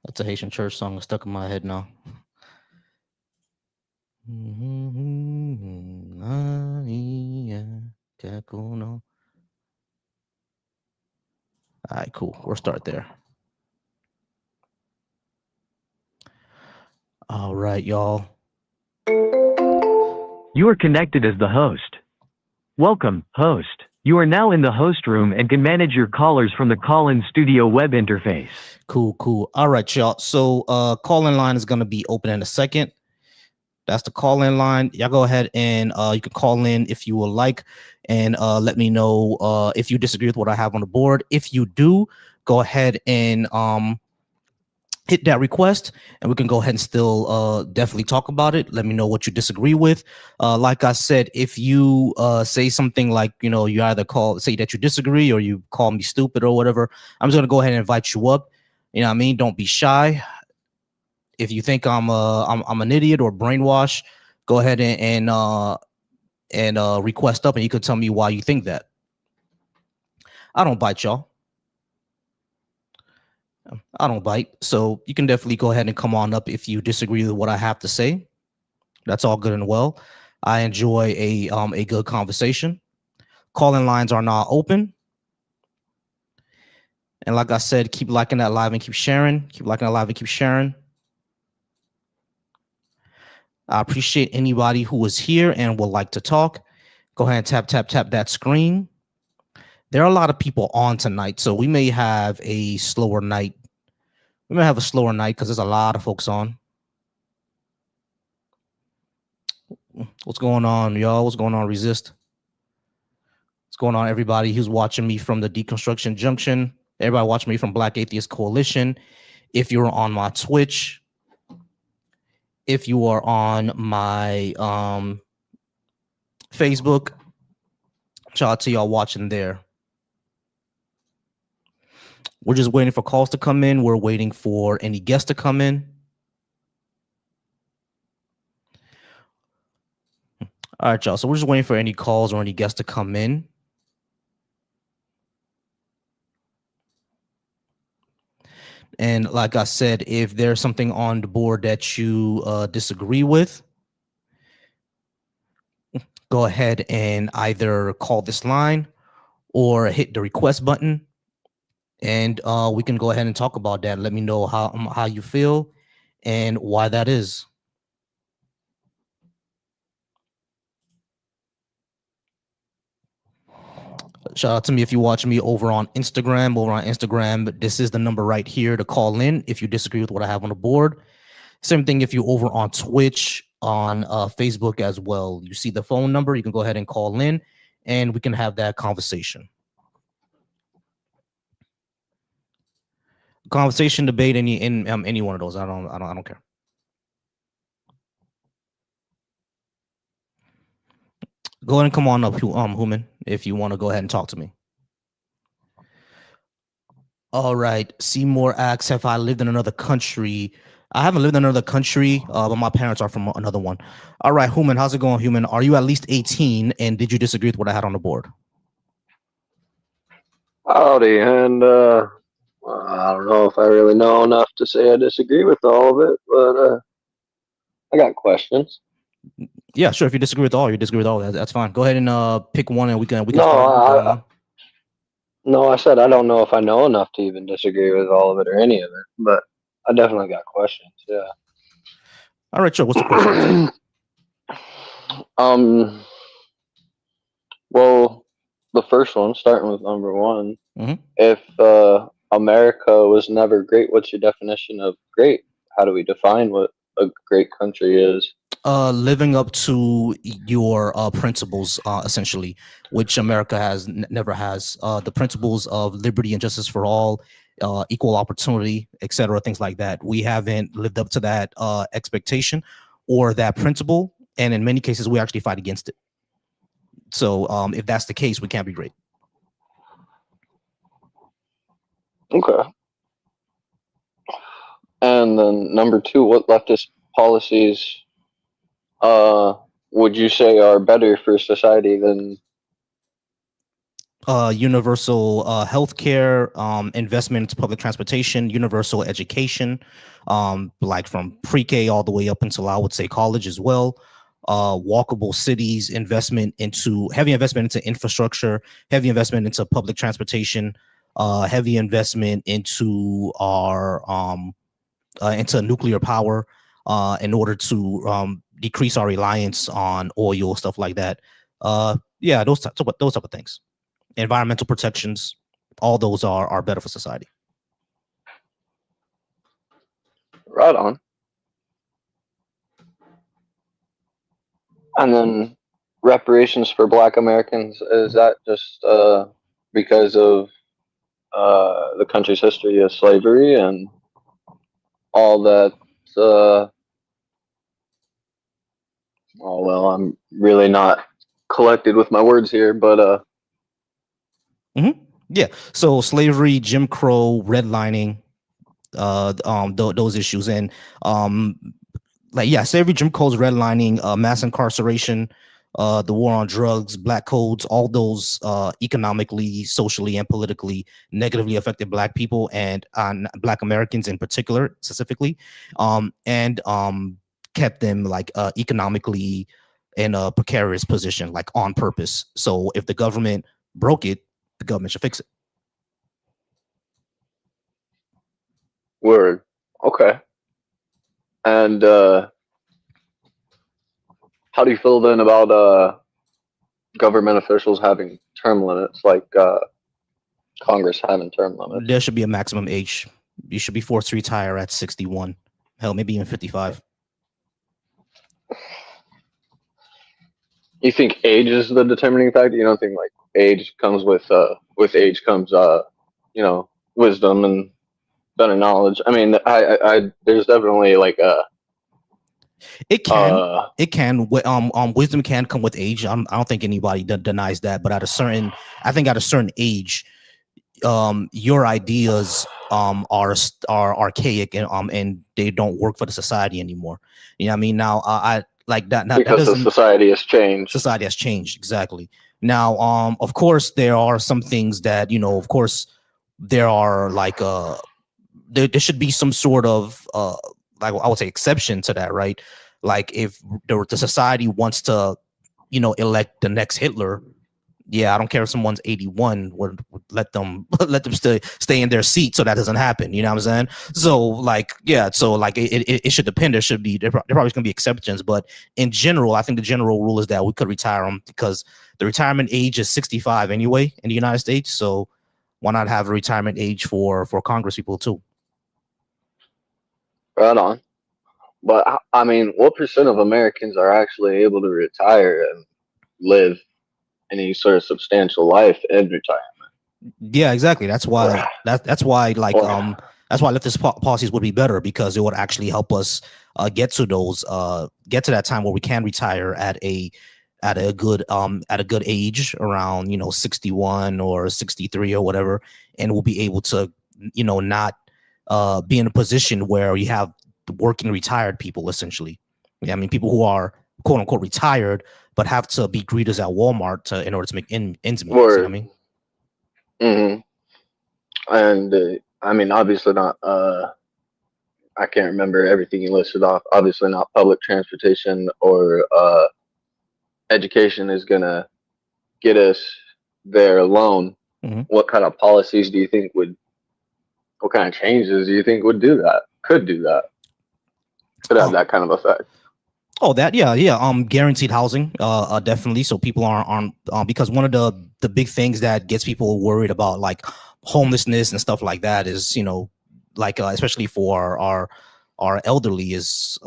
That's a Haitian church song that's stuck in my head now. All right, cool. We'll start there. All right, y'all. You are connected as the host. Welcome, host. You are now in the host room and can manage your callers from the call-in studio web interface. Cool. All right, y'all. So call-in line is gonna be open in a second. That's the call-in line. Y'all go ahead and you can call in if you would like, and let me know if you disagree with what I have on the board. If you do, go ahead and hit that request, and we can go ahead and still definitely talk about it. Let me know what you disagree with. Like I said, if you say something like, you either say that you disagree or you call me stupid or whatever, I'm just gonna go ahead and invite you up. You know what I mean? Don't be shy. If you think I'm an idiot or brainwashed, go ahead and request up, and you can tell me why you think that. I don't bite, y'all. I don't bite. So you can definitely go ahead and come on up if you disagree with what I have to say. That's all good and well. I enjoy a good conversation. Calling lines are now open. And like I said, keep liking that live and keep sharing. Keep liking that live and keep sharing. I appreciate anybody who is here and would like to talk. Go ahead and tap that screen. There are a lot of people on tonight, so we may have a slower night. We may have a slower night because there's a lot of folks on. What's going on, y'all? What's going on, Resist? What's going on, everybody who's watching me from the Deconstruction Junction? Everybody watching me from Black Atheist Coalition. If you're on my Twitch, if you are on my Facebook, shout out to y'all watching there. We're just waiting for calls to come in. We're waiting for any guests to come in. All right, y'all. So we're just waiting for any calls or any guests to come in. And like I said, if there's something on the board that you disagree with, go ahead and either call this line or hit the request button, and we can go ahead and talk about that. Let me know how you feel and why that is. Shout out to me if you watch me over on Instagram. This is the number right here to call in if you disagree with what I have on the board. Same thing if you over on Twitch, on Facebook as well. You see the phone number, you can go ahead and call in, and we can have that conversation. Conversation, debate, any one of those. I don't care. Go ahead and come on up, Human, if you want to go ahead and talk to me. All right. Seymour asks, have I lived in another country? I haven't lived in another country, but my parents are from another one. All right, Human, how's it going, Human? Are you at least 18, and did you disagree with what I had on the board? Howdy, and I don't know if I really know enough to say I disagree with all of it, but I got questions. Yeah, sure. If you disagree with all, that's fine. Go ahead and pick one, and we can No, start going on. No, I said I don't know if I know enough to even disagree with all of it or any of it, but I definitely got questions. Yeah. All right, sure. What's the question? Well, the first one, starting with number one, Mm-hmm. if America was never great, what's your definition of great? How do we define what a great country is? Living up to your principles, essentially, which America never has. The principles of liberty and justice for all, equal opportunity, etc., things like that. We haven't lived up to that expectation or that principle, and in many cases, we actually fight against it. So, if that's the case, we can't be great. Okay. And then number two, what leftist policies would you say are better for society than Universal health care, investment into public transportation, universal education, like from pre-K all the way up until I would say college as well. Walkable cities, heavy investment into infrastructure, heavy investment into public transportation, heavy investment into nuclear power, in order to decrease our reliance on oil, stuff like that. Yeah, those type of things. Environmental protections, all those are better for society. Right on. And then reparations for Black Americans, is that just because of the country's history of slavery and all that? Uh, oh well, I'm really not collected with my words here, but Yeah. So slavery, Jim Crow, redlining, those issues, and like yeah, slavery, Jim Crow's redlining, mass incarceration, the war on drugs, black codes, all those economically, socially, and politically negatively affected black people and black Americans in particular, specifically, and kept them like economically in a precarious position, like on purpose. So if the government broke it, the government should fix it. word. Okay. And how do you feel then about government officials having term limits, like Congress having term limits? There should be a maximum age. You should be forced to retire at 61. Hell, maybe even 55. You think age is the determining factor? You don't think like age comes with age comes wisdom and better knowledge? I mean, I there's definitely like a It can. It can. Wisdom can come with age. I don't think anybody denies that. But I think at a certain age, your ideas are archaic and they don't work for the society anymore. You know what I mean? Now, I like that. Now, that because the doesn't. society has changed. Society has changed, exactly. Now, of course, there are some things that of course, there are like there should be some sort of like I would say exception to that, right? Like if the society wants to elect the next Hitler, yeah, I don't care if someone's 81, would let them let them stay in their seat so that doesn't happen. You know what I'm saying? So like, yeah, so like it should depend. There probably gonna be exceptions, but in general, I think the general rule is that we could retire them because the retirement age is 65 anyway in the United States. So why not have a retirement age for Congress people too? Right on. But I mean, what percent of Americans are actually able to retire and live any sort of substantial life in retirement? Yeah, exactly. That's why that's why like Or, that's why leftist policies would be better because it would actually help us get to that time where we can retire at a good age around 61 or 63 or whatever, and we'll be able to not be in a position where you have working retired people essentially. Yeah, I mean people who are quote unquote retired but have to be greeters at Walmart in order to make ends meet. See what I or mean? hmm and I mean, obviously not. I can't remember everything you listed off. Obviously, not public transportation or education is gonna get us there alone. Mm-hmm. What kind of policies do you think would? What kind of changes do you think would do that? Could do that? Could have Oh, that kind of effect? that yeah. Guaranteed housing, definitely. So people aren't because one of the big things that gets people worried about like homelessness and stuff like that is like especially for our elderly is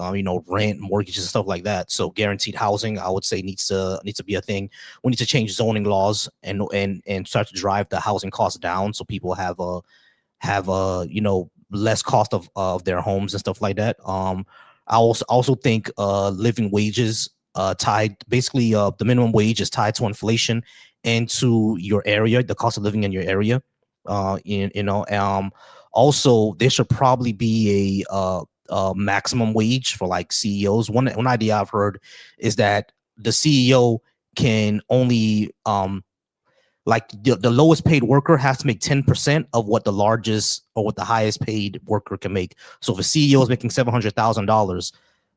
rent, mortgages, and stuff like that. So guaranteed housing, I would say needs to be a thing. We need to change zoning laws and start to drive the housing costs down so people have less cost of their homes and stuff like that. I also think living wages tied basically the minimum wage is tied to inflation and to your area, the cost of living in your area. Also there should probably be a maximum wage for like CEOs. One idea I've heard is that the CEO can only Like the lowest paid worker has to make 10% of what the largest or what the highest paid worker can make. So if a CEO is making $700,000,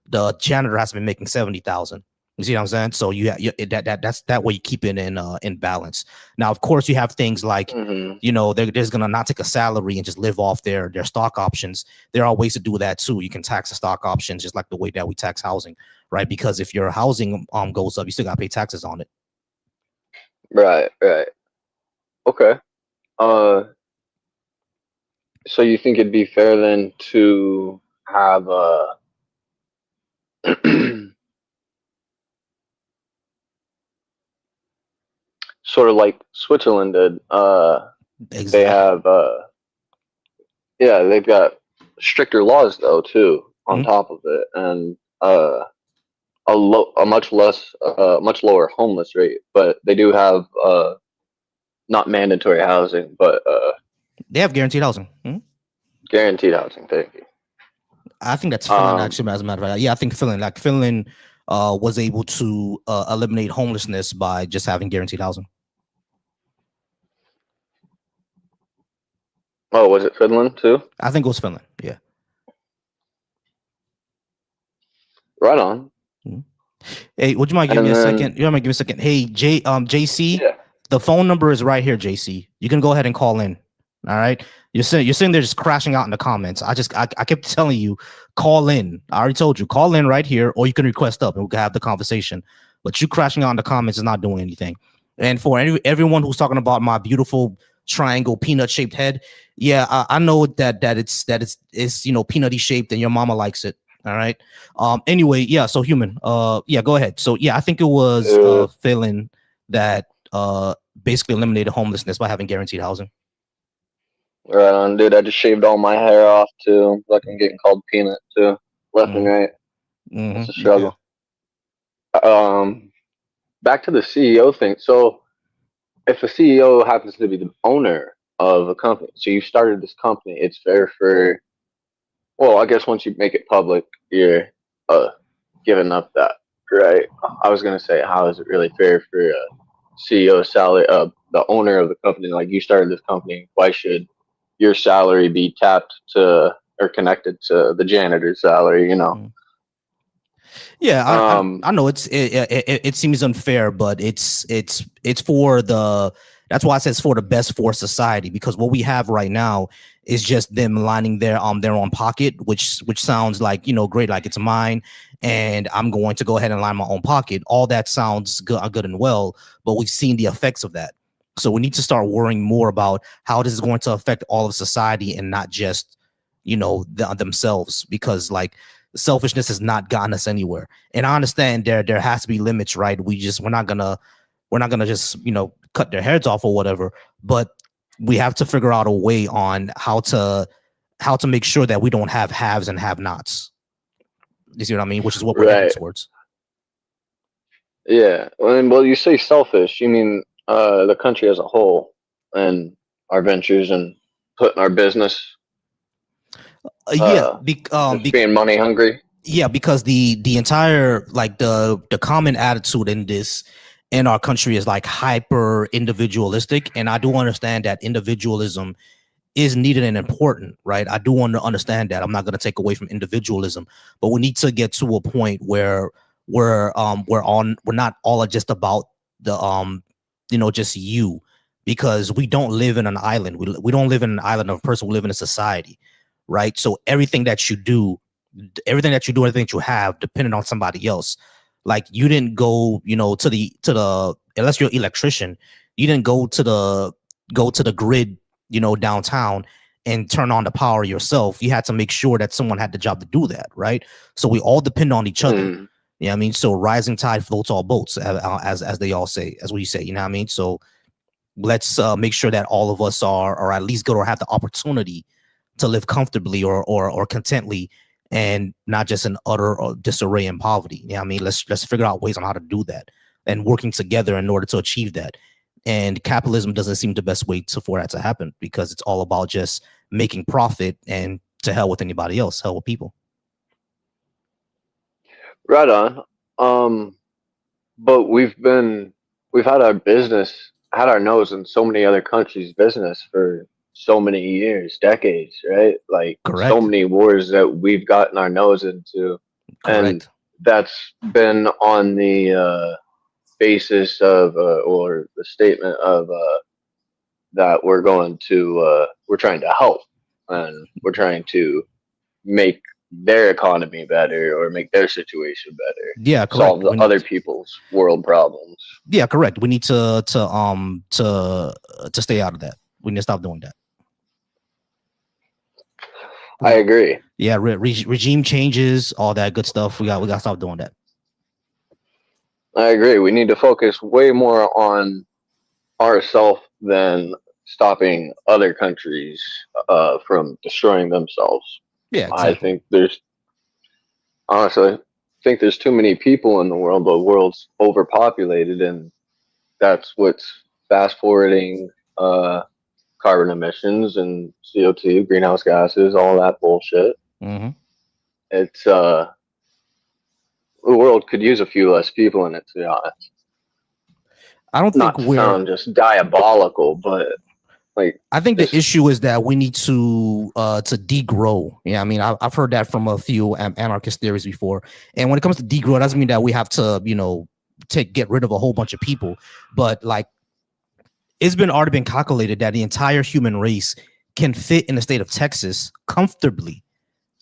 the janitor has to be making 70,000. You see what I'm saying? So that's that way you keep it in balance. Now, of course, you have things like, Mm-hmm. they're just gonna not take a salary and just live off their stock options. There are ways to do that too. You can tax the stock options just like the way that we tax housing, right? Because if your housing goes up, you still gotta pay taxes on it. Right, right. Okay. Uh, so you think it'd be fair then to have sort of like Switzerland did. They Exactly. have yeah, they've got stricter laws though too on Mhm. top of it, and a much less much lower homeless rate, but they do have not mandatory housing, but They have guaranteed housing. Mhm. guaranteed housing. Thank you. I think that's Finland, Um, actually, as a matter of fact. Yeah, I think Finland was able to eliminate homelessness by just having guaranteed housing. oh, was it Finland too? I think it was Finland. Yeah. Right on. Mhm. Hey, would you mind giving me And a then second? You mind give me a second? Hey, JC, yeah, the phone number is right here, JC. You can go ahead and call in. All right. You're sitting there just crashing out in the comments. I kept telling you, call in. I already told you, call in right here, or you can request up and we can have the conversation. But you crashing out in the comments is not doing anything. And for everyone who's talking about my beautiful triangle peanut shaped head, yeah, I know it's peanutty shaped and your mama likes it. All right. Anyway, yeah, so human. Yeah, go ahead. So yeah, I think it was uh, Finland that basically eliminated homelessness by having guaranteed housing. right on, dude. I just shaved all my hair off too. Like I'm getting called peanut too, left and Mm-hmm. right. It's a Mm-hmm. Yeah. struggle. Um, back to the CEO thing. So if a CEO happens to be the owner of a company, so you started this company, it's fair for, well, I guess once you make it public, you're uh giving up that, right? I was gonna say, how is it really fair for a CEO salary, the owner of the company, like you started this company, why should your salary be tapped to or connected to the janitor's salary? Mm. Yeah, I Um, know it seems unfair, but it's for the that's why it says for the best for society, because what we have right now is just them lining their own pocket, which sounds like, great, like it's mine and I'm going to go ahead and line my own pocket. All that sounds good and well, but we've seen the effects of that. So we need to start worrying more about how this is going to affect all of society and not just themselves, because like selfishness has not gotten us anywhere. And I understand there has to be limits, right? We're not gonna just cut their heads off or whatever, but we have to figure out a way on how to make sure that we don't have haves and have nots. You see what I mean? Which is what we're heading right. towards. Yeah. Well, you say selfish, you mean the country as a whole and our ventures and putting our business Yeah, uh just be, being money hungry. yeah, because the entire like the common attitude in this in our country is like hyper individualistic, and I do understand that individualism is needed and important, right? I do want to understand that. I'm not going to take away from individualism, but we need to get to a point where we're not all just about the just you, because we don't live in an island. We don't live in an island of a person. We live in a society, right? So everything that you have dependent on somebody else. Like you didn't go, to the unless you're an electrician, you didn't go to the grid, downtown and turn on the power yourself. You had to make sure that someone had the job to do that, right? So we all depend on each other. Mm, You know what I mean? So rising tide floats all boats, as they all say, as we say, you know what I mean? So let's make sure that all of us are, or at least good, or have the opportunity to live comfortably or contently, and not just in utter disarray and poverty. Yeah, I mean, let's figure out ways on how to do that and working together in order to achieve that. And capitalism doesn't seem the best way for that to happen, because it's all about just making profit, and to hell with anybody else, hell with people. right on. But we've had our business had our nose in so many other countries' business for so many years, decades, right? Like so Correct. many wars that we've gotten our nose into, and Correct. that's been on the basis of or the statement of that we're trying to help and we're trying to make their economy better or make their situation better, Yeah, correct. solve the We need other people's world problems. yeah, correct. We need to stay out of that. We need to stop doing that. I agree. Yeah, regime changes, all that good stuff. We got to stop doing that. I agree. We need to focus way more on ourselves than stopping other countries from destroying themselves. Yeah, I exactly. think there's honestly, I think there's too many people in the world. The world's overpopulated, and that's what's fast forwarding uh, carbon emissions and CO2, greenhouse gases, all that bullshit. Hmm. It's the world could use a few less people in it, to be honest. I don't think Not to we're. sound just diabolical, but like I think the just issue is that we need to degrow. Yeah, I mean, I've heard that from a few anarchist theories before. And when it comes to degrow, it doesn't mean that we have to, get rid of a whole bunch of people. But like, it's already been calculated that the entire human race can fit in the state of Texas comfortably.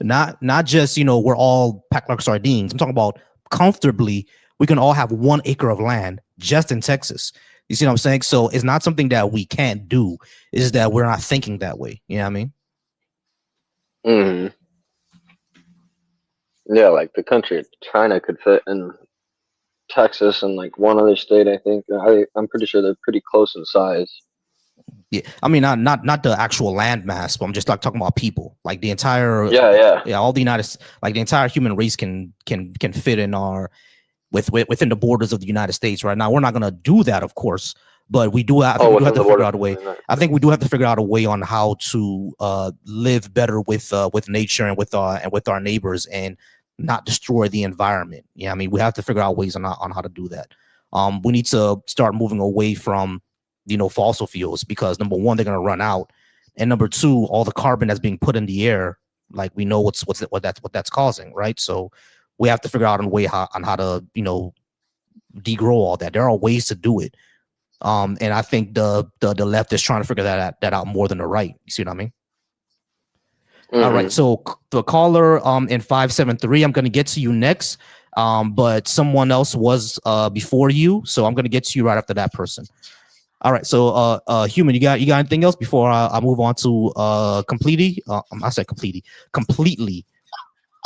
Not just, we're all packed like sardines. I'm talking about comfortably. We can all have 1 acre of land just in Texas. You see what I'm saying? So it's not something that we can't do. It's that we're not thinking that way. You know what I mean? mm, yeah, like the country of China could fit in Texas and like one other state. I think I'm pretty sure they're pretty close in size. Yeah. I mean, not the actual land mass, but I'm just like talking about people. Like the entire, Yeah, yeah. yeah, all the like the entire human race can fit in our within the borders of the United States. Right now, we're not gonna do that, of course, but we do. I think Oh, we do have within to the figure borders out a of the way. United I think we States. do have to figure out a way on how to live better with nature and with our neighbors and not destroy the environment. Yeah, I mean, we have to figure out ways on how to do that. We need to start moving away from fossil fuels because number one, they're gonna run out, and number two, all the carbon that's being put in the air, like we know what that's causing, right? So we have to figure out a way on how to degrow all that. There are ways to do it. And I think the left is trying to figure that out more than the right. You see what I mean? All right. Mm-hmm. So the caller in 573, I'm gonna get to you next. But someone else was before you, so I'm gonna get to you right after that person. All right. So human, you got anything else before I move on to completely? I said completely.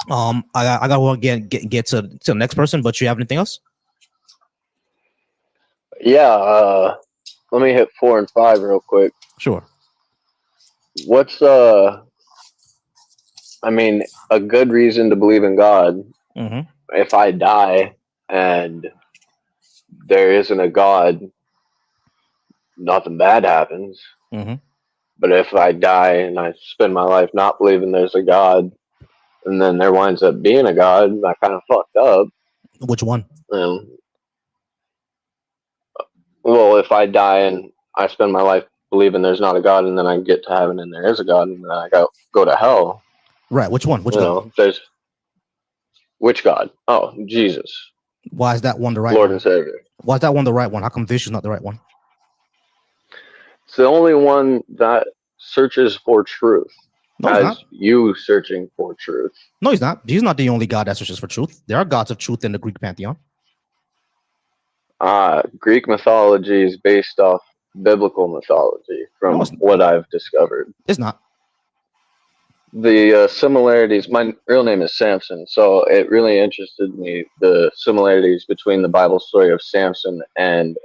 I got to get to the next person, but you have anything else? Yeah. Let me hit 4 and 5 real quick. Sure. What's I mean, a good reason to believe in God. Mm-hmm. If I die and there isn't a God, nothing bad happens. Mm-hmm. But if I die and I spend my life not believing there's a God, and then there winds up being a God, I kind of fucked up. Which one? Um, well, if I die and I spend my life believing there's not a God, and then I get to heaven and there is a God, and then I go to hell. Right. Which one? Which God? There's which God? Oh, Jesus, Why is that one the right Lord one? and Savior. Why is that one the right one? How come Vishnu's not the right one? It's the only one that searches for truth, No, he's not. as you searching for truth. No, he's not. He's not the only God that searches for truth. There are gods of truth in the Greek pantheon. Greek mythology is based off biblical mythology, No, from what I've discovered. it's not. The similarities. My real name is Samson, so it really interested me the similarities between the Bible story of Samson and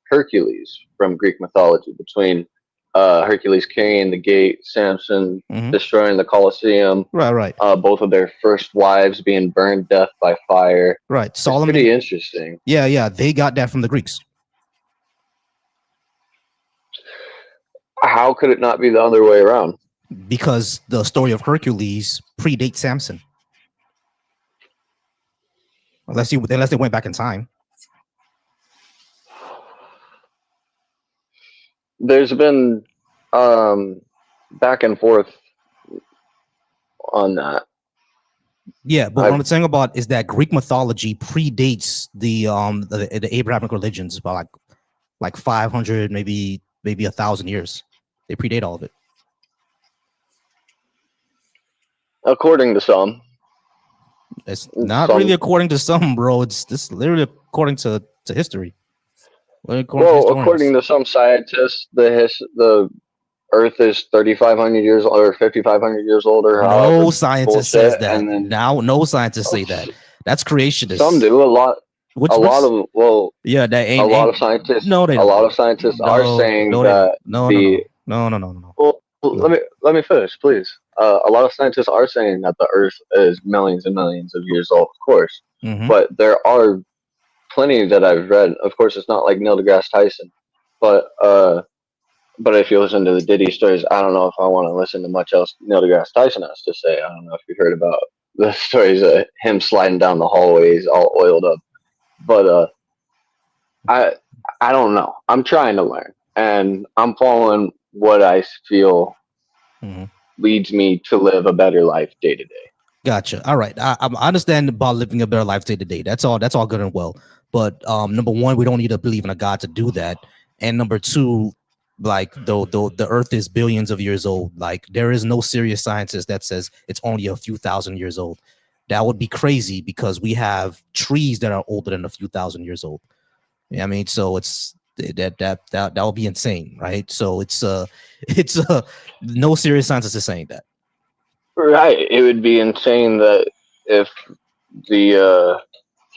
Hercules from Greek mythology. Between Hercules carrying the gate, Samson destroying the Colosseum. Right. Both of their first wives being burned death by fire. Right. Solomon. It's pretty interesting. Yeah. They got that from the Greeks. How could it not be the other way around? Because the story of Hercules predates Samson. Unless they went back in time. there's been back and forth on that. Yeah, but what I'm saying about is that Greek mythology predates the Abrahamic religions by like 500, maybe 1,000 years. They predate all of it. According to some. It's not really according to some, bro. It's this literally according to history. According to some scientists, the Earth is 3,500 years old or 5,500 years old or no scientist says that. And then now, no scientists say that. That's creationist. Some do. A lot of yeah, that ain't a lot of scientists. No, they a don't. lot of scientists are saying that no. Well, let me finish, please. A lot of scientists are saying that the Earth is millions and millions of years old, of course. Mm-hmm. But there are plenty that I've read. Of course, it's not like Neil deGrasse Tyson, but if you listen to the Diddy stories, I don't know if I want to listen to much else Neil deGrasse Tyson has to say. I don't know if you heard about the stories of him sliding down the hallways all oiled up, but I don't know. I'm trying to learn, and I'm following what I feel leads me to live a better life day to day. Gotcha. All right. I understand about living a better life day to day. That's all good and well. But number one, we don't need to believe in a God to do that. And number two, like the Earth is billions of years old. Like there is no serious scientist that says it's only a few thousand years old. That would be crazy because we have trees that are older than a few thousand years old. Yeah, I mean, so it's that would be insane, right? So it's no serious scientist is saying that. Right. It would be insane that if the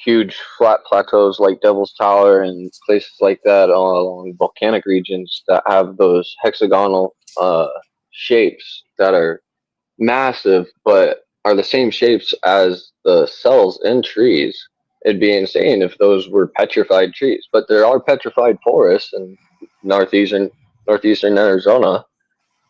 huge flat plateaus like Devil's Tower and places like that along volcanic regions that have those hexagonal shapes that are massive but are the same shapes as the cells in trees. It'd be insane if those were petrified trees, but there are petrified forests in northeastern Arizona,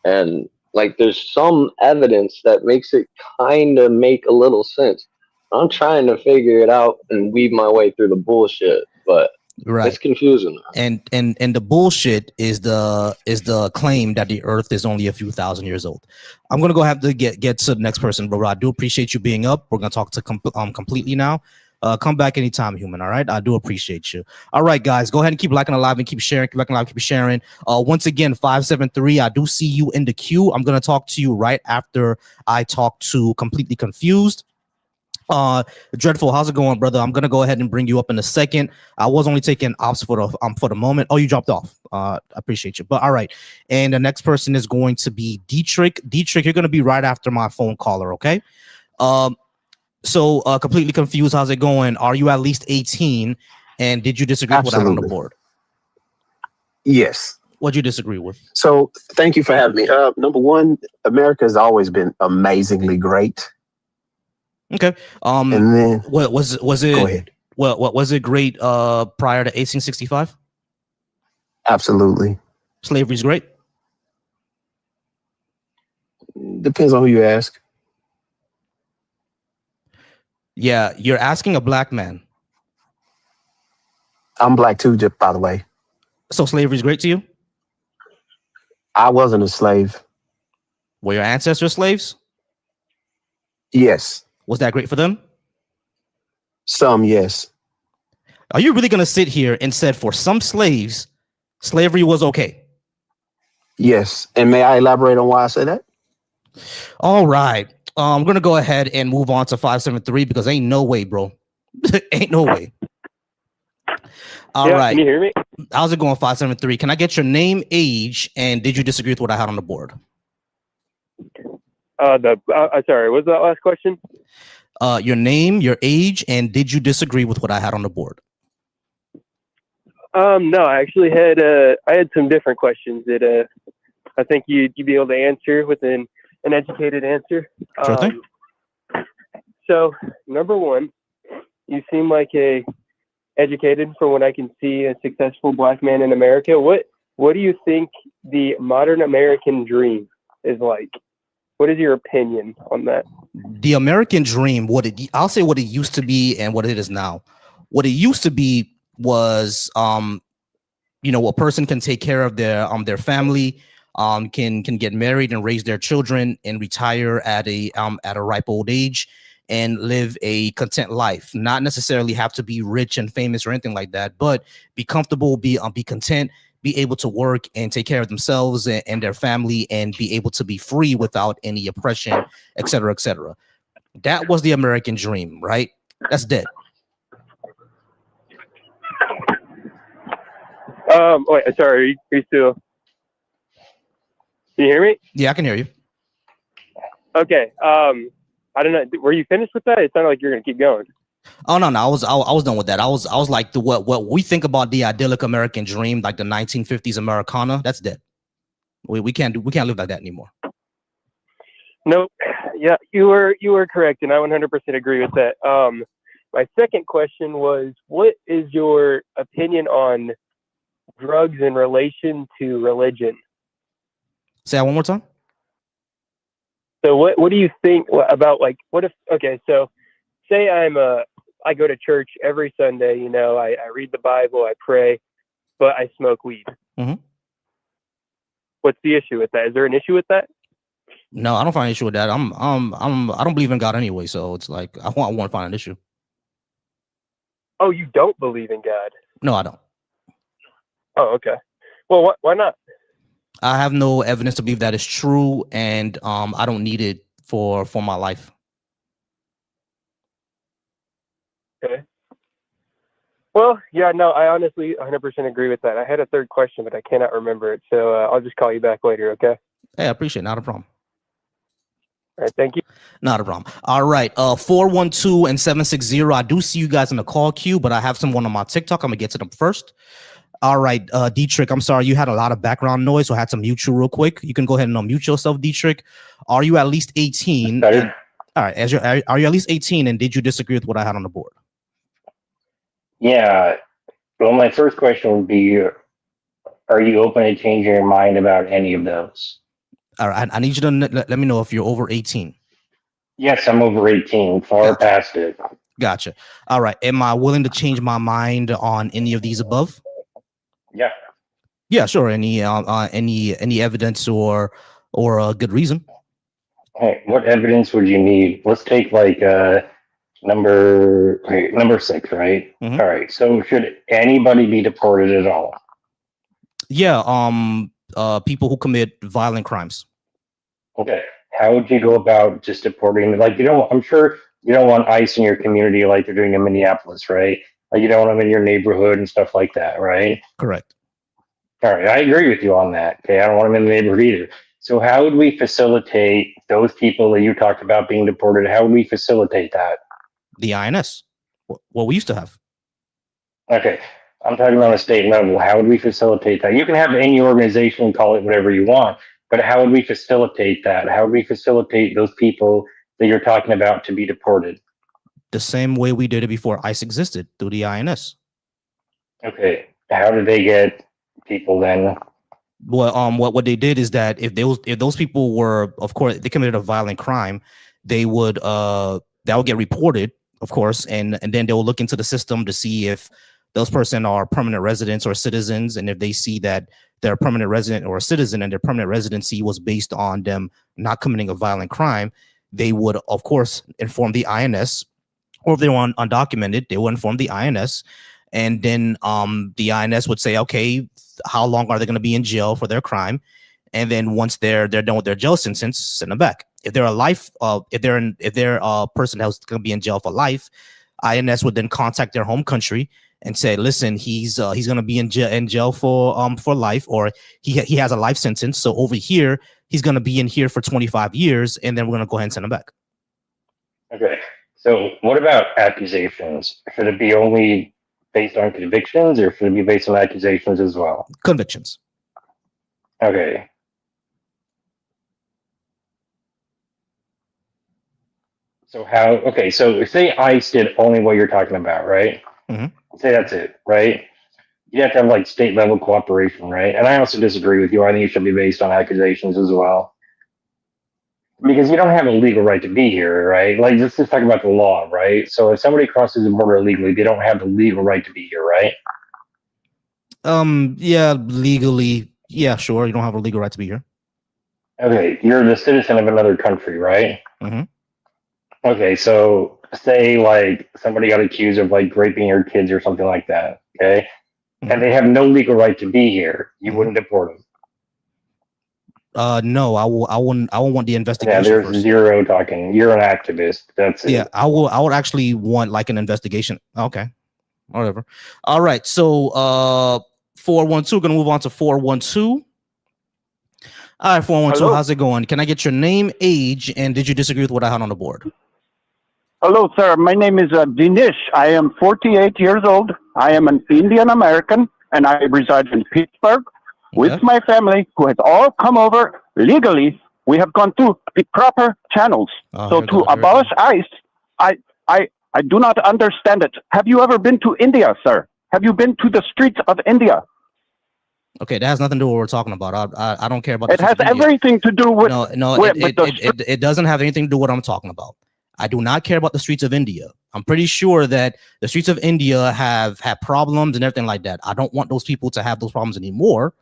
and like there's some evidence that makes it kind of make a little sense. I'm trying to figure it out and weave my way through the bullshit, but it's confusing. And the bullshit is the claim that the Earth is only a few thousand years old. I'm gonna have to get to the next person, bro. I do appreciate you being up. We're gonna talk to completely now. Come back anytime, human. All right, I do appreciate you. All right, guys, go ahead and keep liking alive and keep sharing. Keep liking alive, keep sharing. Once again, 573. I do see you in the queue. I'm gonna talk to you right after I talk to Completely Confused. Dreadful, how's it going, brother? I'm gonna go ahead and bring you up in a second. I was only taking ops for the moment. Oh, you dropped off. I appreciate you. But all right, and the next person is going to be Dietrich. Dietrich, you're gonna be right after my phone caller, okay? So Completely Confused, how's it going? Are you at least 18? And did you disagree with what I had on the board? Yes. What'd you disagree with? So thank you for having me. Number one, America has always been amazingly great. Okay. And then what was it? Go ahead. What was it great prior to 1865? Absolutely. Slavery's great. Depends on who you ask. Yeah, you're asking a black man. I'm black too, just by the way. So slavery's great to you? I wasn't a slave. Were your ancestors slaves? Yes. Was that great for them? Some, yes. Are you really going to sit here and said for some slaves, slavery was okay? Yes. And may I elaborate on why I say that? All right. I'm going to go ahead and move on to 573 because ain't no way, bro. Ain't no way. All right. Can you hear me? How's it going, 573? Can I get your name, age, and did you disagree with what I had on the board? Sorry, what was that last question? Your name, your age, and did you disagree with what I had on the board? No, I actually had I had some different questions that I think you'd be able to answer with an educated answer. Sure thing. So, number one, you seem like a educated, from what I can see, a successful black man in America. What do you think the modern American dream is like? What is your opinion on that? The American dream, I'll say what it used to be and what it is now. What it used to be was a person can take care of their family, can get married and raise their children and retire at a ripe old age and live a content life. Not necessarily have to be rich and famous or anything like that, but be comfortable, be content, be able to work and take care of themselves and their family, and be able to be free without any oppression, et cetera, et cetera. That was the American dream, right? That's dead. Wait, sorry, are you still? Can you hear me? Yeah, I can hear you. Okay. I don't know. Were you finished with that? It sounded like you're gonna keep going. Oh no, I was done with that. I was like what we think about the idyllic American dream, like the 1950s Americana. That's dead. We can't live like that anymore. Nope. Yeah, you were correct, and I 100% agree with that. My second question was, what is your opinion on drugs in relation to religion? Say that one more time. So what do you think about, like, what if, okay, so say I go to church every Sunday, I read the Bible, I pray, but I smoke weed. Mm-hmm. What's the issue with that? Is there an issue with that? No, I don't find an issue with that. I don't believe in God anyway, so it's like I want to find an issue. Oh, you don't believe in God? No, I don't. Oh, okay. Well, why not? I have no evidence to believe that is true, and I don't need it for my life. Okay. Well, yeah, no, I honestly 100% agree with that. I had a third question, but I cannot remember it, so I'll just call you back later, okay? Hey, I appreciate it. Not a problem. All right, thank you. Not a problem. All right, 412 and 760. I do see you guys in the call queue, but I have someone on my TikTok. I'm gonna get to them first. All right, Dietrich, I'm sorry, you had a lot of background noise, so I had to mute you real quick. You can go ahead and unmute yourself, Dietrich. Are you at least 18? All right, are you at least 18, and did you disagree with what I had on the board? Yeah. Well, my first question would be, are you open to changing your mind about any of those? All right, I need you to let me know if you're over 18. Yes, I'm over 18, far past it. Gotcha. All right, am I willing to change my mind on any of these above? Yeah. Yeah, sure. Any evidence or a good reason? Hey, what evidence would you need? Let's take like number 6, right? Mhm. All right. So should anybody be deported at all? Yeah. People who commit violent crimes. Okay. How would you go about just deporting? Like, I'm sure you don't want ICE in your community like they're doing in Minneapolis, right? Like, you don't want them in your neighborhood and stuff like that, right? Correct. All right. I agree with you on that. Okay. I don't want them in the neighborhood either. So how would we facilitate those people that you talked about being deported? How would we facilitate that? The INS. What we used to have. Okay. I'm talking on a state level. How would we facilitate that? You can have any organization and call it whatever you want, but how would we facilitate that? How would we facilitate those people that you're talking about to be deported? The same way we did it before ICE existed, through the INS. Okay. How did they get people then? Well, what they did is that if those people were, of course, they committed a violent crime, they would that would get reported, of course, and then they will look into the system to see if those person are permanent residents or citizens, and if they see that they're a permanent resident or a citizen and their permanent residency was based on them not committing a violent crime, they would, of course, inform the INS, or if they were undocumented, they would inform the INS, and then the INS would say, okay, how long are they going to be in jail for their crime? And then once they're done with their jail sentence, send them back. If they're if they're a person that's going to be in jail for life, INS would then contact their home country and say, listen, he's going to be in jail for life, or he has a life sentence. So over here, he's going to be in here for 25 years, and then we're going to go ahead and send him back. Okay. So what about accusations? Should it be only based on convictions, or should it be based on accusations as well? Convictions. Okay. So so say ICE did only what you're talking about, right? Mm-hmm. Say that's it, right? You have to have like state level cooperation, right? And I also disagree with you. I think it should be based on accusations as well. Because you don't have a legal right to be here, right? Like, let's just talk about the law, right? So if somebody crosses the border illegally, they don't have the legal right to be here, right? Yeah, legally, yeah, sure. You don't have a legal right to be here. Okay, you're the citizen of another country, right? Mm-hmm. Okay, so say like somebody got accused of like raping your kids or something like that, okay? And they have no legal right to be here. You wouldn't deport them. No, I will. I wouldn't. I won't want the Yeah, investigation there's first. zero talking. You're an activist. That's it. Yeah, I will. I would actually want like an investigation. Okay, whatever. All right. So, 412. Gonna move on to 412. All right, 412. Hello. How's it going? Can I get your name, age, and did you disagree with what I had on the board? Hello, sir. My name is Dinesh. I am 48 years old. I am an Indian American, and I reside in Pittsburgh with my family, who has all come over legally. We have gone through the proper channels. So to abolish ICE, I do not understand it. Have you ever been to India, sir? Have you been to the streets of India? Okay, that has nothing to do with what we're talking about. I don't care about. It has everything to do with. It doesn't have anything to do with what I'm talking about. I do not care about the streets of India. I'm pretty sure that the streets of India have had problems and everything like that. I don't want those people to have those problems anymore.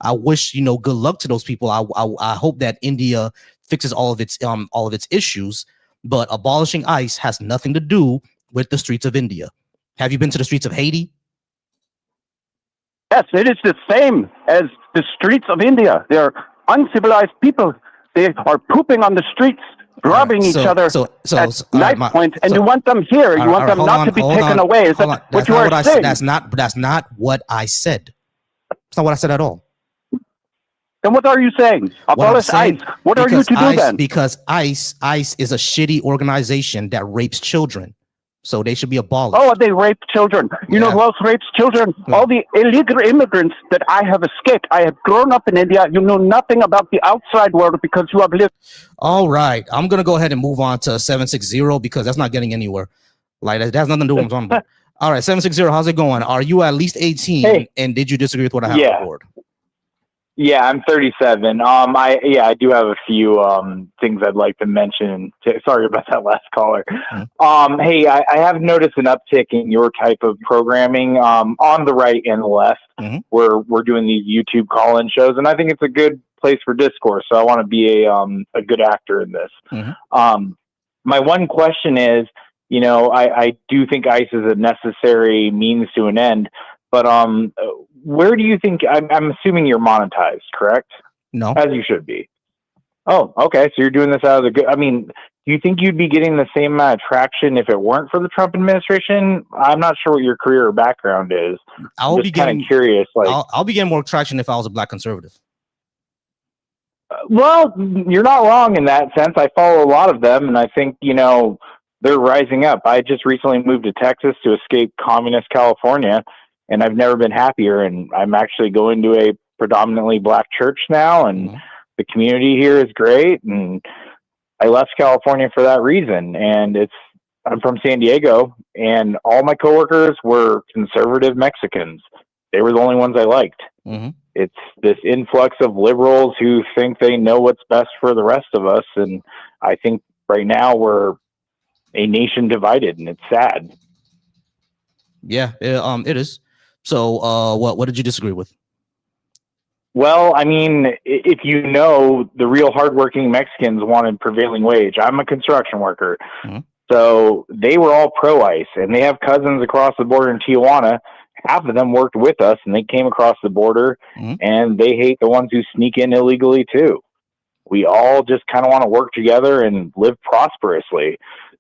I wish, good luck to those people. I hope that India fixes all of its issues, but abolishing ICE has nothing to do with the streets of India. Have you been to the streets of Haiti? Yes, it is the same as the streets of India. They're uncivilized people. They are pooping on the streets, robbing each other at knife point, and you want them here. You want them not to be taken away. Is that what you are saying? That's not what I said. That's not what I said at all. Then what are you saying? Abolish ICE. What are you to do then? Because ICE is a shitty organization that rapes children. So they should be abolished. Oh, they rape children. You know who else rapes children? All the illegal immigrants that I have escaped. I have grown up in India. You know nothing about the outside world because you have lived. All right. I'm going to go ahead and move on to 760 because that's not getting anywhere. Like, that has nothing to do with what I'm talking about. All right, 760, how's it going? Are you at least 18? And did you disagree with what I have on the board? Yeah, I'm 37. I do have a few things I'd like to mention. Sorry about that last caller. Hey, I have noticed an uptick in your type of programming on the right and the left, where we're doing these YouTube call-in shows, and I think it's a good place for discourse. So I want to be a good actor in this. My one question is, I do think ICE is a necessary means to an end, but where do you think? I'm assuming you're monetized, correct? No, as you should be. Oh, okay. So you're doing this out of the good. I mean, do you think you'd be getting the same amount of traction if it weren't for the Trump administration? I'm not sure what your career or background is. I'm just kind of curious. Like, I'll be getting more traction if I was a black conservative. Well, you're not wrong in that sense. I follow a lot of them, and I think they're rising up. I just recently moved to Texas to escape communist California. And I've never been happier. And I'm actually going to a predominantly black church now. And the community here is great. And I left California for that reason. And I'm from San Diego, and all my coworkers were conservative Mexicans. They were the only ones I liked. It's this influx of liberals who think they know what's best for the rest of us. And I think right now we're a nation divided, and it's sad. Yeah, it is. So, what did you disagree with? Well, I mean, if the real hardworking Mexicans wanted prevailing wage. I'm a construction worker. So they were all pro-ICE, and they have cousins across the border in Tijuana. Half of them worked with us, and they came across the border, and they hate the ones who sneak in illegally, too. We all just kind of want to work together and live prosperously.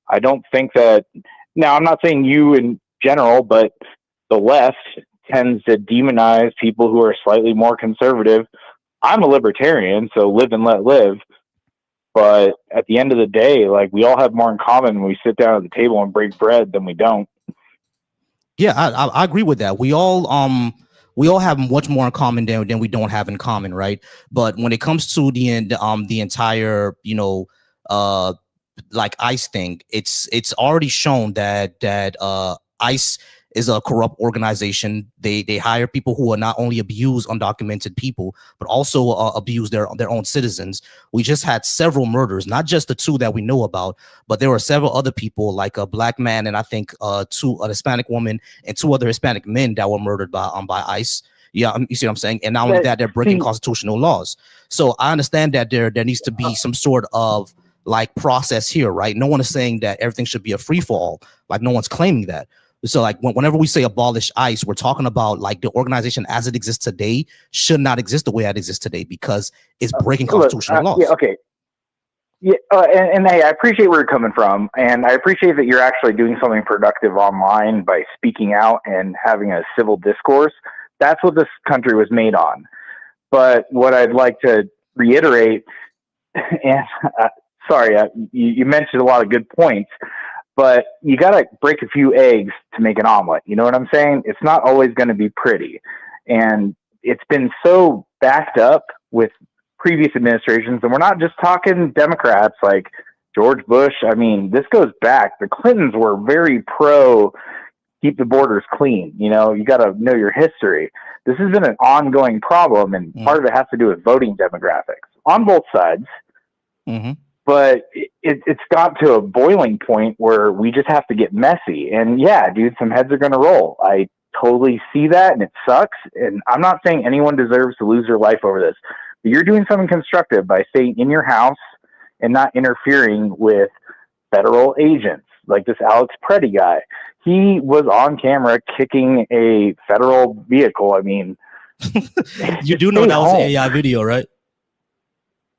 I don't think that... Now, I'm not saying you in general, but the left tends to demonize people who are slightly more conservative. I'm a libertarian, so live and let live. But at the end of the day, like, we all have more in common when we sit down at the table and break bread than we don't. Yeah, I agree with that. We all have much more in common than we don't have in common, right? But when it comes to the entire, like ICE thing, it's already shown that ICE is a corrupt organization. They hire people who are not only abuse undocumented people, but also abuse their own citizens. We just had several murders, not just the 2 that we know about, but there were several other people, like a black man and I think a Hispanic woman and 2 other Hispanic men that were murdered by ICE. Yeah, you see what I'm saying? And not only that, they're breaking constitutional laws. So I understand that there needs to be some sort of like process here, right? No one is saying that everything should be a free for all. Like no one's claiming that. So like whenever we say abolish ICE, we're talking about like the organization as it exists today should not exist the way it exists today because it's breaking constitutional laws. Yeah, okay. Yeah, and hey, I appreciate where you're coming from, and I appreciate that you're actually doing something productive online by speaking out and having a civil discourse. That's what this country was made on. But what I'd like to reiterate, and sorry, you mentioned a lot of good points, but you got to break a few eggs to make an omelet. You know what I'm saying? It's not always going to be pretty. And it's been so backed up with previous administrations, and we're not just talking Democrats like George Bush. I mean, this goes back. The Clintons were very pro keep the borders clean. You know, you got to know your history. This has been an ongoing problem, and part of it has to do with voting demographics on both sides. But it's got to a boiling point where we just have to get messy. And yeah, dude, some heads are going to roll. I totally see that, and it sucks. And I'm not saying anyone deserves to lose their life over this, but you're doing something constructive by staying in your house and not interfering with federal agents like this Alex Preddy guy. He was on camera kicking a federal vehicle. I mean, you do know that was an AI video, right?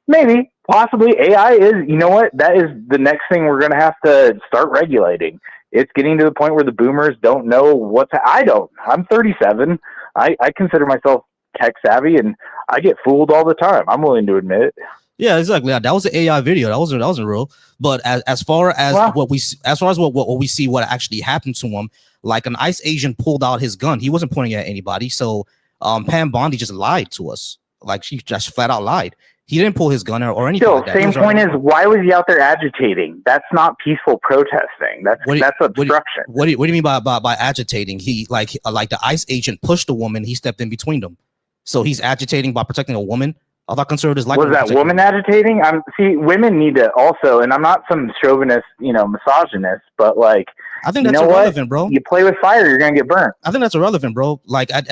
Maybe, possibly. AI is, you know what? That is the next thing we're going to have to start regulating. It's getting to the point where the boomers don't know I don't. I'm 37. I consider myself tech savvy, and I get fooled all the time. I'm willing to admit it. Yeah, exactly. That was an AI video. That wasn't real. But as far as what we see, what actually happened to him, like an ICE agent pulled out his gun. He wasn't pointing at anybody. So Pam Bondi just lied to us. Like she just flat out lied. He didn't pull his gun or anything. Still, like that. Same point is, why was he out there agitating? That's not peaceful protesting. That's obstruction. What do you mean by agitating? He like the ICE agent pushed a woman. He stepped in between them. So he's agitating by protecting a woman. I thought conservatives like. Was that woman agitating? See, women need to also, and I'm not some chauvinist, misogynist, but like, I think that's irrelevant, bro. You play with fire, you're gonna get burnt. I think that's irrelevant, bro. Like at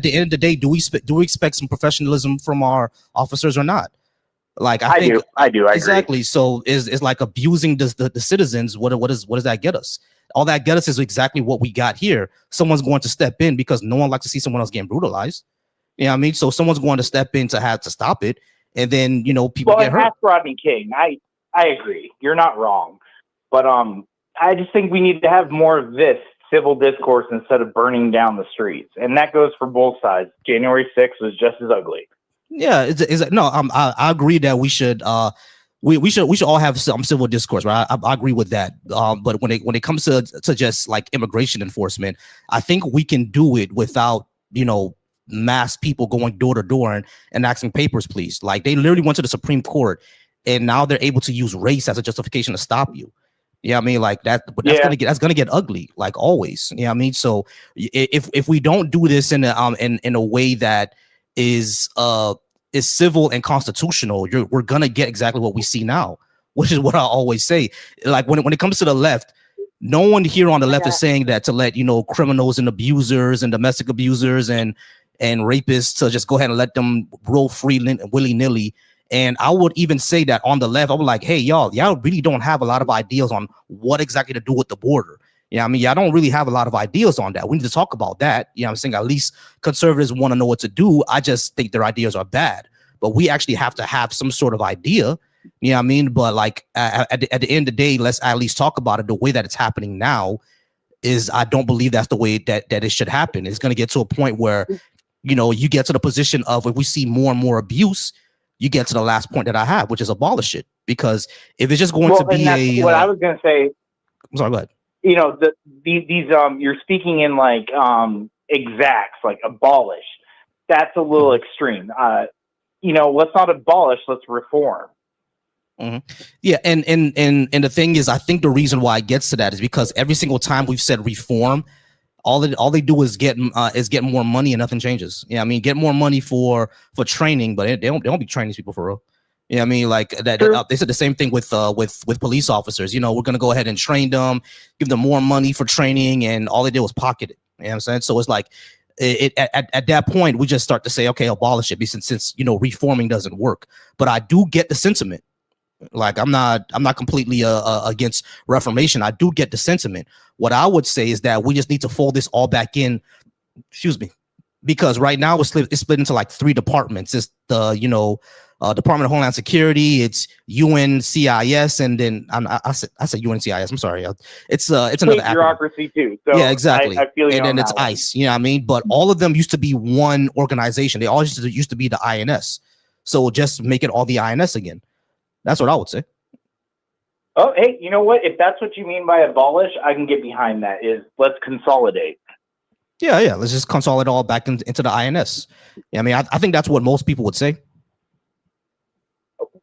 the end of the day, do we expect some professionalism from our officers or not? Like I do. I exactly. agree. So is like abusing the citizens. What does that get us? All that get us is exactly what we got here. Someone's going to step in because no one likes to see someone else getting brutalized. You know what I mean? So someone's going to step in to have to stop it, and then people get hurt. Ask Rodney King. I agree. You're not wrong, but I just think we need to have more of this civil discourse instead of burning down the streets, and that goes for both sides. January 6th was just as ugly. Yeah, I agree that we should we should all have some civil discourse, right? I agree with that. But when it comes to just like immigration enforcement, I think we can do it without mass people going door to door and asking papers, please. Like they literally went to the Supreme Court, and now they're able to use race as a justification to stop you. Yeah, I mean, like that, but that's gonna get ugly, like always. Yeah, I mean, so if we don't do this in a way that is civil and constitutional, we're gonna get exactly what we see now, which is what I always say. Like when it comes to the left, no one here on the left is saying that to let criminals and abusers and domestic abusers and rapists to just go ahead and let them roll free willy-nilly. And I would even say that on the left, I would like, hey, y'all really don't have a lot of ideas on what exactly to do with the border. I mean, y'all don't really have a lot of ideas on that. We need to talk about that. I'm saying at least conservatives want to know what to do. I just think their ideas are bad. But we actually have to have some sort of idea. You know what I mean? But like at the end of the day, let's at least talk about it. The way that it's happening now is I don't believe that's the way that it should happen. It's going to get to a point where you get to the position of if we see more and more abuse, you get to the last point that I have, which is abolish it. Because if it's just going to be what I was going to say. I'm sorry, go ahead. These you're speaking in like exacts, like abolish. That's a little extreme. Let's not abolish. Let's reform. Mm-hmm. Yeah, and the thing is, I think the reason why it gets to that is because every single time we've said reform, All they do is get more money and nothing changes. Yeah, I mean, get more money for training, but they don't be training these people for real. Yeah, I mean, like that. They said the same thing with police officers. You know, we're gonna go ahead and train them, give them more money for training, and all they did was pocket it. You know what I'm saying? So it's like, at that point, we just start to say, okay, abolish it, since you know reforming doesn't work. But I do get the sentiment. Like I'm not completely against reformation. I do get the sentiment. What I would say is that we just need to fold this all back in. Excuse me, because right now it's split into like 3 departments. It's the Department of Homeland Security. It's UNCIS, and then I said UNCIS. I'm sorry. It's another bureaucracy too. So yeah, exactly. I feel you. And then it's ICE. You know what I mean? But all of them used to be one organization. They all used to be the INS. So just make it all the INS again. That's what I would say. Oh, hey, you know what? If that's what you mean by abolish, I can get behind that. Is let's consolidate. Yeah. Let's just consolidate all back into the INS. Yeah, I mean, I think that's what most people would say.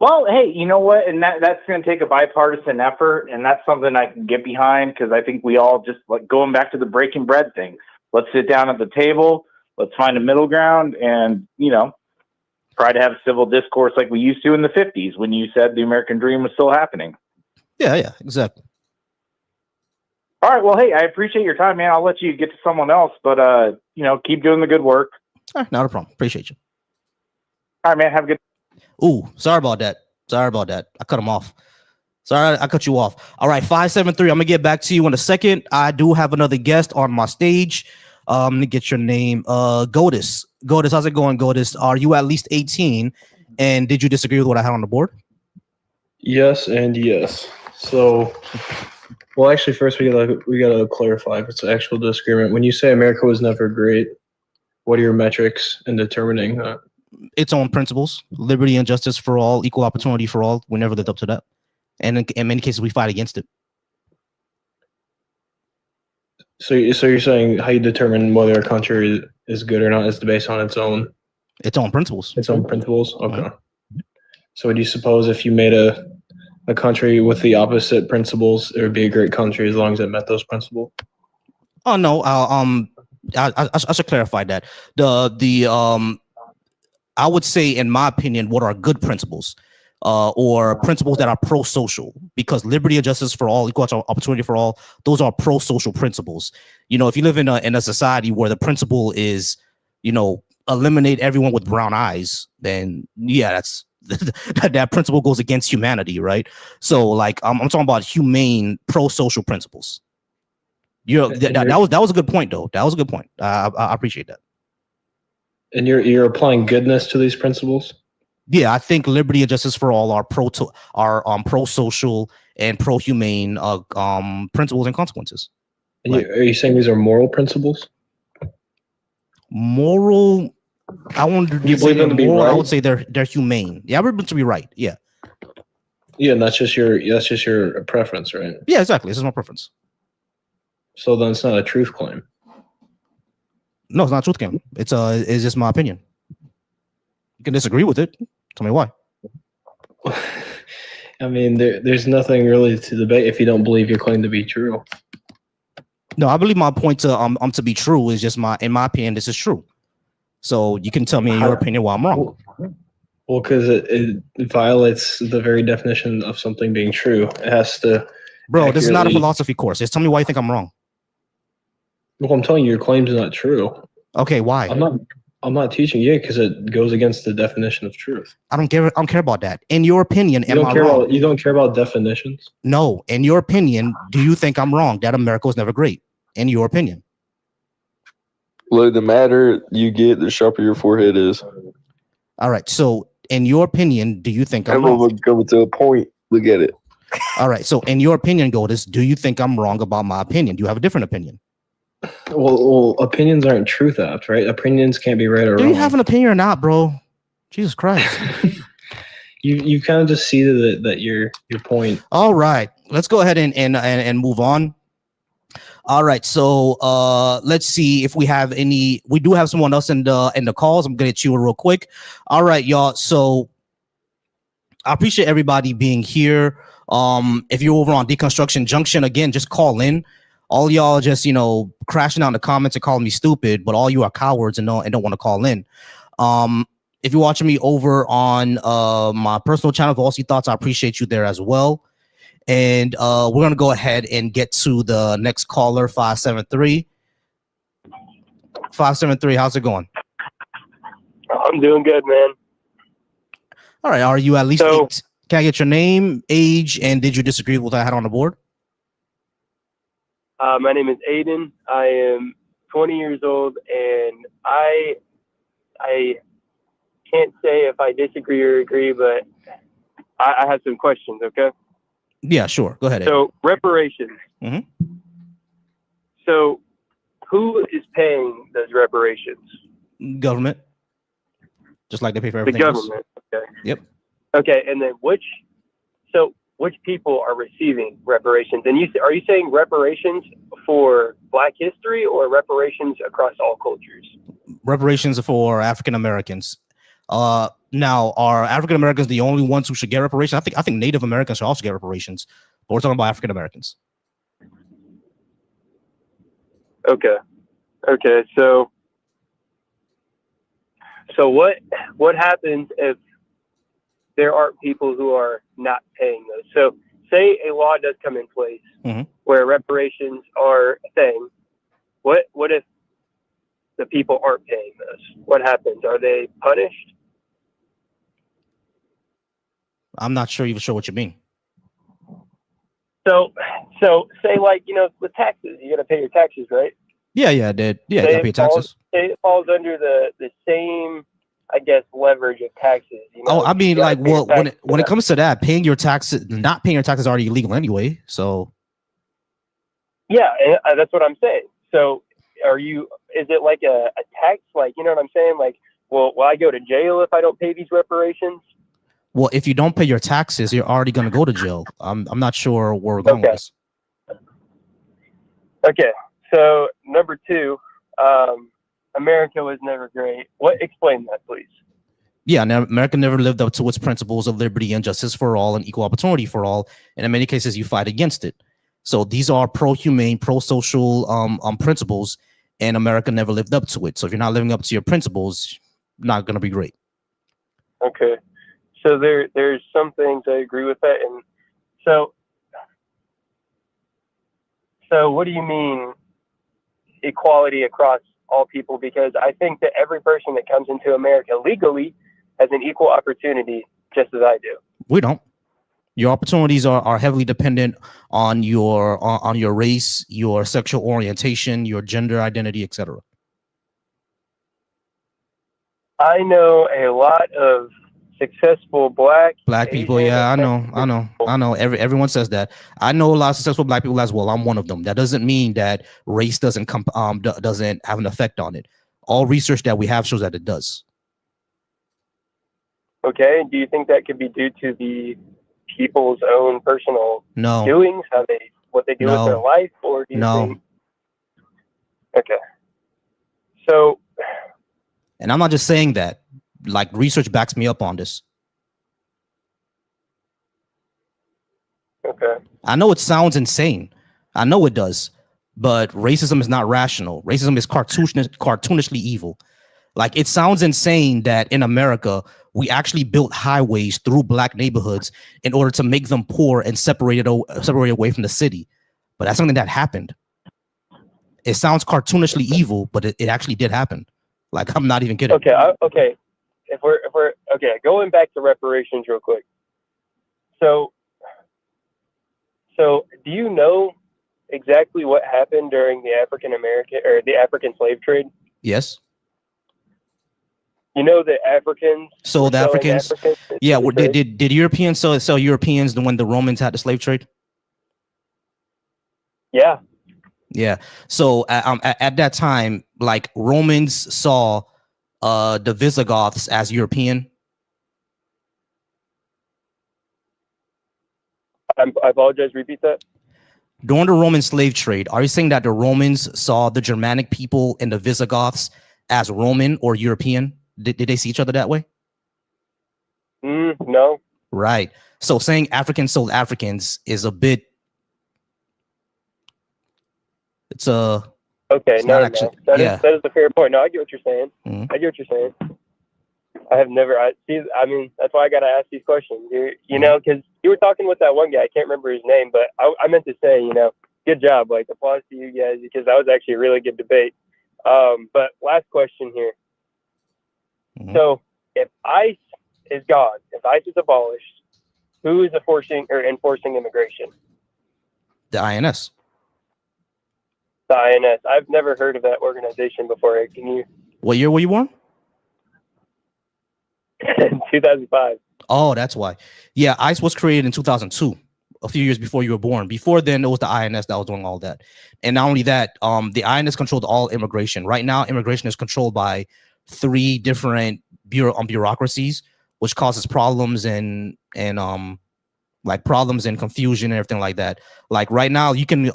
Well, hey, you know what? And that's going to take a bipartisan effort, and that's something I can get behind because I think we all just like going back to the breaking bread thing. Let's sit down at the table. Let's find a middle ground, and try to have civil discourse like we used to in the 50s when you said the American dream was still happening. Yeah, exactly. All right. Well, hey, I appreciate your time, man. I'll let you get to someone else, but keep doing the good work. All right, not a problem. Appreciate you. All right, man. Have a good. Ooh, sorry about that. I cut him off. Sorry, I cut you off. All right, 573. I'm gonna get back to you in a second. I do have another guest on my stage. Let me get your name. Godis. Godis, how's it going, Godis? Are you at least 18? And did you disagree with what I had on the board? Yes and yes. So, well, actually, first we gotta clarify if it's an actual disagreement. When you say America was never great, what are your metrics in determining that? Its own principles: liberty and justice for all, equal opportunity for all. We never lived up to that, and in many cases, we fight against it. So you're saying how you determine whether a country is good or not is based on its own principles. Its own principles. Okay. Mm-hmm. So would you suppose if you made a country with the opposite principles, it would be a great country as long as it met those principles? Oh no. I should clarify that. I would say, in my opinion, what are good principles, or principles that are pro-social, because liberty and justice for all, equal opportunity for all, those are pro-social principles. If you live in a society where the principle is, eliminate everyone with brown eyes, then yeah, that's that principle goes against humanity, right? So, like, I'm talking about humane pro-social principles. That was a good point, though. That was a good point. I appreciate that. And you're applying goodness to these principles? Yeah, I think liberty and justice for all are pro-social and pro-humane principles and consequences. And are you saying these are moral principles? Moral, I won't. You believe them to be right? I would say they're humane. Yeah, I believe them to be right. Yeah. Yeah, and that's just your preference, right? Yeah, exactly. This is my preference. So then it's not a truth claim. No, it's not a truth claim. It's just my opinion. You can disagree with it. Tell me why. I mean, there's nothing really to debate if you don't believe your claim to be true. No, I believe my point to be true is just in my opinion, this is true. So you can tell me in your opinion why I'm wrong. Well, because it violates the very definition of something being true. It has to. Bro, this is not a philosophy course. Just tell me why you think I'm wrong. Well, I'm telling you, your claim is not true. Okay, why? I'm not teaching you because it goes against the definition of truth. I don't care about that. In your opinion, am I wrong? You don't care about definitions? No. In your opinion, do you think I'm wrong that America was never great? In your opinion? Look, the madder you get, the sharper your forehead is. All right. So, in your opinion, do you think I'm wrong? Coming to a point. Look at it. All right. So, in your opinion, Godis, do you think I'm wrong about my opinion? Do you have a different opinion? Well, opinions aren't truth apps, right? Opinions can't be right or wrong. Do you have an opinion or not, bro? Jesus Christ. you kind of just see that your point. All right. Let's go ahead and move on. All right. So let's see if we have any. We do have someone else in the calls. I'm gonna hit you real quick. All right, y'all. So I appreciate everybody being here. If you're over on Deconstruction Junction, again, just call in. All y'all just, crashing out in the comments and calling me stupid, but all you are cowards and don't want to call in. If you're watching me over on my personal channel, Voicy Thoughts, I appreciate you there as well. And we're going to go ahead and get to the next caller, 573. 573, how's it going? I'm doing good, man. All right, are you at least eight? Can I get your name, age, and did you disagree with what I had on the board? My name is Aiden. I am 20 years old, and I can't say if I disagree or agree, but I have some questions, okay? Yeah, sure. Go ahead, Aiden. So, reparations. Mm-hmm. So, who is paying those reparations? Government. Just like they pay for everything else. The government, okay. Yep. Okay, and then which people are receiving reparations? And are you saying reparations for Black history or reparations across all cultures? Reparations for African Americans. Now, are African Americans the only ones who should get reparations? I think Native Americans should also get reparations, but we're talking about African Americans. Okay. So what happens if there aren't people who are not paying those? So say a law does come in place where reparations are a thing. What if the people aren't paying those? What happens? Are they punished? I'm not sure what you mean. So say with taxes, you got to pay your taxes, right? Yeah, I did. Yeah, you got to pay taxes. It falls under the same, I guess, leverage of taxes. I mean, like, well, when it comes to that, paying your taxes, not paying your taxes is already illegal anyway. So. Yeah, that's what I'm saying. So, is it like a tax? Like, you know what I'm saying? Like, will I go to jail if I don't pay these reparations? Well, if you don't pay your taxes, you're already going to go to jail. I'm not sure where we're going with this. Okay, so number 2, America was never great. Explain that, please. Yeah, now America never lived up to its principles of liberty and justice for all and equal opportunity for all. And in many cases, you fight against it. So these are pro-humane, pro-social principles, and America never lived up to it. So if you're not living up to your principles, not going to be great. Okay. So there's some things I agree with that. And so what do you mean equality across all people? Because I think that every person that comes into America legally has an equal opportunity, just as I do. We don't. Your opportunities are heavily dependent on your race, your sexual orientation, your gender identity, etc. I know a lot of successful black people. Yeah, I know. Everyone says that. I know a lot of successful black people as well. I'm one of them. That doesn't mean that race doesn't have an effect on it. All research that we have shows that it does. Okay. Do you think that could be due to the people's own personal doings, what they do with their life, or do you think? Okay. So. And I'm not just saying that. Like, research backs me up on this. Okay. I know it sounds insane. I know it does. But racism is not rational. Racism is cartoonishly evil. Like, it sounds insane that in America, we actually built highways through black neighborhoods in order to make them poor and separated away from the city. But that's something that happened. It sounds cartoonishly evil, but it actually did happen. Like, I'm not even kidding. Okay. If we're going back to reparations real quick. So do you know exactly what happened during the African slave trade? Yes. You know the Africans. So the Africans, yeah. Did Europeans sell Europeans when the Romans had the slave trade? Yeah. Yeah. So at that time, like, Romans saw the Visigoths as European. I apologize. Repeat that. During the Roman slave trade, are you saying that the Romans saw the Germanic people and the Visigoths as Roman or European? Did they see each other that way? No. Right. So saying Africans sold Africans is a bit It's a Okay, it's no, not no, actually. no. That Yeah. is a fair point. No, I get what you're saying. Mhm. I get what you're saying. I have never. I mean, that's why I gotta ask these questions. You know, because you were talking with that one guy. I can't remember his name, but I meant to say, you know, good job. Like, applause to you guys because that was actually a really good debate. But last question here. So, if ICE is gone, if ICE is abolished, who is enforcing immigration? The INS. The INS. I've never heard of that organization before. Can you? What year were you born? 2005. Oh, that's why. Yeah, ICE was created in 2002, a few years before you were born. Before then, it was the INS that was doing all that. And not only that, the INS controlled all immigration. Right now, immigration is controlled by 3 different bureaucracies, which causes problems and like problems and confusion and everything like that. Like right now, you can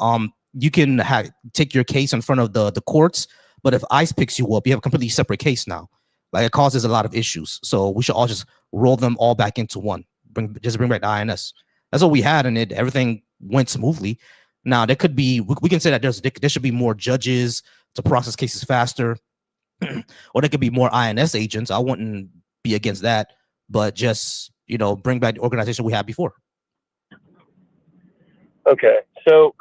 take your case in front of the courts, but if ICE picks you up, you have a completely separate case now. Like it causes a lot of issues. So we should all just roll them all back into one. Bring back the INS. That's what we had, and everything went smoothly. Now there could be we can say that there should be more judges to process cases faster, or there could be more INS agents. I wouldn't be against that, but just bring back the organization we had before. Okay, so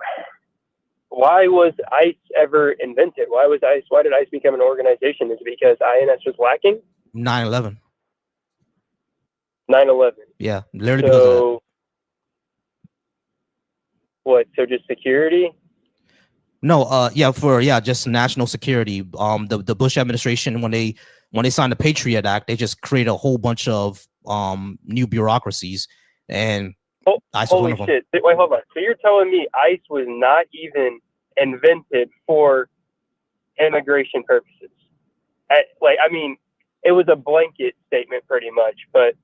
why was ICE ever invented? Why did ICE become an organization? Is it because INS was lacking? 9/11. 9/11. Yeah, literally because of that. What? So just security? No, just national security. The Bush administration, when they signed the Patriot Act, they just created a whole bunch of new bureaucracies, and ICE was one of them. Holy shit! Wait, hold on. So you're telling me ICE was not even invented for immigration purposes? I mean, it was a blanket statement, pretty much, but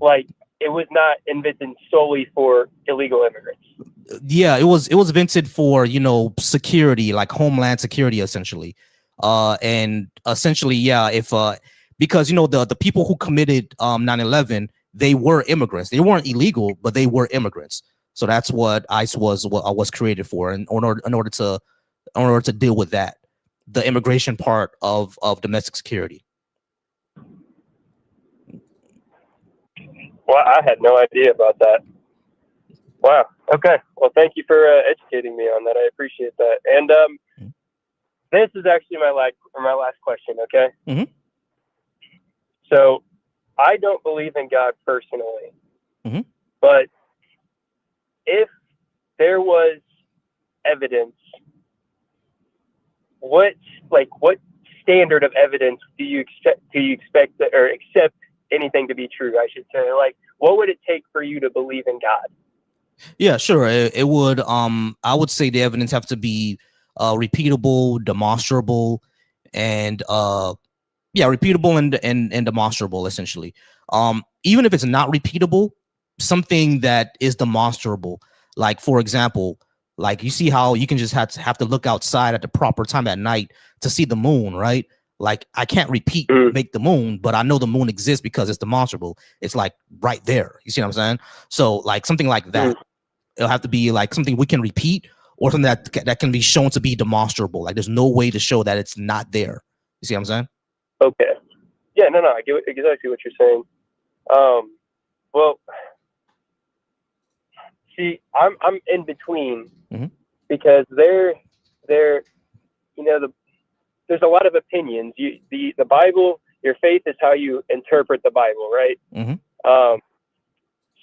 like it was not invented solely for illegal immigrants. Yeah, it was invented for security, like homeland security, essentially, and essentially, yeah, if because the people who committed 9/11, they were immigrants. They weren't illegal, but they were immigrants. So that's what ICE was created for, and in order to deal with that, the immigration part of domestic security. Well, I had no idea about that. Wow. Okay. Well, thank you for educating me on that. I appreciate that. And this is actually my last question. Okay. Mm-hmm. So I don't believe in God personally, mm-hmm. but if there was evidence, what standard of evidence do you expect or accept anything to be true? I should say, like, what would it take for you to believe in God? Yeah, sure. It would. I would say the evidence have to be repeatable, demonstrable, and repeatable and demonstrable. Essentially, even if it's not repeatable, something that is demonstrable. Like, for example, like you see how you can just have to look outside at the proper time at night to see the moon, right? Like I can't make the moon, but I know the moon exists because it's demonstrable. It's like right there. You see what I'm saying? So like something like that. It'll have to be like something we can repeat, or something that can be shown to be demonstrable. Like there's no way to show that it's not there. You see what I'm saying? Okay. Yeah, no, I get exactly what you're saying. Well, see, I'm in between because there's a lot of opinions. The Bible, your faith is how you interpret the Bible, right?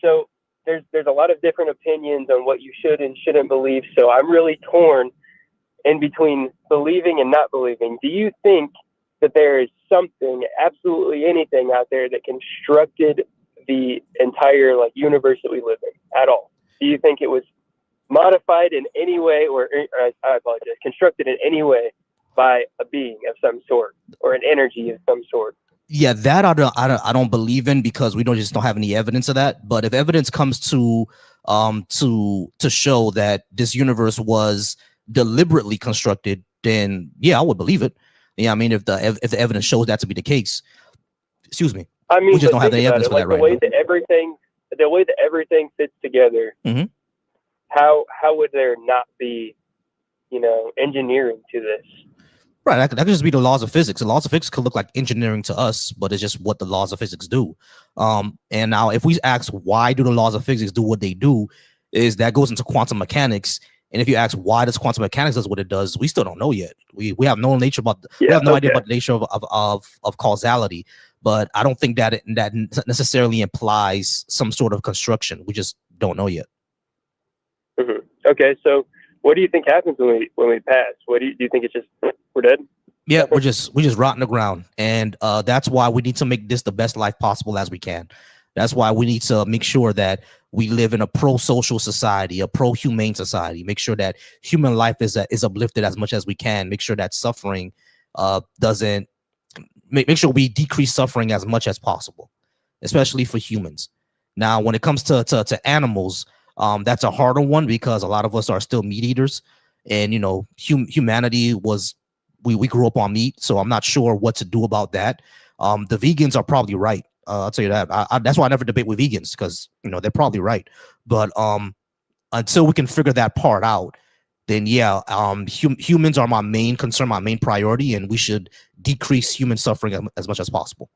So there's a lot of different opinions on what you should and shouldn't believe. So I'm really torn in between believing and not believing. Do you think that there is something, absolutely anything out there that constructed the entire universe that we live in at all? Do you think it was modified in any way, or I apologize, constructed in any way by a being of some sort or an energy of some sort? Yeah, that I don't believe in, because we just don't have any evidence of that. But if evidence comes to show that this universe was deliberately constructed, then yeah, I would believe it. Yeah, I mean, if the evidence shows that to be the case, excuse me. I mean, we just don't have any evidence for that right now. The way that everything fits together, how would there not be, engineering to this. Right, that could just be the laws of physics. The laws of physics could look like engineering to us, but it's just what the laws of physics do. And now if we ask why do the laws of physics do what they do, is that goes into quantum mechanics. And if you ask why does quantum mechanics does what it does, we still don't know yet. We have no nature about we have no idea about the nature of causality. But I don't think that that necessarily implies some sort of construction. We just don't know yet. Mm-hmm. Okay, so what do you think happens when we pass? What do you think? It's just we're dead? Yeah, we just rot in the ground, and that's why we need to make this the best life possible as we can. That's why we need to make sure that we live in a pro-social society, a pro-humane society. Make sure that human life is uplifted as much as we can. Make sure that suffering doesn't. Make sure we decrease suffering as much as possible, especially for humans. Now, when it comes to animals, that's a harder one because a lot of us are still meat eaters, and humanity was. We grew up on meat, so I'm not sure what to do about that. The vegans are probably right. I'll tell you that. That's why I never debate with vegans because they're probably right. But until we can figure that part out, then yeah, humans are my main concern, my main priority, and we should decrease human suffering as much as possible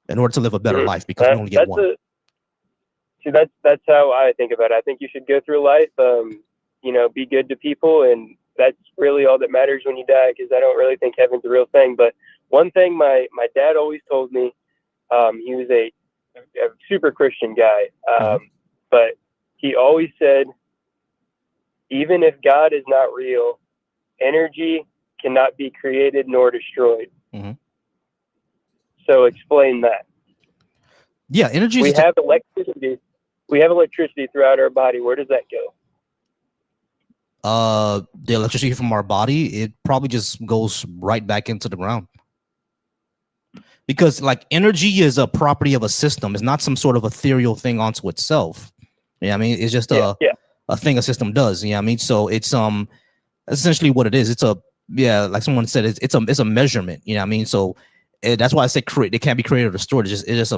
in order to live a better life because we only get one. That's how I think about it. I think you should go through life, be good to people, and that's really all that matters when you die, because I don't really think heaven's a real thing. But one thing my dad always told me, he was a super Christian guy, but he always said, even if God is not real, energy cannot be created nor destroyed. Mm-hmm. So explain that. Yeah, energy. We have electricity. We have electricity throughout our body. Where does that go? The electricity from our body, it probably just goes right back into the ground. Because like energy is a property of a system. It's not some sort of ethereal thing onto itself. Yeah, I mean, it's just a thing a system does. Yeah, I mean, so it's essentially what it is. It's like someone said, it's a measurement. You know what I mean? So that's why I say it can't be created or destroyed. It's just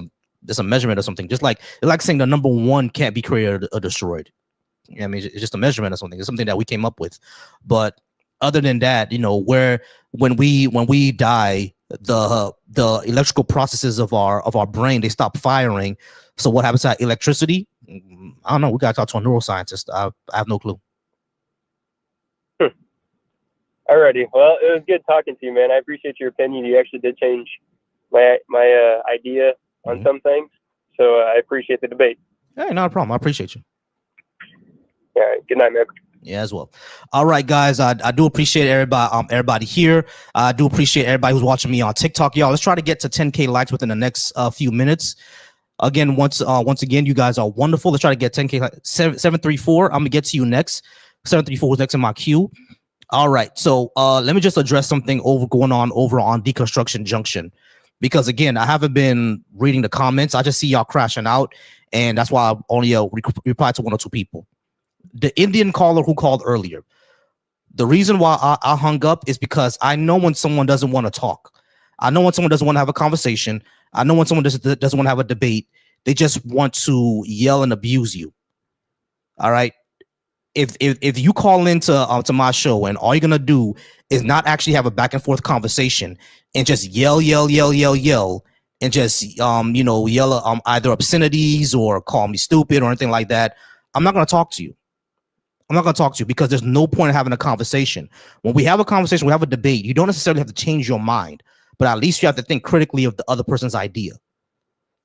a measurement or something. Just like saying the number one can't be created or destroyed. I mean, it's just a measurement or something. It's something that we came up with. But other than that, when we die, the electrical processes of our brain, they stop firing. So what happens to that electricity? I don't know. We got to talk to a neuroscientist. I have no clue. Alrighty. Well, it was good talking to you, man. I appreciate your opinion. You actually did change my idea on some things. So I appreciate the debate. Hey, not a problem. I appreciate you. All right. Good night, man. Yeah, as well. All right, guys. I do appreciate everybody here. I do appreciate everybody who's watching me on TikTok, y'all. Let's try to get to 10K likes within the next few minutes. Again, once again, you guys are wonderful. Let's try to get 10K. 734. I'm gonna get to you next. 734 is next in my queue. All right. So let me just address something going on over on Deconstruction Junction, because again, I haven't been reading the comments. I just see y'all crashing out, and that's why I only replied to one or two people. The Indian caller who called earlier, the reason why I hung up is because I know when someone doesn't want to talk. I know when someone doesn't want to have a conversation. I know when someone doesn't want to have a debate. They just want to yell and abuse you. All right. If you call into my show and all you're gonna do is not actually have a back and forth conversation and just yell and just yell either obscenities or call me stupid or anything like that, I'm not gonna talk to you. I'm not going to talk to you because there's no point in having a conversation. When we have a conversation, we have a debate, you don't necessarily have to change your mind, but at least you have to think critically of the other person's idea.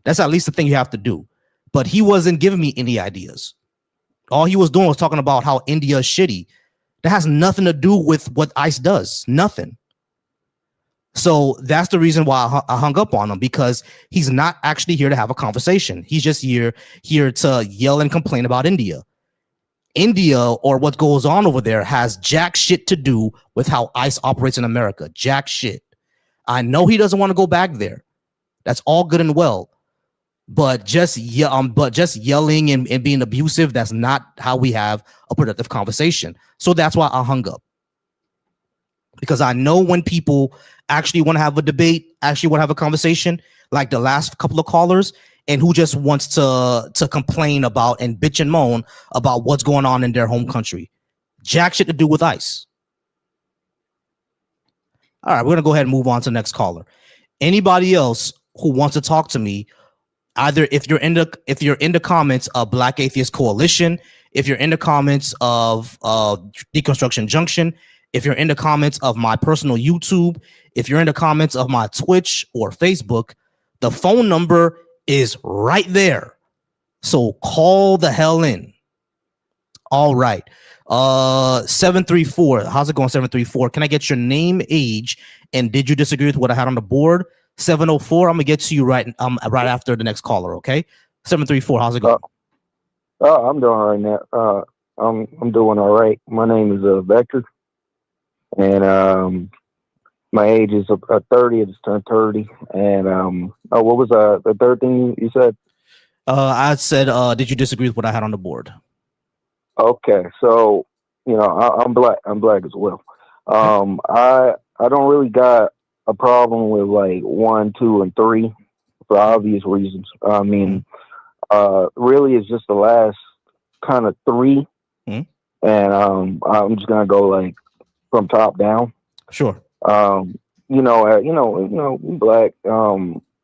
That's at least the thing you have to do. But he wasn't giving me any ideas. All he was doing was talking about how India is shitty. That has nothing to do with what ICE does. Nothing. So that's the reason why I hung up on him, because he's not actually here to have a conversation. He's just here to yell and complain about India. India, or what goes on over there, has jack shit to do with how ICE operates in America. Jack shit. I know he doesn't want to go back there. That's all good and well. But just yelling and being abusive, that's not how we have a productive conversation. So that's why I hung up. Because I know when people actually want to have a debate, actually want to have a conversation, like the last couple of callers, and who just wants to complain about and bitch and moan about what's going on in their home country. Jack shit to do with ICE. All right, we're gonna go ahead and move on to the next caller. Anybody else who wants to talk to me, either if you're in the comments of Black Atheist Coalition, if you're in the comments of Deconstruction Junction, if you're in the comments of my personal YouTube, if you're in the comments of my Twitch or Facebook, the phone number is right there. So call the hell in. All right. 734. How's it going, 734? Can I get your name, age, and did you disagree with what I had on the board? 704. I'm gonna get to you right after the next caller, okay? 734. How's it going? I'm doing all right now. I'm doing all right. My name is Vector, and my age is 30. I just turned 30. And what was the third thing you said? I said, did you disagree with what I had on the board? Okay, so I'm black. I'm black as well. I don't really got a problem with like 1, 2, and 3 for obvious reasons. I mean, really, it's just the last kind of 3, and I'm just gonna go like from top down. Sure. We black.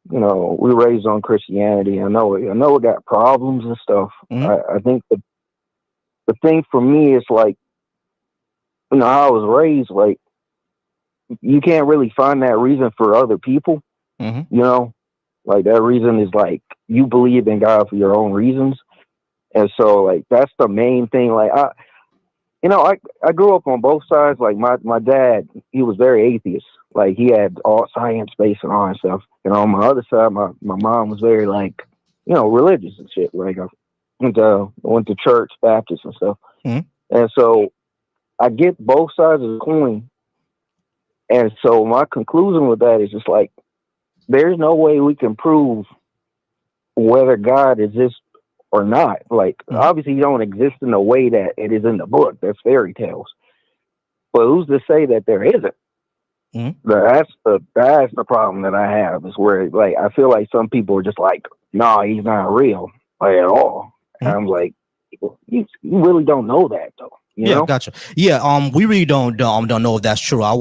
We raised on Christianity. I know it got problems and stuff. I think the thing for me is like, how I was raised, like, you can't really find that reason for other people. Like that reason is like you believe in God for your own reasons. And so like that's the main thing. Like I grew up on both sides. Like my dad, he was very atheist. Like he had all science based and all that stuff. And on my other side, my mom was very like, religious and shit. Like I went to church, Baptist and stuff. And so I get both sides of the coin. And so my conclusion with that is just like, there's no way we can prove whether God exists or not. Like, obviously, he don't exist in the way that it is in the book. That's fairy tales. But who's to say that there isn't? That's the problem that I have, is where, like, I feel like some people are just like, nah, he's not real, like, at all. And I'm like, you really don't know that, though. You know? Gotcha. Yeah, we really don't know if that's true. I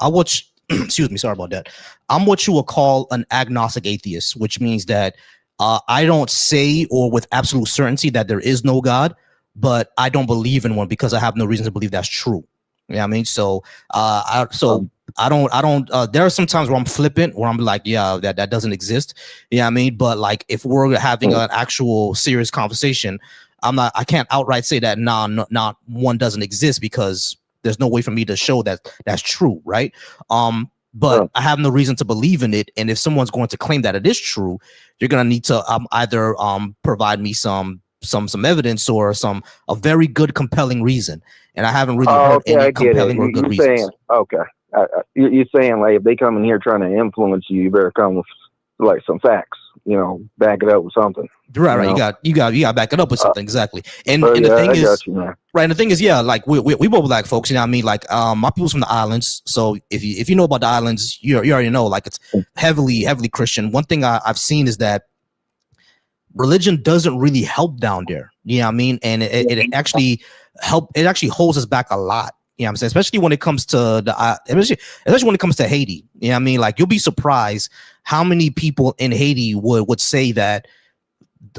watch. Excuse me, sorry about that. I'm what you would call an agnostic atheist, which means that I don't say or with absolute certainty that there is no God, but I don't believe in one because I have no reason to believe that's true. You know what I mean? So I don't there are some times where I'm flippant, where I'm like, yeah, that doesn't exist. You know what I mean? But like if we're having an actual serious conversation, I can't outright say that not one doesn't exist, because there's no way for me to show that that's true, right? But I have no reason to believe in it. And if someone's going to claim that it is true, you're gonna need to either provide me some evidence or a very good compelling reason. And I haven't really heard any compelling or good reasons. You're saying like if they come in here trying to influence you, you better come with like some facts, back it up with something. Right. You got to back it up with something. Exactly. And the thing is, right. And the thing is, like we both black folks, you know what I mean? Like, my people's from the islands. So if you know about the islands, you already know, like, it's heavily Christian. One thing I've seen is that religion doesn't really help down there. You know what I mean? And it actually holds us back a lot. You know what I'm saying? Especially when it comes to especially when it comes to Haiti. You know what I mean? Like, you'll be surprised how many people in Haiti would say that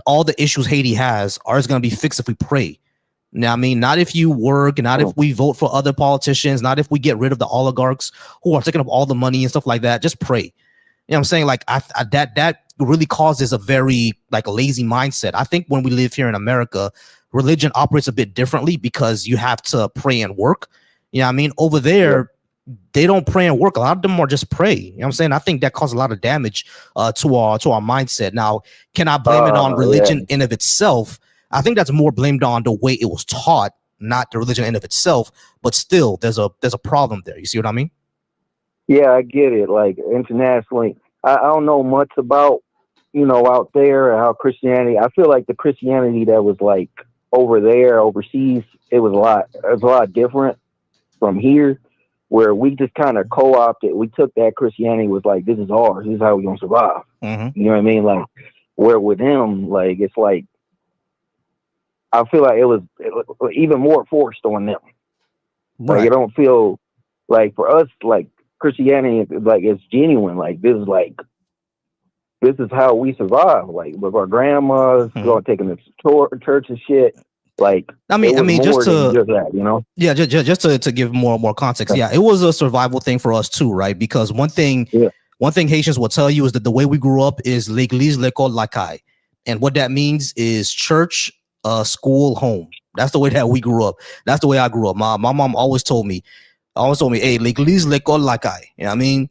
all the issues Haiti has are going to be fixed if we pray. Now, I mean, not if you work, not if we vote for other politicians, not if we get rid of the oligarchs who are taking up all the money and stuff like that. Just pray. You know what I'm saying? Like, that really causes a very like a lazy mindset. I think when we live here in America, religion operates a bit differently because you have to pray and work. You know what I mean? Over there, they don't pray and work. A lot of them are just pray. You know what I'm saying? I think that causes a lot of damage to our mindset. Now, can I blame it on religion in of itself? I think that's more blamed on the way it was taught, not the religion in of itself. But still, there's a problem there. You see what I mean? Yeah, I get it. Like, internationally, I don't know much about, out there, how Christianity. I feel like the Christianity that was like over there, overseas, it was a lot different from here, where we just kind of co-opted. We took that Christianity, was like, this is ours. This is how we're going to survive. You know what I mean? Like, where with him, like, it's like, I feel like it was even more forced on them. Like, I don't feel like for us, like Christianity, like it's genuine. Like this is how we survive. Like with our grandmas going taking us to church and shit. Like I mean, just than to just that, you know. Yeah, just to give more context. Yeah, it was a survival thing for us too, right? Because one thing Haitians will tell you is that the way we grew up is l'église, l'école, la caille, and what that means is church, school, home. That's the way that we grew up. That's the way I grew up. My mom always told me, hey, l'église, l'école, la caille. You know what I mean?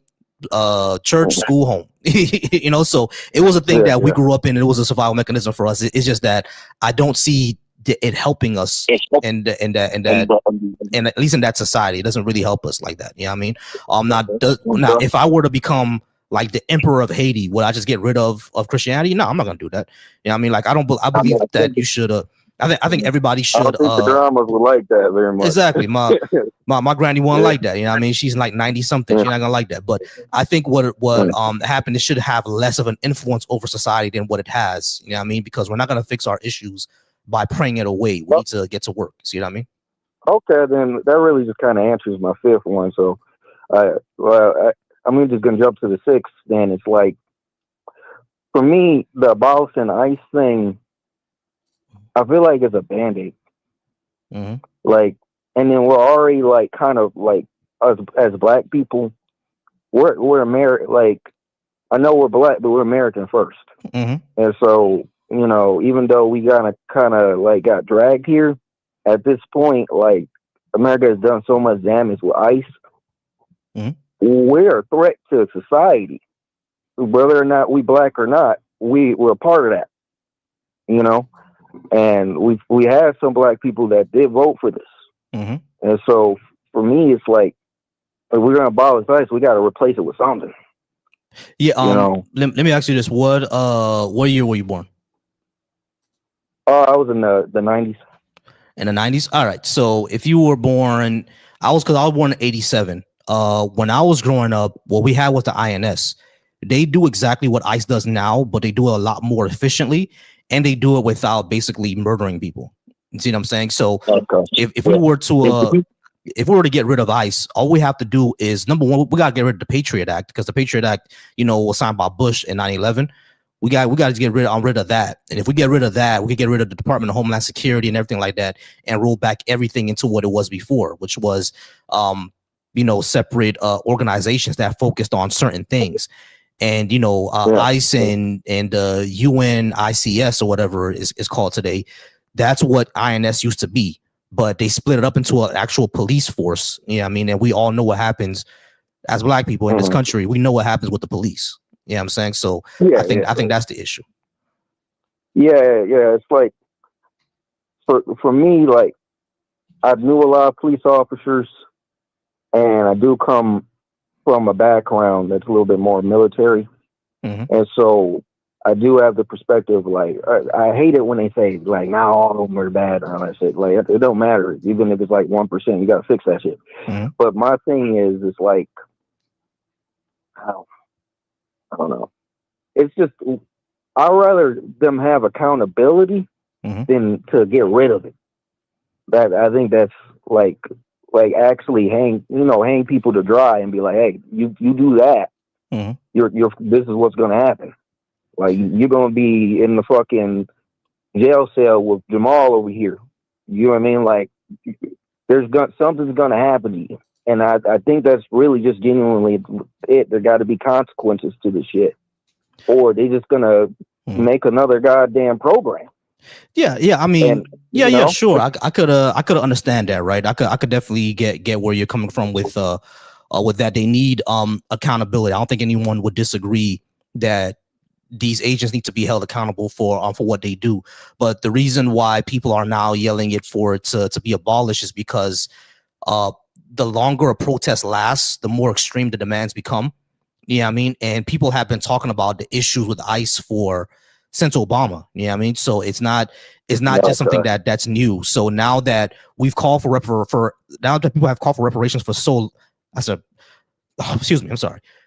Church, school, home. You know, so it was a thing that we grew up in, and it was a survival mechanism for us. It's just that I don't see it helping us and at least in that society. It doesn't really help us like that. You know what I mean? Now if I were to become like the emperor of Haiti, would I just get rid of Christianity? No, I'm not gonna do that. You know what I mean? Like I believe that you should I think everybody should. I don't think the dramas would like that very much. Exactly. My granny won't like that. You know what I mean? She's like 90 something. She's not gonna like that. But I think what happened, it should have less of an influence over society than what it has. You know what I mean? Because we're not gonna fix our issues by praying it away. We need to get to work. See what I mean? Okay, then that really just kind of answers my fifth one. So I'm just gonna jump to the sixth. Then it's like, for me, the abolish and ICE thing, I feel like it's a band-aid. Like, and then we're already like kind of like as black people, we're American. Like, I know we're black, but we're American first. And so, you know, even though we kind of like got dragged here, at this point, like America has done so much damage with ICE. We're a threat to society, whether or not we black or not. We're a part of that, you know. And we have some black people that did vote for this. And so for me, it's like, if we're gonna abolish ICE, we got to replace it with something. Yeah. You know? Let me ask you this: what year were you born? I was in the 90s. In the 90s. All right. So if you were born, I was born in 87. When I was growing up, what we had was the INS. They do exactly what ICE does now, but they do it a lot more efficiently, and they do it without basically murdering people. You see what I'm saying? So if we were to get rid of ICE, all we have to do is, number one, we gotta get rid of the Patriot Act, because the Patriot Act, you know, was signed by Bush in 9/11. We got to get rid of that. And if we get rid of that, we can get rid of the Department of Homeland Security and everything like that, and roll back everything into what it was before, which was, you know, separate organizations that focused on certain things. And, you know, ICE and UNICS or whatever is called today, that's what INS used to be. But they split it up into an actual police force. You know what I mean? And we all know what happens as black people in this country. We know what happens with the police. You know what I'm saying? So I think that's the issue. Yeah. It's like, for me, like, I knew a lot of police officers, and I do come from a background that's a little bit more military. And so I do have the perspective, like, I hate it when they say, like, now all of them are bad or all that shit. Like, it don't matter. Even if it's like 1%, you got to fix that shit. But my thing is, it's like, I don't know. It's just, I'd rather them have accountability than to get rid of it. That, I think that's like actually hang people to dry and be like, hey, you do that, this is what's gonna happen. Like, you're gonna be in the fucking jail cell with Jamal over here. You know what I mean? Like, something's gonna happen to you. And I think that's really just genuinely it. There got to be consequences to the shit, or they just gonna make another goddamn program. Yeah. I mean, sure. I could understand that, right? I could definitely get where you're coming from with that. They need accountability. I don't think anyone would disagree that these agents need to be held accountable for what they do. But the reason why people are now yelling for it to be abolished is because the longer a protest lasts, the more extreme the demands become. You know what I mean? And people have been talking about the issues with ICE since Obama. You know what I mean? So it's not just something that's new. So now that we've called now that people have called for reparations for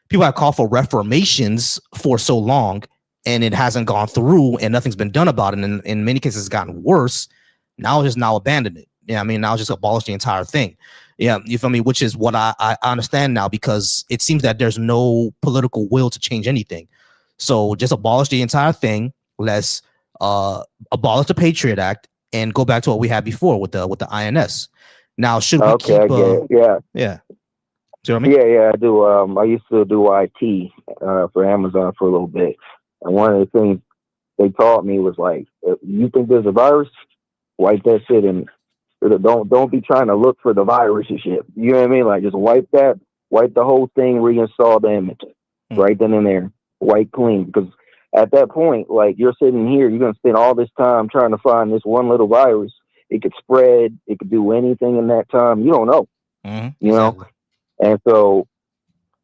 people have called for reformations for so long, and it hasn't gone through, and nothing's been done about it, and in many cases it's gotten worse. Now it's just abandoned it. Yeah, I mean, now just abolish the entire thing. Yeah, you feel me? Which is what I understand now, because it seems that there's no political will to change anything. So just abolish the entire thing. Let's abolish the Patriot Act and go back to what we had before with the INS. Now, should we keep? I get it. Yeah. Yeah. See what I mean? Yeah, I do. I used to do IT for Amazon for a little bit, and one of the things they taught me was like, if you think there's a virus, wipe that shit and don't be trying to look for the virus and shit. You know what I mean? Like, just wipe the whole thing, reinstall the image right then and there, wipe clean. Because at that point, like, you're sitting here, you're gonna spend all this time trying to find this one little virus. It could spread. It could do anything in that time. You don't know. You know. And so,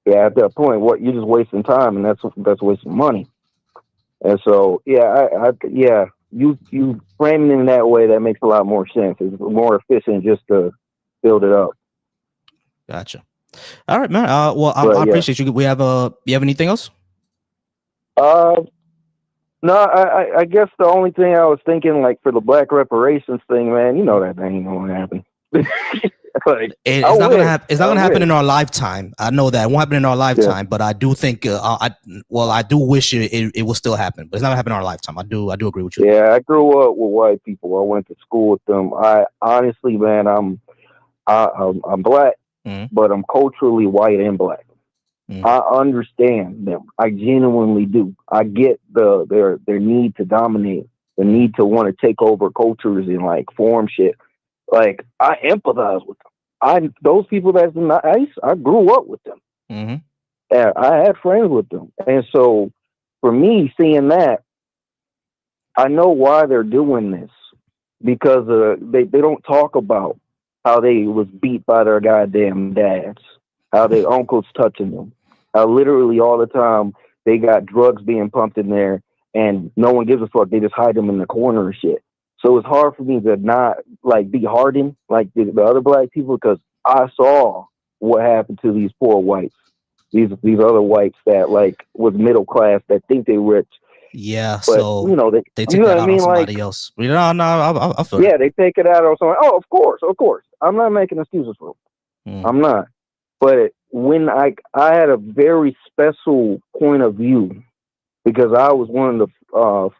yeah, at that point, what you're just wasting time, and that's wasting money. And so, yeah, you frame it in that way, that makes a lot more sense. It's more efficient just to build it up. Gotcha. All right, man. Well, I appreciate you. You have anything else? No, I guess the only thing I was thinking, like, for the black reparations thing, man, you know that ain't gonna happen. Like, it's not gonna happen. It's not gonna happen in our lifetime. I know that it won't happen in our lifetime, but I do think I do wish it will still happen, but it's not gonna happen in our lifetime. I do agree with you. Yeah, I grew up with white people. I went to school with them. I honestly, man, I'm black, but I'm culturally white and black. I understand them. I genuinely do. I get their need to dominate, the need to want to take over cultures and like form shit. Like, I empathize with them. Those people that's in the ICE, I grew up with them. And I had friends with them. And so for me, seeing that, I know why they're doing this. Because they don't talk about how they was beat by their goddamn dads, how their uncles touching them, how literally all the time they got drugs being pumped in there and no one gives a fuck. They just hide them in the corner and shit. So it's hard for me to not like be hardened like the other black people, because I saw what happened to these poor whites, these other whites that like was middle class that think they rich. Yeah, but, so you know they take you know that what out I mean? on somebody Like, else. I feel yeah, they take it out on someone. Oh, of course. I'm not making excuses for them. I'm not. But when I had a very special point of view, because I was one of the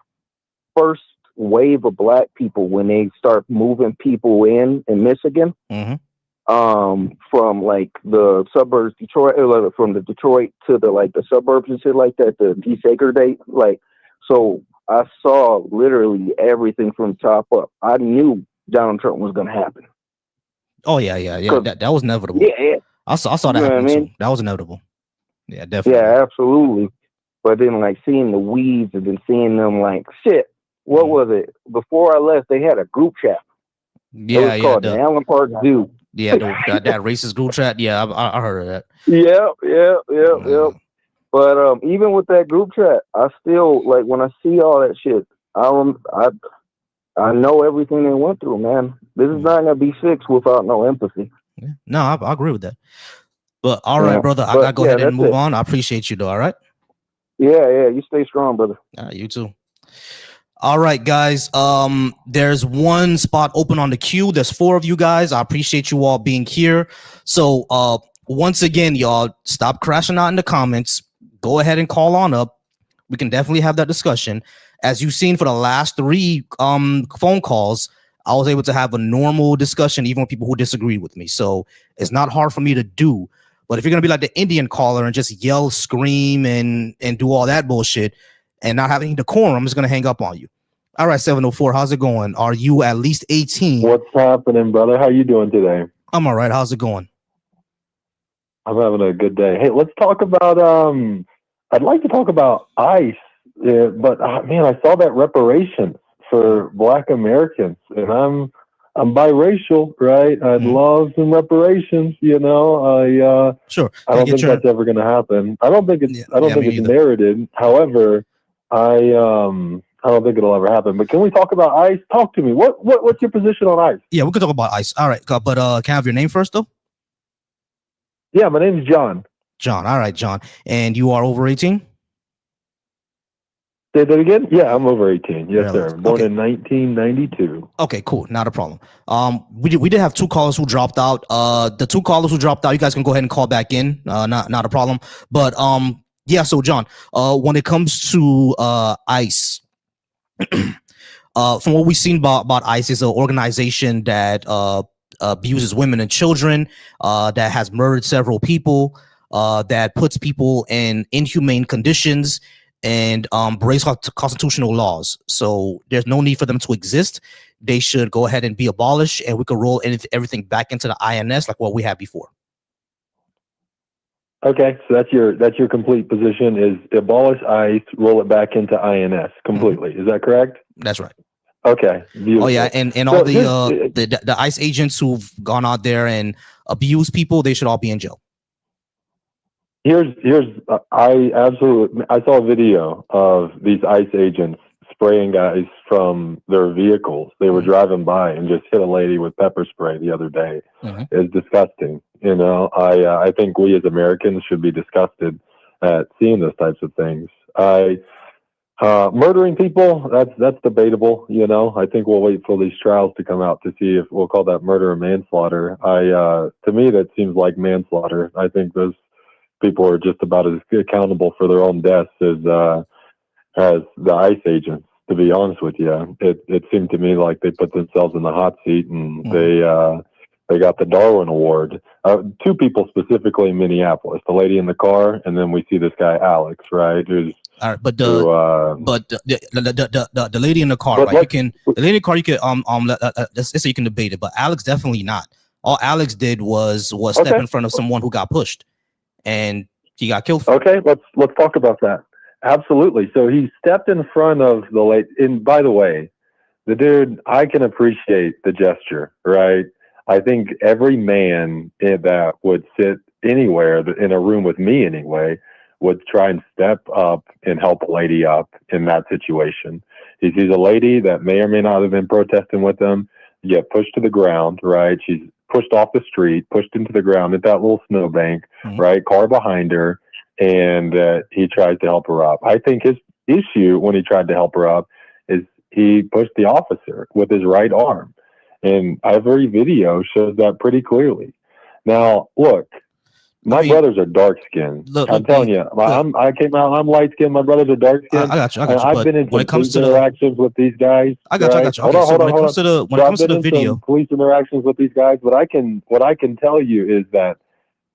first wave of black people when they start moving people in Michigan, from like the suburbs, Detroit, from the Detroit to the like the suburbs and shit like that, to desegregate. Like, so I saw literally everything from top up. I knew Donald Trump was going to happen. Oh yeah. That was inevitable. Yeah. I saw that happen too. That was inevitable. Yeah, definitely. Yeah, absolutely. But then, like, seeing the weeds and then seeing them, like, shit. What was it? Before I left, they had a group chat. Yeah, it was called the Allen Park Zoo. Yeah, that racist group chat. Yeah, I heard of that. Yeah. But even with that group chat, I still, like, when I see all that shit, I know everything they went through, man. This is not gonna be fixed without no empathy. Yeah. No, I agree with that. But all right, brother, I gotta go ahead and move on. I appreciate you though. All right. Yeah. You stay strong, brother. You too. All right, guys. There's one spot open on the queue. There's 4 of you guys. I appreciate you all being here. So once again, y'all, stop crashing out in the comments. Go ahead and call on up. We can definitely have that discussion. As you've seen for the last 3 phone calls, I was able to have a normal discussion even with people who disagree with me. So it's not hard for me to do. But if you're gonna be like the Indian caller and just yell, scream, and do all that bullshit and not have any decorum, I'm just gonna hang up on you. All right, 704, how's it going? Are you at least 18? What's happening, brother? How you doing today? I'm all right. How's it going? I'm having a good day. Hey, let's talk about I'd like to talk about ICE, but man, I saw that reparations for Black Americans, and I'm biracial, right? I'd love some reparations, you know. Sure. I don't think that's ever going to happen. I don't think it's it's merited. However, I don't think it'll ever happen. But can we talk about ICE? Talk to me. What's your position on ICE? Yeah, we can talk about ICE. All right, but can I have your name first, though? Yeah, my name is John. John. All right, John. And you are over 18? Say that again? Yeah, I'm over 18. Yes, Really? sir. Born Okay. in 1992. Okay, cool. Not a problem. We did have two callers who dropped out. The two callers who dropped out, you guys can go ahead and call back in. Not a problem. But yeah. So John, when it comes to ICE, from what we've seen about ICE, is an organization that abuses women and children, that has murdered several people, that puts people in inhumane conditions, and breaks constitutional laws. So there's no need for them to exist. They should go ahead and be abolished, and we could roll everything back into the INS like what we had before. Okay, so that's your complete position is abolish ICE, roll it back into INS completely. Is that correct? That's right. Okay, beautiful. Oh yeah, and So all the ICE agents who've gone out there and abused people, they should all be in jail. I saw a video of these ICE agents spraying guys from their vehicles. They were driving by and just hit a lady with pepper spray the other day. It's disgusting. You know, I think we as Americans should be disgusted at seeing those types of things. Murdering people, that's debatable. You know, I think we'll wait for these trials to come out to see if we'll call that murder or manslaughter. To me, that seems like manslaughter. I think those people are just about as accountable for their own deaths as the ICE agents. To be honest with you, it seemed to me like they put themselves in the hot seat and they got the Darwin Award. Two people specifically in Minneapolis: the lady in the car, and then we see this guy Alex, right? Who's all right, but the lady in the car, right? The lady in the car, you can let's say you can debate it, but Alex definitely not. All Alex did was step in front of someone who got pushed, and he got killed. Okay, let's talk about that. Absolutely. So he stepped in front of the late. And by the way, the dude, I can appreciate the gesture, right? I think every man that would sit anywhere in a room with me anyway would try and step up and help a lady up in that situation. He sees a lady that may or may not have been protesting with him, get pushed to the ground, right? She's pushed off the street, pushed into the ground at that little snowbank, right? Car behind her, and he tries to help her up. I think his issue when he tried to help her up is he pushed the officer with his right arm. And every video shows that pretty clearly. Now, look, my brothers are dark skinned. I'm telling you, I came out, I'm light skinned. My brothers are dark skinned. I got you. I've been in some police interactions with these guys. I got you. Hold on. When it comes to the video, police interactions with these guys, what I can tell you is that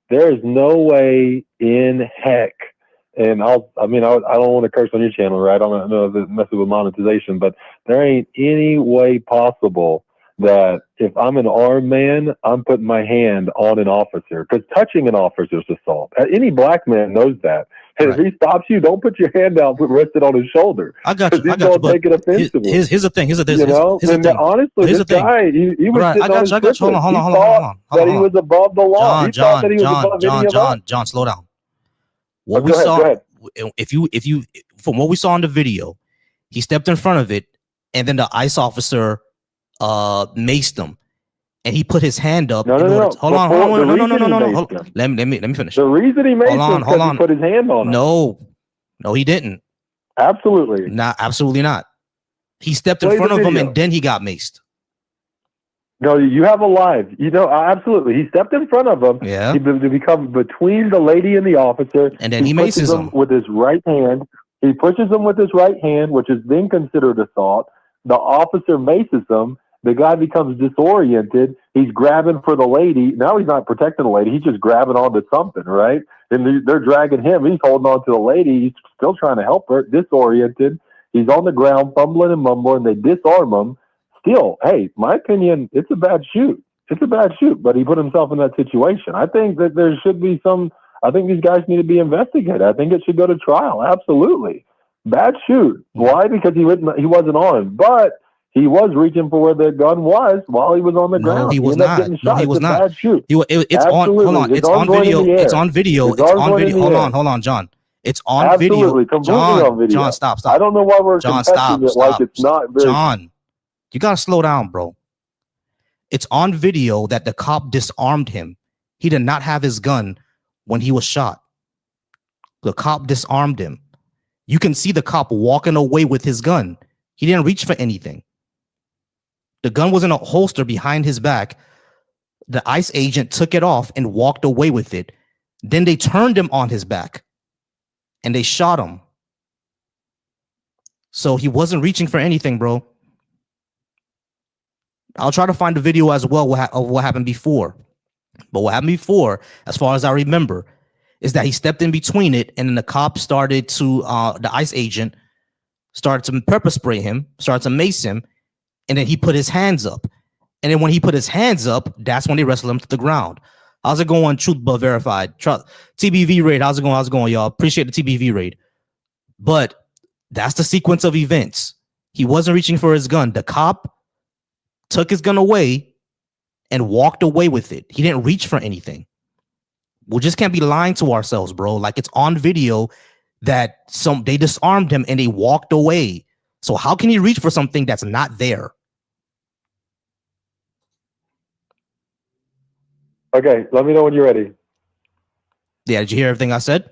there is no way in heck, and I don't want to curse on your channel, right? I don't know if it's messing with monetization, but there ain't any way possible that if I'm an armed man, I'm putting my hand on an officer, because touching an officer is assault. Any black man knows that. And if he stops you, don't put your hand out, rest it on his shoulder. I got you. Take it offensively. Here's the thing. Honestly, this guy, he was sitting on his privilege. Hold on. That he was above the law. He thought that he was above any of us. John, slow down. Go ahead. If you from what we saw in the video, he stepped in front of it, and then the ICE officer maced him, and he put his hand up. No. Hold on. Let me finish. The reason he maced him because he put his hand on him. No, he didn't. Absolutely not. He stepped in front of him, and then he got maced. No, you have a live. Absolutely. He stepped in front of him. Yeah. He become between the lady and the officer, and then he maces him with his right hand. He pushes him with his right hand, which is then considered assault. The officer maces him. The guy becomes disoriented. He's grabbing for the lady. Now he's not protecting the lady. He's just grabbing onto something, right? And they're dragging him. He's holding on to the lady. He's still trying to help her, disoriented. He's on the ground, fumbling and mumbling. They disarm him. Still, hey, my opinion, it's a bad shoot. But he put himself in that situation. I think that there should be I think these guys need to be investigated. I think it should go to trial. Absolutely. Bad shoot. Why? Because he wasn't armed, but he was reaching for where the gun was while he was on the ground. He was not. He was not. Bad shoot. It's on. Hold on. It's on video. It's on video. Hold on, John. It's on video. John, stop. I don't know why we're contesting it like it's not very. John, you gotta slow down, bro. It's on video that the cop disarmed him. He did not have his gun when he was shot. The cop disarmed him. You can see the cop walking away with his gun. He didn't reach for anything. The gun was in a holster behind his back. The ICE agent took it off and walked away with it. Then they turned him on his back and they shot him. So he wasn't reaching for anything, bro. I'll try to find the video as well of what happened before. But what happened before, as far as I remember, is that he stepped in between it, and then the cop started to, the ICE agent started to pepper spray him, started to mace him, and then he put his hands up. And then when he put his hands up, that's when they wrestled him to the ground. How's it going, Truth But Verified? TBV raid, how's it going? How's it going, y'all? Appreciate the TBV raid. But that's the sequence of events. He wasn't reaching for his gun. The cop took his gun away and walked away with it. He didn't reach for anything. We just can't be lying to ourselves, bro. Like, it's on video that they disarmed him and they walked away. So how can he reach for something that's not there? Okay, let me know when you're ready. Yeah, did you hear everything I said?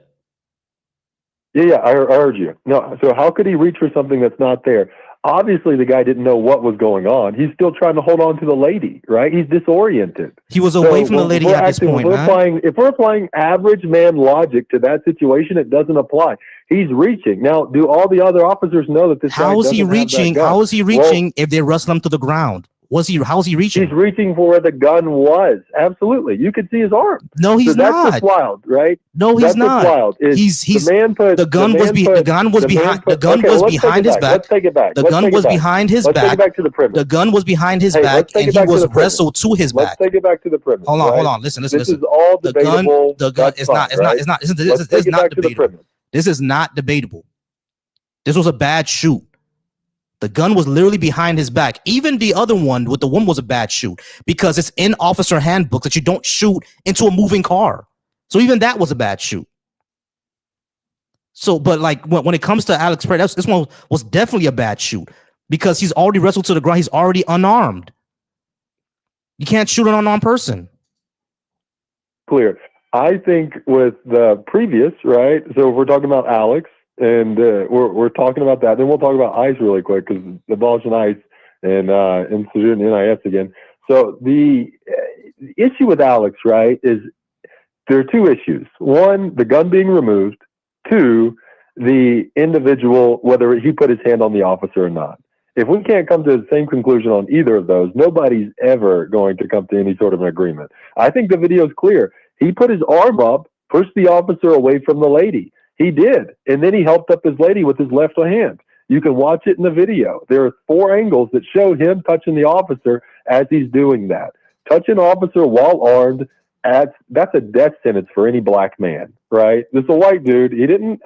Yeah, I heard you. No, so how could he reach for something that's not there? Obviously, the guy didn't know what was going on. He's still trying to hold on to the lady, right? He's disoriented. He was away from the lady at this point, man. If we're applying average man logic to that situation, it doesn't apply. He's reaching. Now, do all the other officers know that this guy How is he doesn't have that reaching? gun? How is he reaching if they wrestle him to the ground? How is he reaching? He's reaching for where the gun was. Absolutely. You could see his arm. No, he's that's not. That's wild, right? No, he's that's not. Wild. The gun was behind his back. Let's take it back. The gun was behind his back. Let's take it back to the premise. The gun was behind his back, and he was wrestled to his back. Let's take it back to the premise. Hold on. Listen. This is all debatable. The gun is not. It's not debatable. This is not debatable. This was a bad shoot. The gun was literally behind his back. Even the other one with the woman was a bad shoot because it's in officer handbooks that you don't shoot into a moving car. So even that was a bad shoot. So, but like when it comes to Alex Perez, this one was definitely a bad shoot because he's already wrestled to the ground. He's already unarmed. You can't shoot an unarmed person. Clear. I think with the previous, right? So if we're talking about Alex, and we're talking about that. Then we'll talk about ICE really quick because abolishing ICE and instituting NIS again. So the issue with Alex, right, is there are two issues. One, the gun being removed. Two, the individual, whether he put his hand on the officer or not. If we can't come to the same conclusion on either of those, nobody's ever going to come to any sort of an agreement. I think the video is clear. He put his arm up, pushed the officer away from the lady. He did. And then he helped up his lady with his left hand. You can watch it in the video. There are 4 angles that show him touching the officer as he's doing that. Touching an officer while armed, that's a death sentence for any black man, right? This is a white dude. He didn't,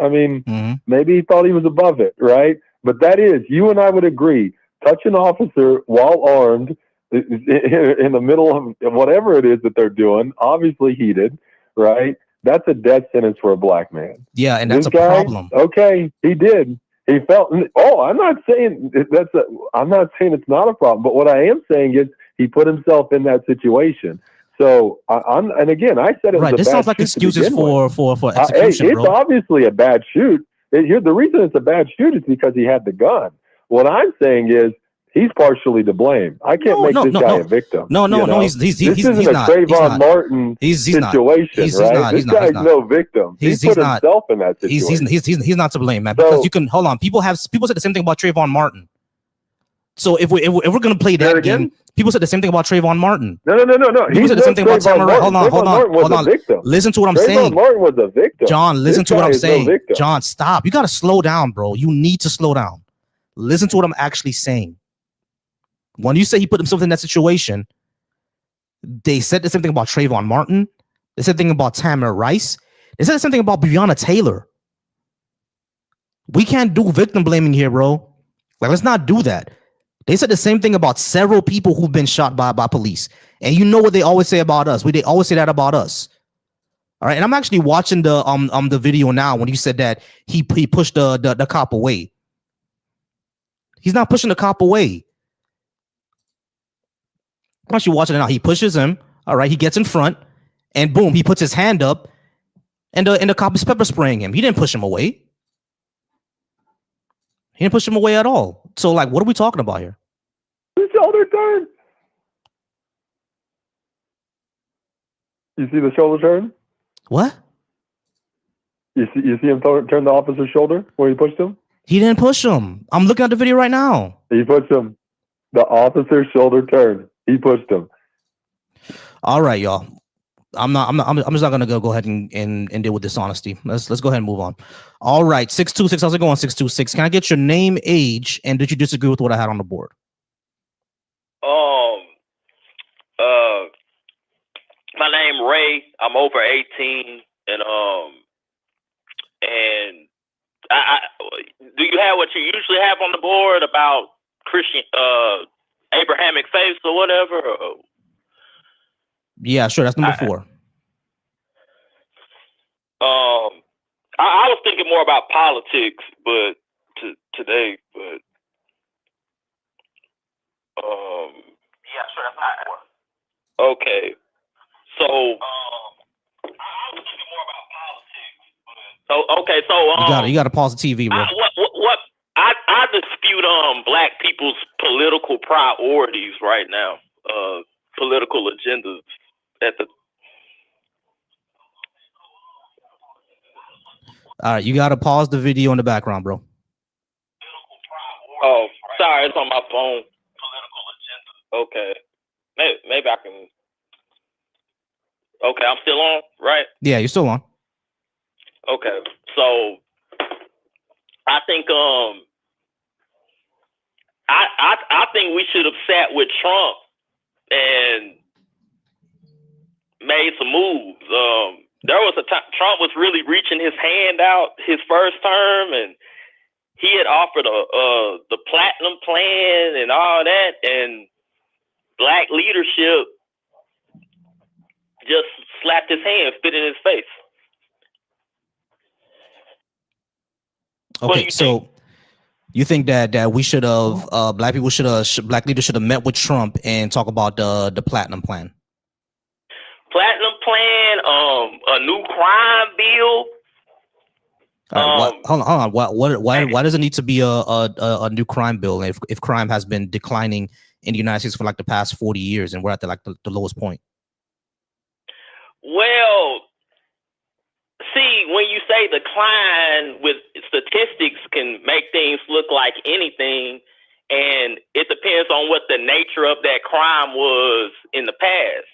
maybe he thought he was above it, right? But that is, you and I would agree, touch an officer while armed in the middle of whatever it is that they're doing, obviously heated, right? That's a death sentence for a black man. Yeah, and that's a problem. Okay, he did. He felt. Oh, I'm not saying it's not a problem. But what I am saying is he put himself in that situation. So and again, I said it was a this bad sounds like shoot excuses for execution, it's bro. obviously a bad shoot. The reason it's a bad shoot is because he had the gun. What I'm saying is he's partially to blame. I can't make this guy a victim. No. He's this isn't a Trayvon Martin situation, right? This guy's no victim. He put himself in that situation. He's not to blame, man. Because you can hold on. People said the same thing about Trayvon Martin. So if we're gonna play that game, people said the same thing about Trayvon Martin. No. People said the same thing about Tamara. Hold on. Listen to what I'm saying. Trayvon Martin was a victim. John, listen to what I'm saying. John, stop. You gotta slow down, bro. You need to slow down. Listen to what I'm actually saying. When you say he put himself in that situation, they said the same thing about Trayvon Martin. They said the same thing about Tamara Rice. They said the same thing about Breonna Taylor. We can't do victim blaming here, bro. Like, let's not do that. They said the same thing about several people who've been shot by police. And you know what they always say about us. They always say that about us. All right. And I'm actually watching the video now when you said that he pushed the cop away. He's not pushing the cop away. I'm actually watching it now. He pushes him. All right. He gets in front and boom, he puts his hand up and the cop is pepper spraying him. He didn't push him away. He didn't push him away at all. So, like, what are we talking about here? The shoulder turn. You see the shoulder turn? What? You see him turn the officer's shoulder where he pushed him? He didn't push him. I'm looking at the video right now. He pushed him. The officer's shoulder turned. He pushed him. All right, y'all. I'm just not gonna go ahead and deal with dishonesty. Let's go ahead and move on. All right, 626. How's it going? 626. Can I get your name, age, and did you disagree with what I had on the board? My name Ray. I'm over 18, and I do you have what you usually have on the board about Christian Abrahamic faiths or whatever? Yeah, sure. That's number 4. I was thinking more about politics, but today, but yeah, sure. That's not more. Okay, so I was thinking more about politics. So okay, so you got to pause the TV, bro. I dispute black people's political priorities right now, political agendas at the. All right, you got to pause the video in the background, bro. Oh, sorry, it's on my phone. Political agenda. Okay, maybe I can. Okay, I'm still on, right? Yeah, you're still on. Okay, so I think I think we should have sat with Trump and made some moves. There was a time Trump was really reaching his hand out his first term, and he had offered the platinum plan and all that, and black leadership just slapped his hand, spit in his face. Okay, so you think that we should have black leaders should have met with Trump and talk about the platinum plan? Platinum plan, a new crime bill. Hold on. Why does it need to be a new crime bill if crime has been declining in the United States for like the past 40 years and we're at the lowest point? Well, see, when you say decline with statistics can make things look like anything, and it depends on what the nature of that crime was in the past.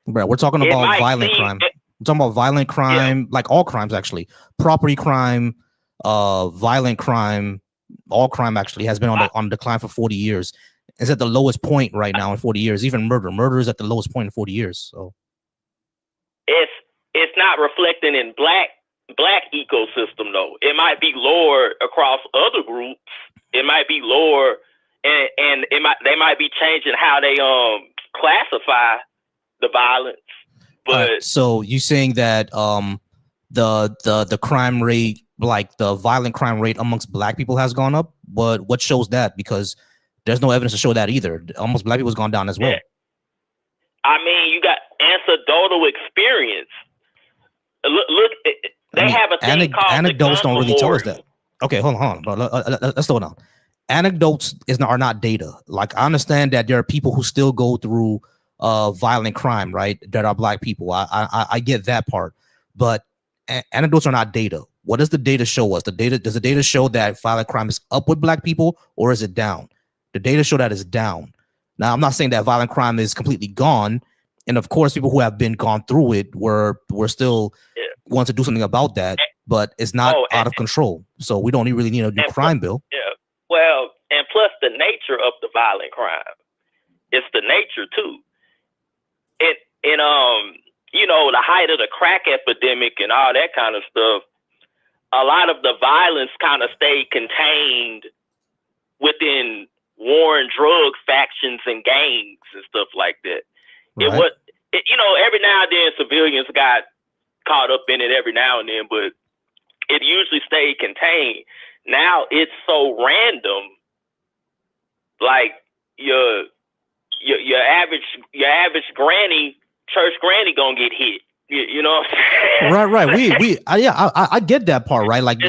Bro, we're talking about violent crime. We're talking about violent crime, like all crimes actually. Property crime, violent crime, all crime actually has been on decline for 40 years. It's at the lowest point right now in 40 years. Even murder is at the lowest point in 40 years. So it's not reflecting in black ecosystem though. It might be lower across other groups. It might be lower, and they might be changing how they classify the violence. But so you saying that the crime rate, like the violent crime rate amongst black people has gone up? But what shows that? Because there's no evidence to show that either. Almost black people's gone down as well. I mean, you got anecdotal experience. Look, they have a thing called anecdotes don't really tell us that. Okay, hold on, bro. Let's slow down. Anecdotes are not data. Like, I understand that there are people who still go through violent crime, right? That are black people. I get that part, but anecdotes are not data. What does the data show us? Does the data show that violent crime is up with black people, or is it down? The data show that it's down. Now, I'm not saying that violent crime is completely gone, and of course, people who have been gone through it were still want to do something about that, but it's not out of control. So we don't really need a new crime bill. Yeah. Well, and plus the nature of the violent crime. It's the nature too. You know, the height of the crack epidemic and all that kind of stuff, a lot of the violence kind of stayed contained within war and drug factions and gangs and stuff like that. Right. Every now and then civilians got caught up in it every now and then, but it usually stayed contained. Now it's so random. Like your average granny, church granny gonna get hit. You know what I'm saying? Right. I get that part, right? Like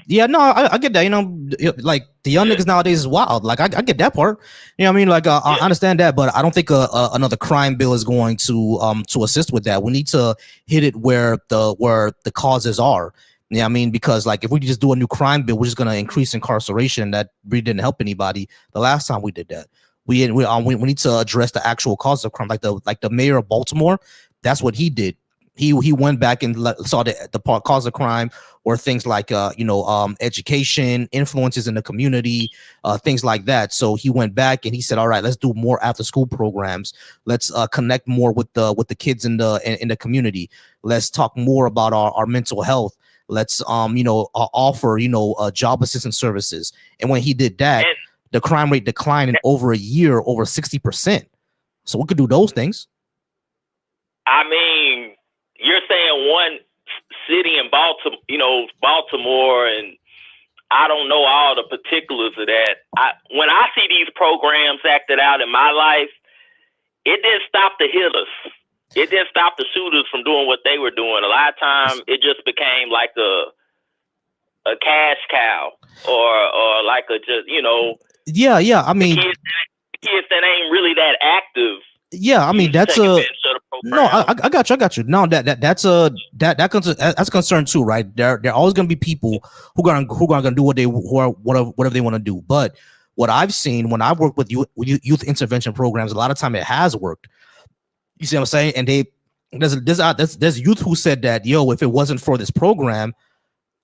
Yeah, no, I get that. You know, like the young niggas nowadays is wild. Like I get that part. You know what I mean? Like I understand that, but I don't think another crime bill is going to assist with that. We need to hit it where the causes are. Yeah, I mean, because like if we just do a new crime bill, we're just gonna increase incarceration. That really didn't help anybody the last time we did that. We need to address the actual causes of crime, like the mayor of Baltimore. That's what he did. He went back and saw the cause of crime or things like education, influences in the community, things like that. So he went back and he said, all right, let's do more after school programs. Let's connect more with the kids in the community. Let's talk more about our mental health. Let's offer job assistance services. And when he did that, the crime rate declined in over a year, over 60%. So we could do those things. I mean, you're saying one city in Baltimore, and I don't know all the particulars of that. When I see these programs acted out in my life, it didn't stop the hitters. It didn't stop the shooters from doing what they were doing. A lot of times, it just became like a cash cow or like a just Yeah. I mean, kids that ain't really that active. Yeah, I mean that's I got you. No, that's a concern too, right? There are always going to be people who are going to do whatever they want to do. But what I've seen when I work with youth intervention programs, a lot of time it has worked. You see what I'm saying? And there's youth who said that, yo, if it wasn't for this program,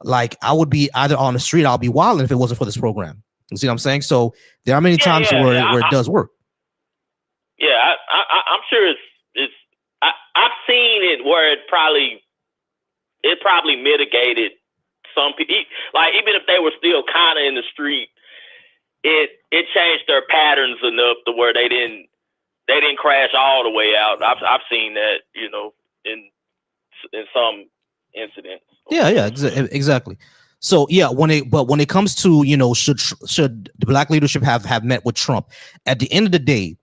like I would be either on the street, I'll be wilding if it wasn't for this program. You see what I'm saying? So there are many times where it does work. Yeah, I'm sure it's. I've seen it where it probably mitigated some people. Like even if they were still kind of in the street, it changed their patterns enough to where they didn't crash all the way out. I've seen that, in some incidents. Yeah, exactly. So yeah, when it comes to should the black leadership have met with Trump? At the end of the day,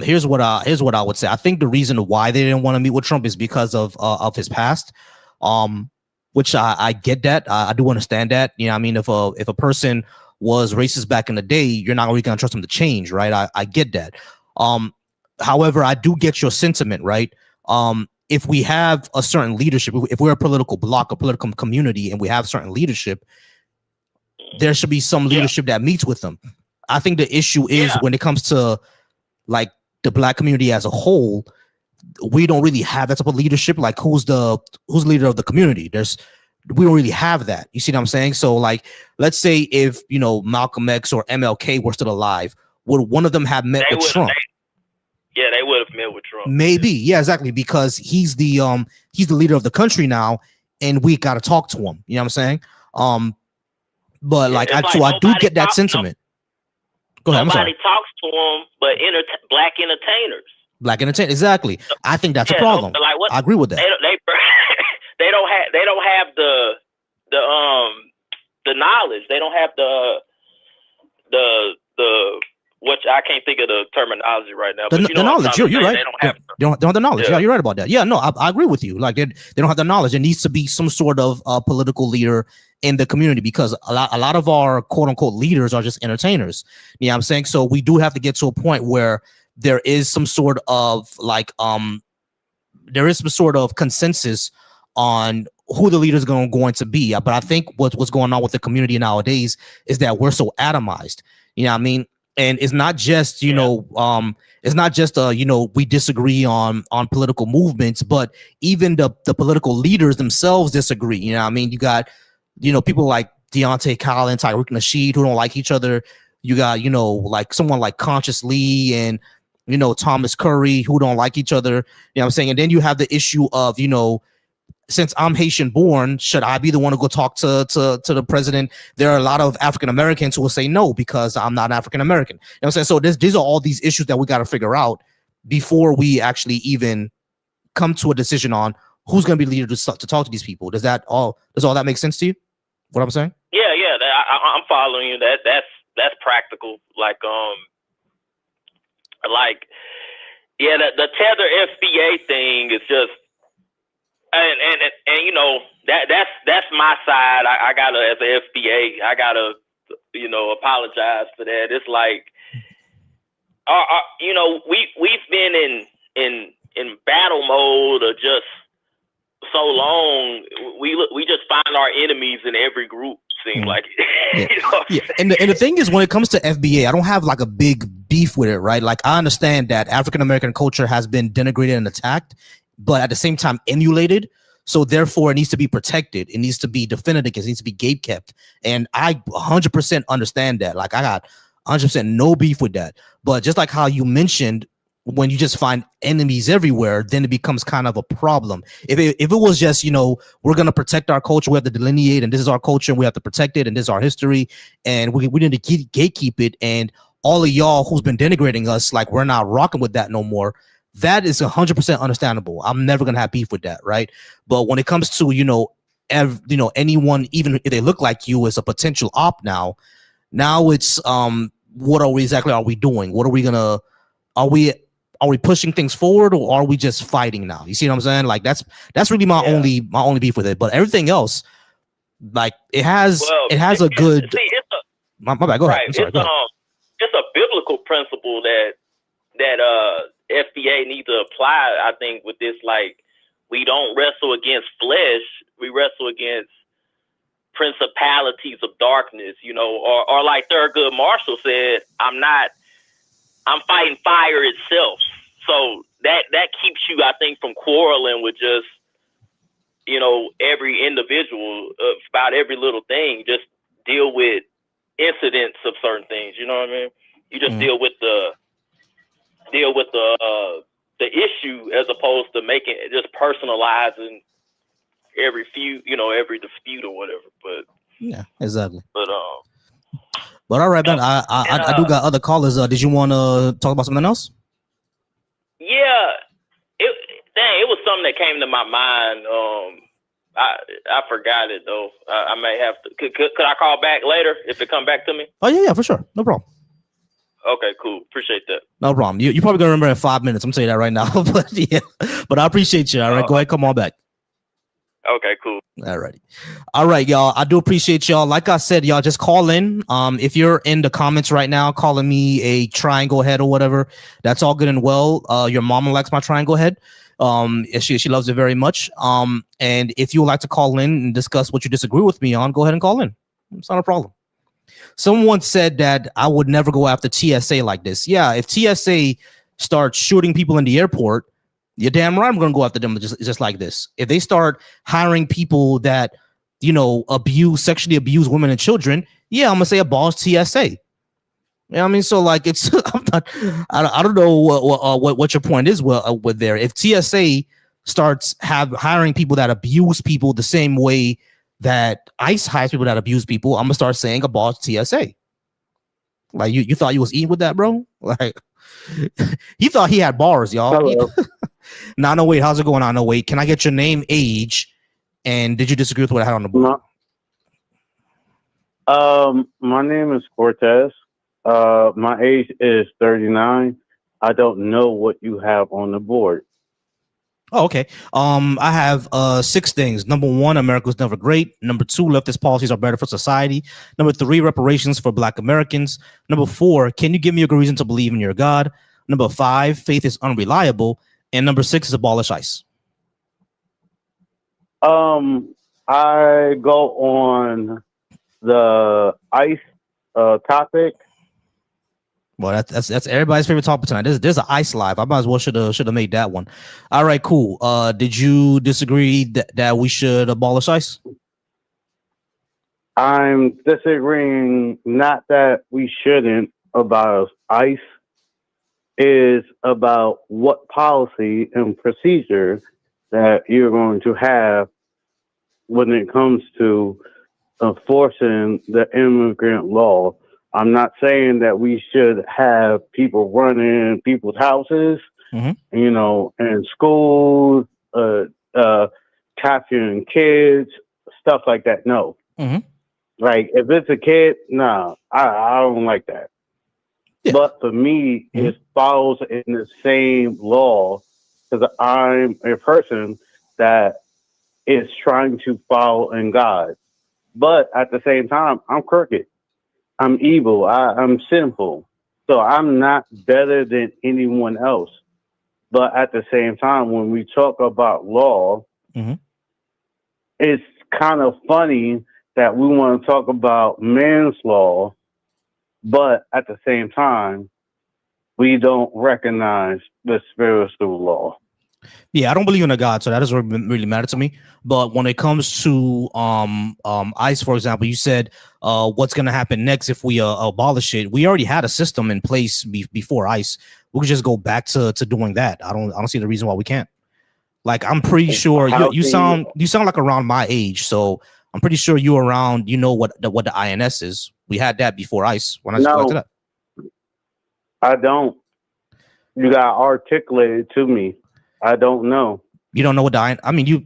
here's what I would say. I think the reason why they didn't want to meet with Trump is because of his past, which I get that. I do understand that. You know, I mean, if a person was racist back in the day, you're not really gonna trust him to change, right? I get that. However, I do get your sentiment, right? If we have a certain leadership, if we're a political bloc, a political community, and we have certain leadership, there should be some leadership that meets with them. I think the issue is when it comes to like the black community as a whole, we don't really have that type of leadership. Like who's leader of the community? We don't really have that. You see what I'm saying? So like, let's say if Malcolm X or MLK were still alive, would one of them have met with Trump? They would have met with Trump. Maybe, yeah, exactly, because he's the leader of the country now, and we got to talk to him. You know what I'm saying? But like I do get that sentiment. Go ahead. Nobody talks to them, but black entertainers. Black entertainers, exactly. I think that's a problem. I agree with that. They don't have the knowledge. They don't have the which I can't think of the terminology right now. The knowledge. You're right. They don't have the knowledge. Yeah, you're right about that. Yeah, no, I agree with you. Like they don't have the knowledge. There needs to be some sort of political leader in the community, because a lot of our quote unquote leaders are just entertainers. You know what I'm saying? So we do have to get to a point where there is some sort of consensus on who the leader is going to be. But I think what's going on with the community nowadays is that we're so atomized. You know what I mean? And it's not just, we disagree on political movements, but even the political leaders themselves disagree. You know what I mean? You got, people like Deontay Collins, Tyreek Nasheed, who don't like each other. You got, like someone like Conscious Lee and, Thomas Curry, who don't like each other. You know what I'm saying? And then you have the issue of, since I'm Haitian born, should I be the one to go talk to the president? There are a lot of African Americans who will say no because I'm not African American. You know what I'm saying? So these are all these issues that we got to figure out before we actually even come to a decision on who's going to be the leader to talk to these people. Does all that make sense to you? What I'm saying? Yeah, I'm following you. That's practical. The Tether FBA thing is just. and you know that's my side. I gotta, as a FBA, I gotta apologize for that. It's like you know, we've been in battle mode or just so long. We just find our enemies in every group. Seem like Yeah. you know Yeah. And the thing is, when it comes to FBA, I don't have like a big beef with it, right? Like I understand that African American culture has been denigrated and attacked, but at the same time emulated. So therefore, it needs to be protected. It needs to be defended against. It needs to be gate kept. And I 100% understand that. Like I got 100% no beef with that. But just like how you mentioned, when you just find enemies everywhere, then it becomes kind of a problem. If it was just, we're going to protect our culture, we have to delineate, and this is our culture, and we have to protect it, and this is our history, and we need to gatekeep it, and all of y'all who's been denigrating us, like we're not rocking with that no more. That is 100% understandable. I'm never going to have beef with that, right? But when it comes to, anyone, even if they look like you, is a potential op now it's, what are we doing? What are we going to, are we pushing things forward, or are we just fighting now? You see what I'm saying? Like that's really my only beef with it. But everything else, like it has a good. See, it's my bad. Go ahead. I'm sorry. Go ahead. It's a biblical principle that FBA needs to apply. I think with this, like we don't wrestle against flesh, we wrestle against principalities of darkness. Or like Thurgood Marshall said, I'm fighting fire itself. So that keeps you, I think, from quarreling with just, every individual about every little thing. Just deal with incidents of certain things. You know what I mean? You just deal with the issue as opposed to making just personalizing every every dispute or whatever. But yeah, exactly. But all right, man. I do got other callers. Did you want to talk about something else? Yeah, it was something that came to my mind. I forgot it though. I may have to. Could I call back later if it come back to me? Oh yeah, for sure. No problem. Okay, cool. Appreciate that. No problem. You probably gonna remember in 5 minutes. I'm saying that right now. But yeah, but I appreciate you. All right, go ahead, come on back. Okay, cool. All right, y'all. I do appreciate y'all. Like I said, y'all just call in. If you're in the comments right now calling me a triangle head or whatever, that's all good and well. Your mama likes my triangle head. She loves it very much. And if you would like to call in and discuss what you disagree with me on, go ahead and call in. It's not a problem. Someone said that I would never go after TSA like this. Yeah, if TSA starts shooting people in the airport, you're damn right I'm going to go after them just like this. If they start hiring people that, sexually abuse women and children, yeah, I'm going to say abolish TSA. You know what I mean? So like it's I don't know what your point is with there. If TSA starts hiring people that abuse people the same way that ICE hires people that abuse people, I'm gonna start saying abolish TSA. Like you thought you was eating with that, bro? Like he thought he had bars, y'all. Nah, no wait. How's it going on? No wait. Can I get your name, age, and did you disagree with what I had on the board? My name is Cortez. My age is 39. I don't know what you have on the board. Oh, okay. I have 6 things. Number 1, America was never great. Number 2, leftist policies are better for society. Number 3, reparations for Black Americans. Number 4, can you give me a good reason to believe in your God? Number 5, faith is unreliable. And number 6 is abolish ICE. I go on the ICE topic. Well, that's everybody's favorite topic tonight. There's an ICE live. I might as well should have made that one. All right, cool. Did you disagree that we should abolish ICE? I'm disagreeing not that we shouldn't abolish ICE, is about what policy and procedure that you're going to have when it comes to enforcing the immigrant law. I'm not saying that we should have people running people's houses, and schools, capturing kids, stuff like that. No. Like, if it's a kid, no, I don't like that. Yeah. But for me, it follows in the same law because I'm a person that is trying to follow in God. But at the same time, I'm crooked. I'm evil. I'm sinful. So I'm not better than anyone else. But at the same time, when we talk about law, it's kind of funny that we want to talk about man's law, but at the same time, we don't recognize the spiritual law. Yeah, I don't believe in a God, so that doesn't really matter to me. But when it comes to ICE, for example, you said what's going to happen next if we abolish it. We already had a system in place before ICE. We could just go back to doing that. I don't see the reason why we can't. Like, I'm pretty sure you sound like around my age, so I'm pretty sure you around. You know what the INS is. We had that before ICE. Why not just go back to that? I don't. You got articulated to me. I don't know. You don't know what the I mean, you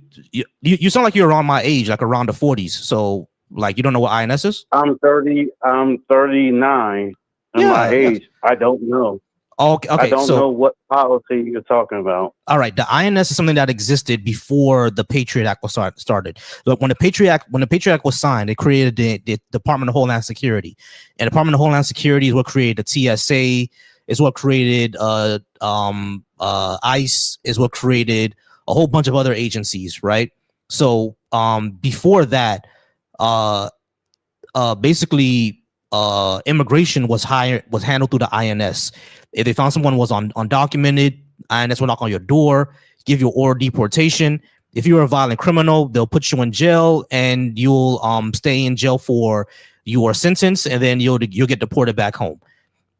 sound like you're around my age, like around the 40s. So, like, you don't know what INS is? I'm 30. I'm 39. In my age, I don't know. Okay. I don't know what policy you're talking about. All right, the INS is something that existed before the Patriot Act was started. Look, when the Patriot Act was signed, it created the Department of Homeland Security, and the Department of Homeland Security is what created the TSA, is what created ICE, is what created a whole bunch of other agencies, right? So before that, basically immigration was handled through the INS. If they found someone was undocumented, INS will knock on your door, give you an order of deportation. If you're a violent criminal, they'll put you in jail, and you'll stay in jail for your sentence, and then you'll get deported back home.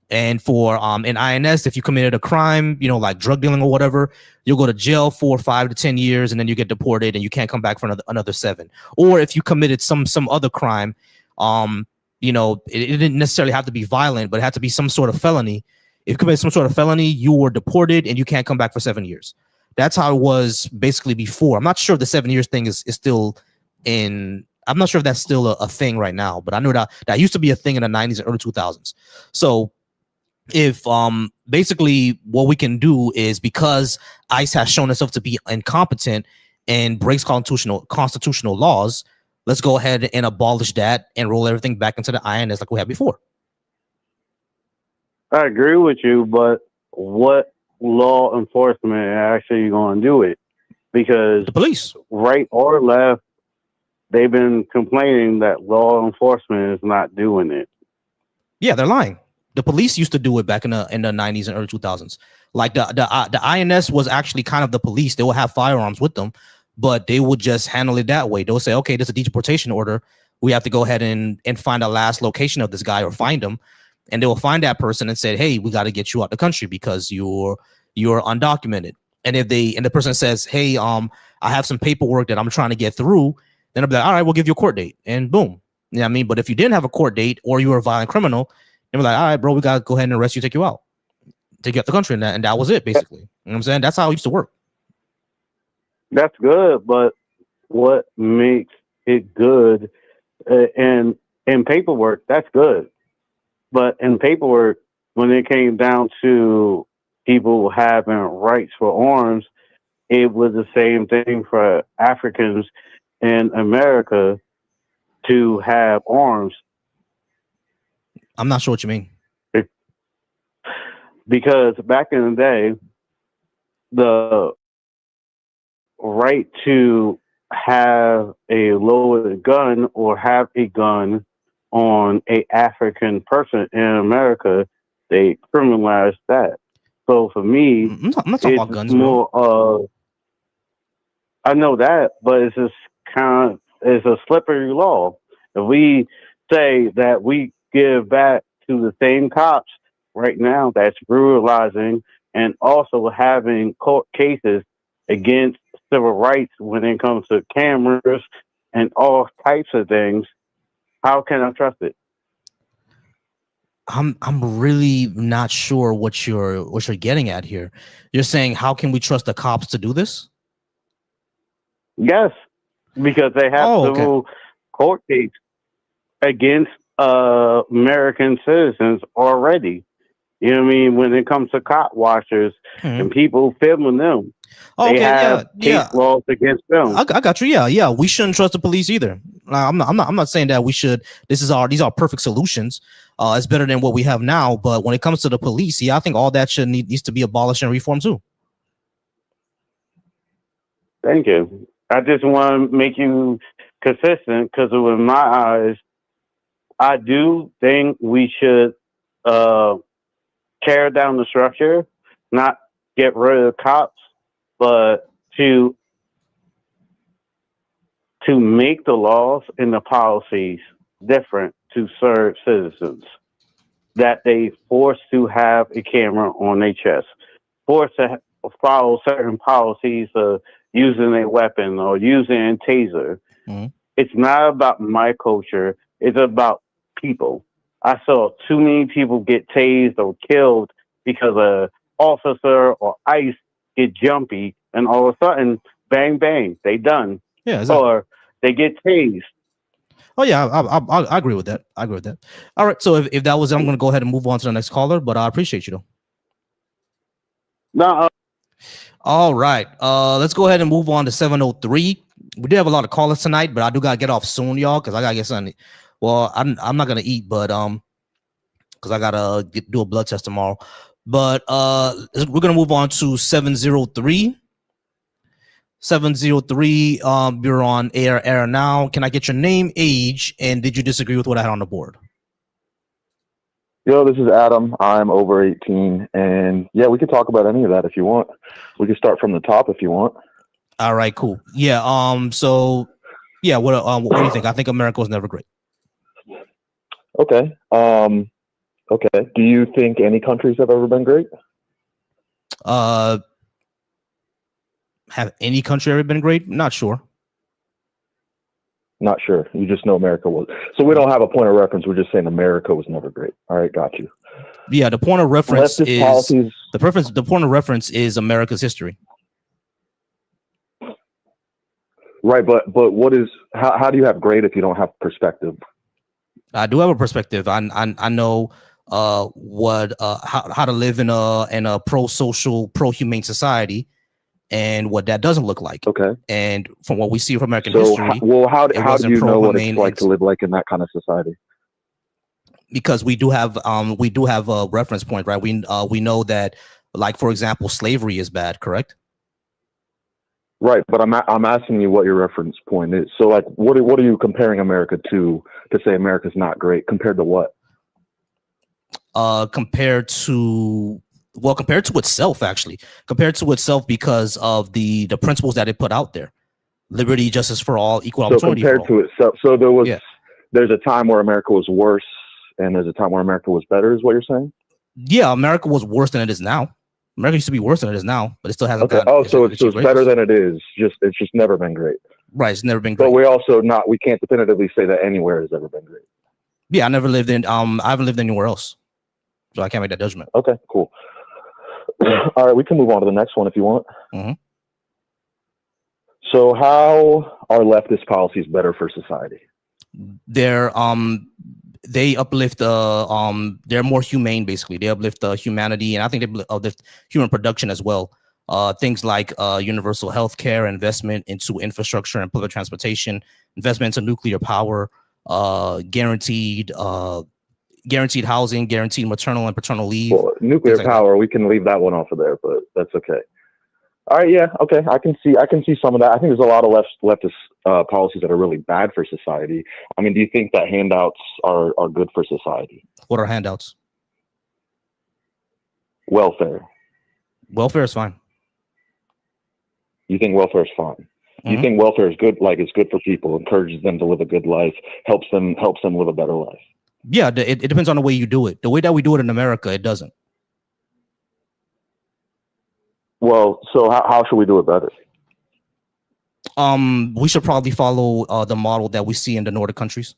And for in INS, if you committed a crime, like drug dealing or whatever, you'll go to jail for 5 to 10 years, and then you get deported, and you can't come back for another 7. Or if you committed some other crime, it didn't necessarily have to be violent, but it had to be some sort of felony. If you committed some sort of felony, you were deported, and you can't come back for 7 years. That's how it was basically before. I'm not sure if the 7 years thing is still in. I'm not sure if that's still a thing right now, but I know that used to be a thing in the 90s and early 2000s. So if basically what we can do is, because ICE has shown itself to be incompetent and breaks constitutional laws, let's go ahead and abolish that and roll everything back into the INS like we had before. I agree with you, but what law enforcement are actually going to do it? Because the police, right or left, they've been complaining that law enforcement is not doing it. Yeah, they're lying. The police used to do it back in the 90s and early 2000s. Like the INS was actually kind of the police. They would have firearms with them, but they would just handle it that way. They'll say, okay, there's a deportation order. We have to go ahead and find the last location of this guy or find him. And they will find that person and say, hey, we got to get you out the country because you're undocumented. And if the person says, hey, I have some paperwork that I'm trying to get through, then I'll be like, all right, we'll give you a court date, and boom. You know what I mean? But if you didn't have a court date or you were a violent criminal, then we're like, all right, bro, we got to go ahead and arrest you, take you out the country. And that was it, basically. You know what I'm saying? That's how it used to work. That's good, but what makes it good in paperwork, that's good. But in paperwork, when it came down to people having rights for arms, it was the same thing for Africans in America to have arms. I'm not sure what you mean. Because back in the day, the right to have a loaded gun or have a gun on a African person in America, they criminalized that. So for me, I'm not talking about guns, more of, I know that, but it's just it's a slippery law. If we say that we give back to the same cops right now that's brutalizing and also having court cases against civil rights when it comes to cameras and all types of things, how can I trust it? I'm really not sure what you're getting at here. You're saying, how can we trust the cops to do this? Yes, because they have civil court cases against American citizens already. You know what I mean? When it comes to cop watchers and people filming them. They have case laws against them. I got you. Yeah. We shouldn't trust the police either. I'm not saying that we should. These are perfect solutions. It's better than what we have now. But when it comes to the police, I think all that needs to be abolished and reformed too. Thank you. I just want to make you consistent because in my eyes, I do think we should tear down the structure, not get rid of the cops, but to make the laws and the policies different to serve citizens. That they forced to have a camera on their chest, forced to follow certain policies of using a weapon or using a taser. Mm-hmm. It's not about my culture. It's about people. I saw too many people get tased or killed because an officer or ICE get jumpy and all of a sudden, bang, bang, they done. Yeah, exactly. Or they get tased. Oh yeah, I agree with that. All right, so if that was it, I'm going to go ahead and move on to the next caller. But I appreciate you though. No. All right, let's go ahead and move on to 703. We do have a lot of callers tonight, but I do gotta get off soon, y'all, because I gotta get something. Well, I'm not gonna eat, but because I gotta do a blood test tomorrow. But we're gonna move on to 703. 703, you're on air now. Can I get your name, age, and did you disagree with what I had on the board? Yo, this is Adam. I'm over 18, and yeah, we could talk about any of that if you want. We could start from the top if you want. All right, cool. Yeah. So, yeah. What do you think? I think America was never great. Okay. Okay. Do you think any countries have ever been great? Have any country ever been great? Not sure. Not sure. You just know America was. So we don't have a point of reference. We're just saying America was never great. All right, got you. Yeah, the point of reference Leftist is policies. the point of reference is America's history. Right, but what is how do you have great if you don't have perspective? I do have a perspective. I know what how to live in a pro-social, pro-humane society, and what that doesn't look like. Okay. And from what we see from American So history, how do you know what it's like it's to live like in that kind of society? because we do have a reference point, right? We know that, like, for example, slavery is bad, correct? Right, but I'm asking you what your reference point is. So, like, what are you comparing America to say America's not great? Compared to what? Compared to itself, actually. Compared to itself because of the principles that it put out there: liberty, justice for all, equal opportunity. So compared to itself, so there's a time where America was worse, and there's a time where America was better. Is what you're saying? Yeah, America was worse than it is now. America used to be worse than it is now, but it still hasn't. Okay. So it's better than it is. It's just never been great. Right. It's never been great. But we can't definitively say that anywhere has ever been great. Yeah, I never lived in. I haven't lived anywhere else, so I can't make that judgment. Okay. Cool. All right, we can move on to the next one if you want. Mm-hmm. So, how are leftist policies better for society? They uplift they're more humane, basically. They uplift humanity, and I think they uplift human production as well. Things like universal health care, investment into infrastructure and public transportation, investment into nuclear power, guaranteed housing, guaranteed maternal and paternal leave. Well, nuclear power, we can leave that one off of there, but that's okay. All right, yeah, okay. I can see some of that. I think there's a lot of leftist policies that are really bad for society. I mean, do you think that handouts are good for society? What are handouts? Welfare. Welfare is fine. You think welfare is fine? Mm-hmm. You think welfare is good? Like, it's good for people, encourages them to live a good life, helps them live a better life. Yeah, it depends on the way you do it. The way that we do it in America, it doesn't. Well, so how should we do it better? We should probably follow the model that we see in the Nordic countries.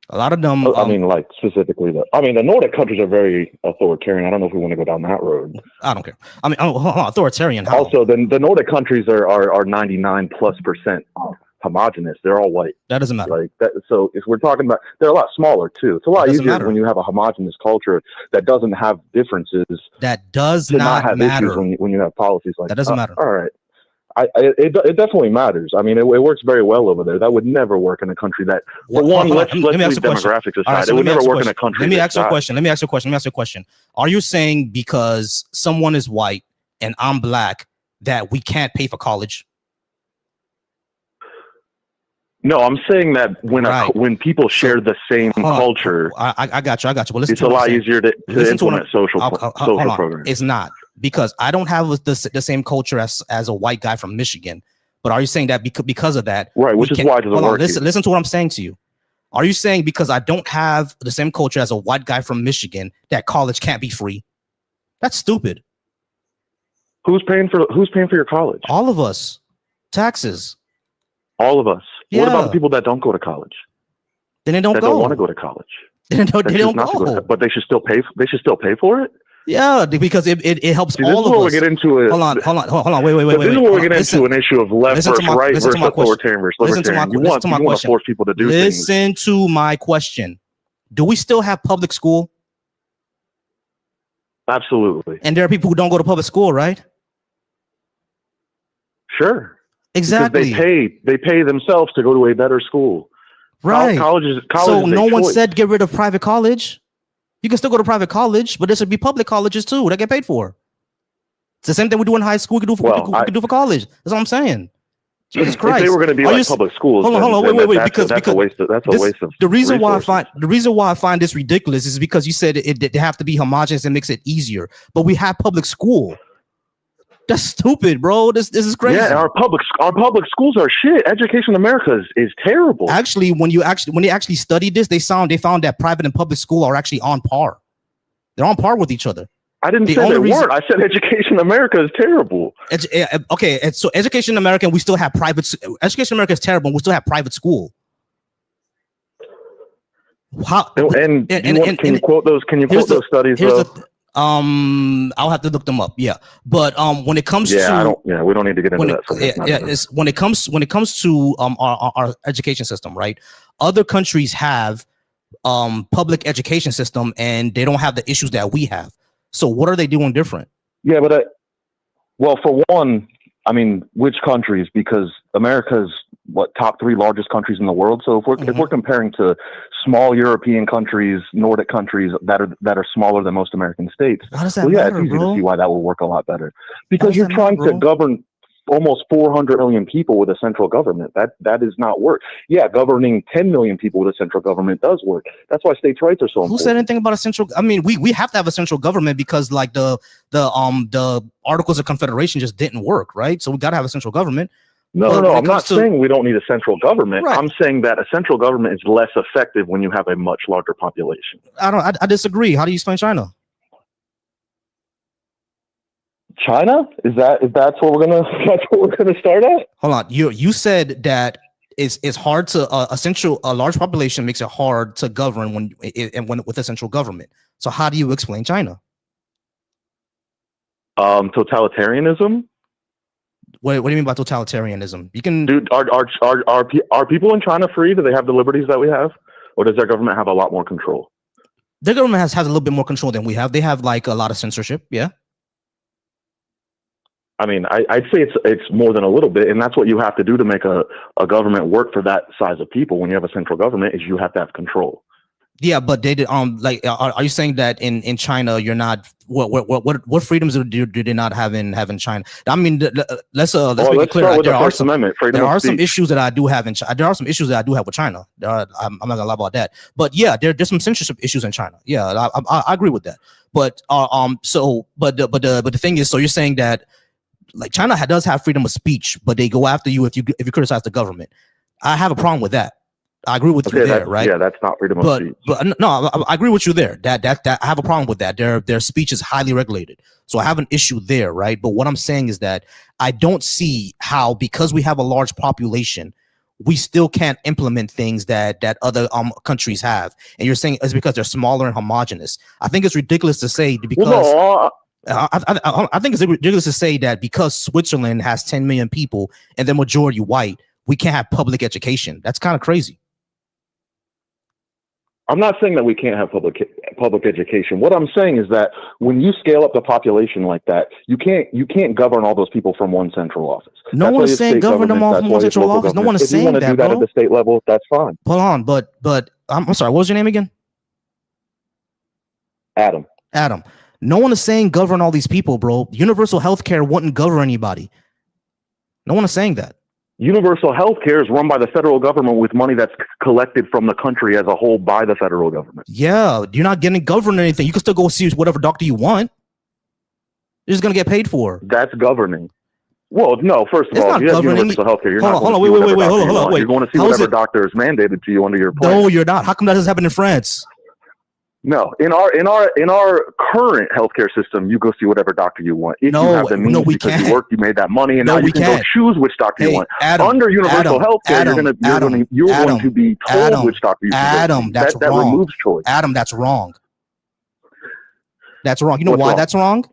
A lot of them. I mean, like specifically, the Nordic countries are very authoritarian. I don't know if we want to go down that road. I don't care. I mean, authoritarian. How? Also, the Nordic countries are 99+% homogenous. They're all white. That doesn't matter. Like that. So if we're talking about, they're a lot smaller too. It's a lot easier when you have a homogenous culture that doesn't have differences. That does to not have matter. issues when you have policies like that. Doesn't matter. All right. It definitely matters. I mean, it works very well over there. That would never work in a country that, for one, let's leave demographics aside. Right, so it would never work in a country. Let me ask you a question. Are you saying because someone is white and I'm black that we can't pay for college? No, I'm saying that when people share the same culture, I got you. But it's a lot easier to implement social programs. It's not, because I don't have the same culture as a white guy from Michigan. But are you saying that because of that? Right, which is why it doesn't work. Listen to what I'm saying to you. Are you saying because I don't have the same culture as a white guy from Michigan that college can't be free? That's stupid. Who's paying for your college? All of us. Taxes. All of us. Yeah. What about the people that don't go to college? Then they don't Don't want to go to college. They don't go. But they should still pay. They should still pay for it. Yeah, because it helps all of us. This is where we get into it. Hold on. Wait. This is where we get into an issue of left versus right versus authoritarian versus libertarian. You want to force people to do things. Listen to my question. Do we still have public school? Absolutely. And there are people who don't go to public school, right? Sure. Exactly. Because they pay themselves to go to a better school. Right. College so is no one choice. said get rid of private college. You can still go to private college, but there should be public colleges too that get paid for. It's the same thing we do in high school. We can do for college. That's what I'm saying. Jesus Christ! If they were going to be like public schools, hold on, wait. That's a waste of the reason why I find this ridiculous is because you said it have to be homogenous and makes it easier. But we have public school. That's stupid, bro. This is crazy. Yeah, our public schools are shit. Education in America is terrible. Actually, when they actually studied this, they found that private and public school are actually on par. They're on par with each other. I didn't say they weren't. I said education in America is terrible. Okay, so education in America, we still have private. Education in America is terrible, and we still have private school. How? Can you quote those? Can you quote those studies? I'll have to look them up. Yeah, but when it comes to we don't need to get into that. When it comes to our education system, right? Other countries have public education system, and they don't have the issues that we have. So what are they doing different? Yeah, but well, for one, I mean, which countries? Because America's top 3 largest countries in the world. So if we're comparing to small European countries, Nordic countries that are smaller than most American states, how does that matter, it's easy bro? to see why that will work a lot better. Because you're trying to govern almost 400 million people with a central government. That does not work. Yeah, governing 10 million people with a central government does work. That's why states' rights are so important. Who said anything about a central? I mean, we have to have a central government because like the Articles of Confederation just didn't work, right? So we got to have a central government. No. I'm not saying we don't need a central government. Right. I'm saying that a central government is less effective when you have a much larger population. I disagree. How do you explain China? China? That's what we're gonna start at? Hold on. You said that it's hard to a large population makes it hard to govern when with a central government. So how do you explain China? Totalitarianism. What do you mean by totalitarianism? You can, dude. Are people in China free? Do they have the liberties that we have, or does their government have a lot more control? Their government has a little bit more control than we have. They have like a lot of censorship. Yeah. I mean, I'd say it's more than a little bit, and that's what you have to do to make a government work for that size of people. When you have a central government, is you have to have control. Yeah, but they did. Like, are you saying that in China you're not? What freedoms do they not have in China? I mean, let's make it clear. There are some issues that I do have in China. There are some issues that I do have with China. I'm not gonna lie about that. But yeah, there's some censorship issues in China. Yeah, I agree with that. But the thing is, so you're saying that like China does have freedom of speech, but they go after you if you criticize the government. I have a problem with that. I agree with you there, right? Yeah, that's not freedom of speech. But no, I agree with you there. That I have a problem with that. Their speech is highly regulated, so I have an issue there, right? But what I'm saying is that I don't see how, because we have a large population, we still can't implement things that other countries have. And you're saying it's because they're smaller and homogenous. I think it's ridiculous to say because. I think it's ridiculous to say that because Switzerland has 10 million people and the majority white, we can't have public education. That's kind of crazy. I'm not saying that we can't have public education. What I'm saying is that when you scale up the population like that, you can't govern all those people from one central office. No one is saying govern them all from one central office. No one is saying that, bro. If you want to do that at the state level, that's fine. Hold on, but I'm sorry. What was your name again? Adam. No one is saying govern all these people, bro. Universal healthcare wouldn't govern anybody. No one is saying that. Universal health care is run by the federal government with money that's collected from the country as a whole by the federal government. Yeah, you're not getting governed anything. You can still go see whatever doctor you want. You're just gonna get paid for. That's governing. Well, no. First of all, if you have universal health care, you're not going to see whatever doctor you want. You're going to see whatever doctor is mandated to you under your plan. No, you're not. How come that doesn't happen in France? No, in our current healthcare system, you go see whatever doctor you want. If you have the means because you worked, you made that money, and now you can go choose which doctor you want. Under universal healthcare, you're going to be told which doctor you can go see. That's that wrong. Removes choice. Adam, that's wrong. That's wrong. You know why that's wrong?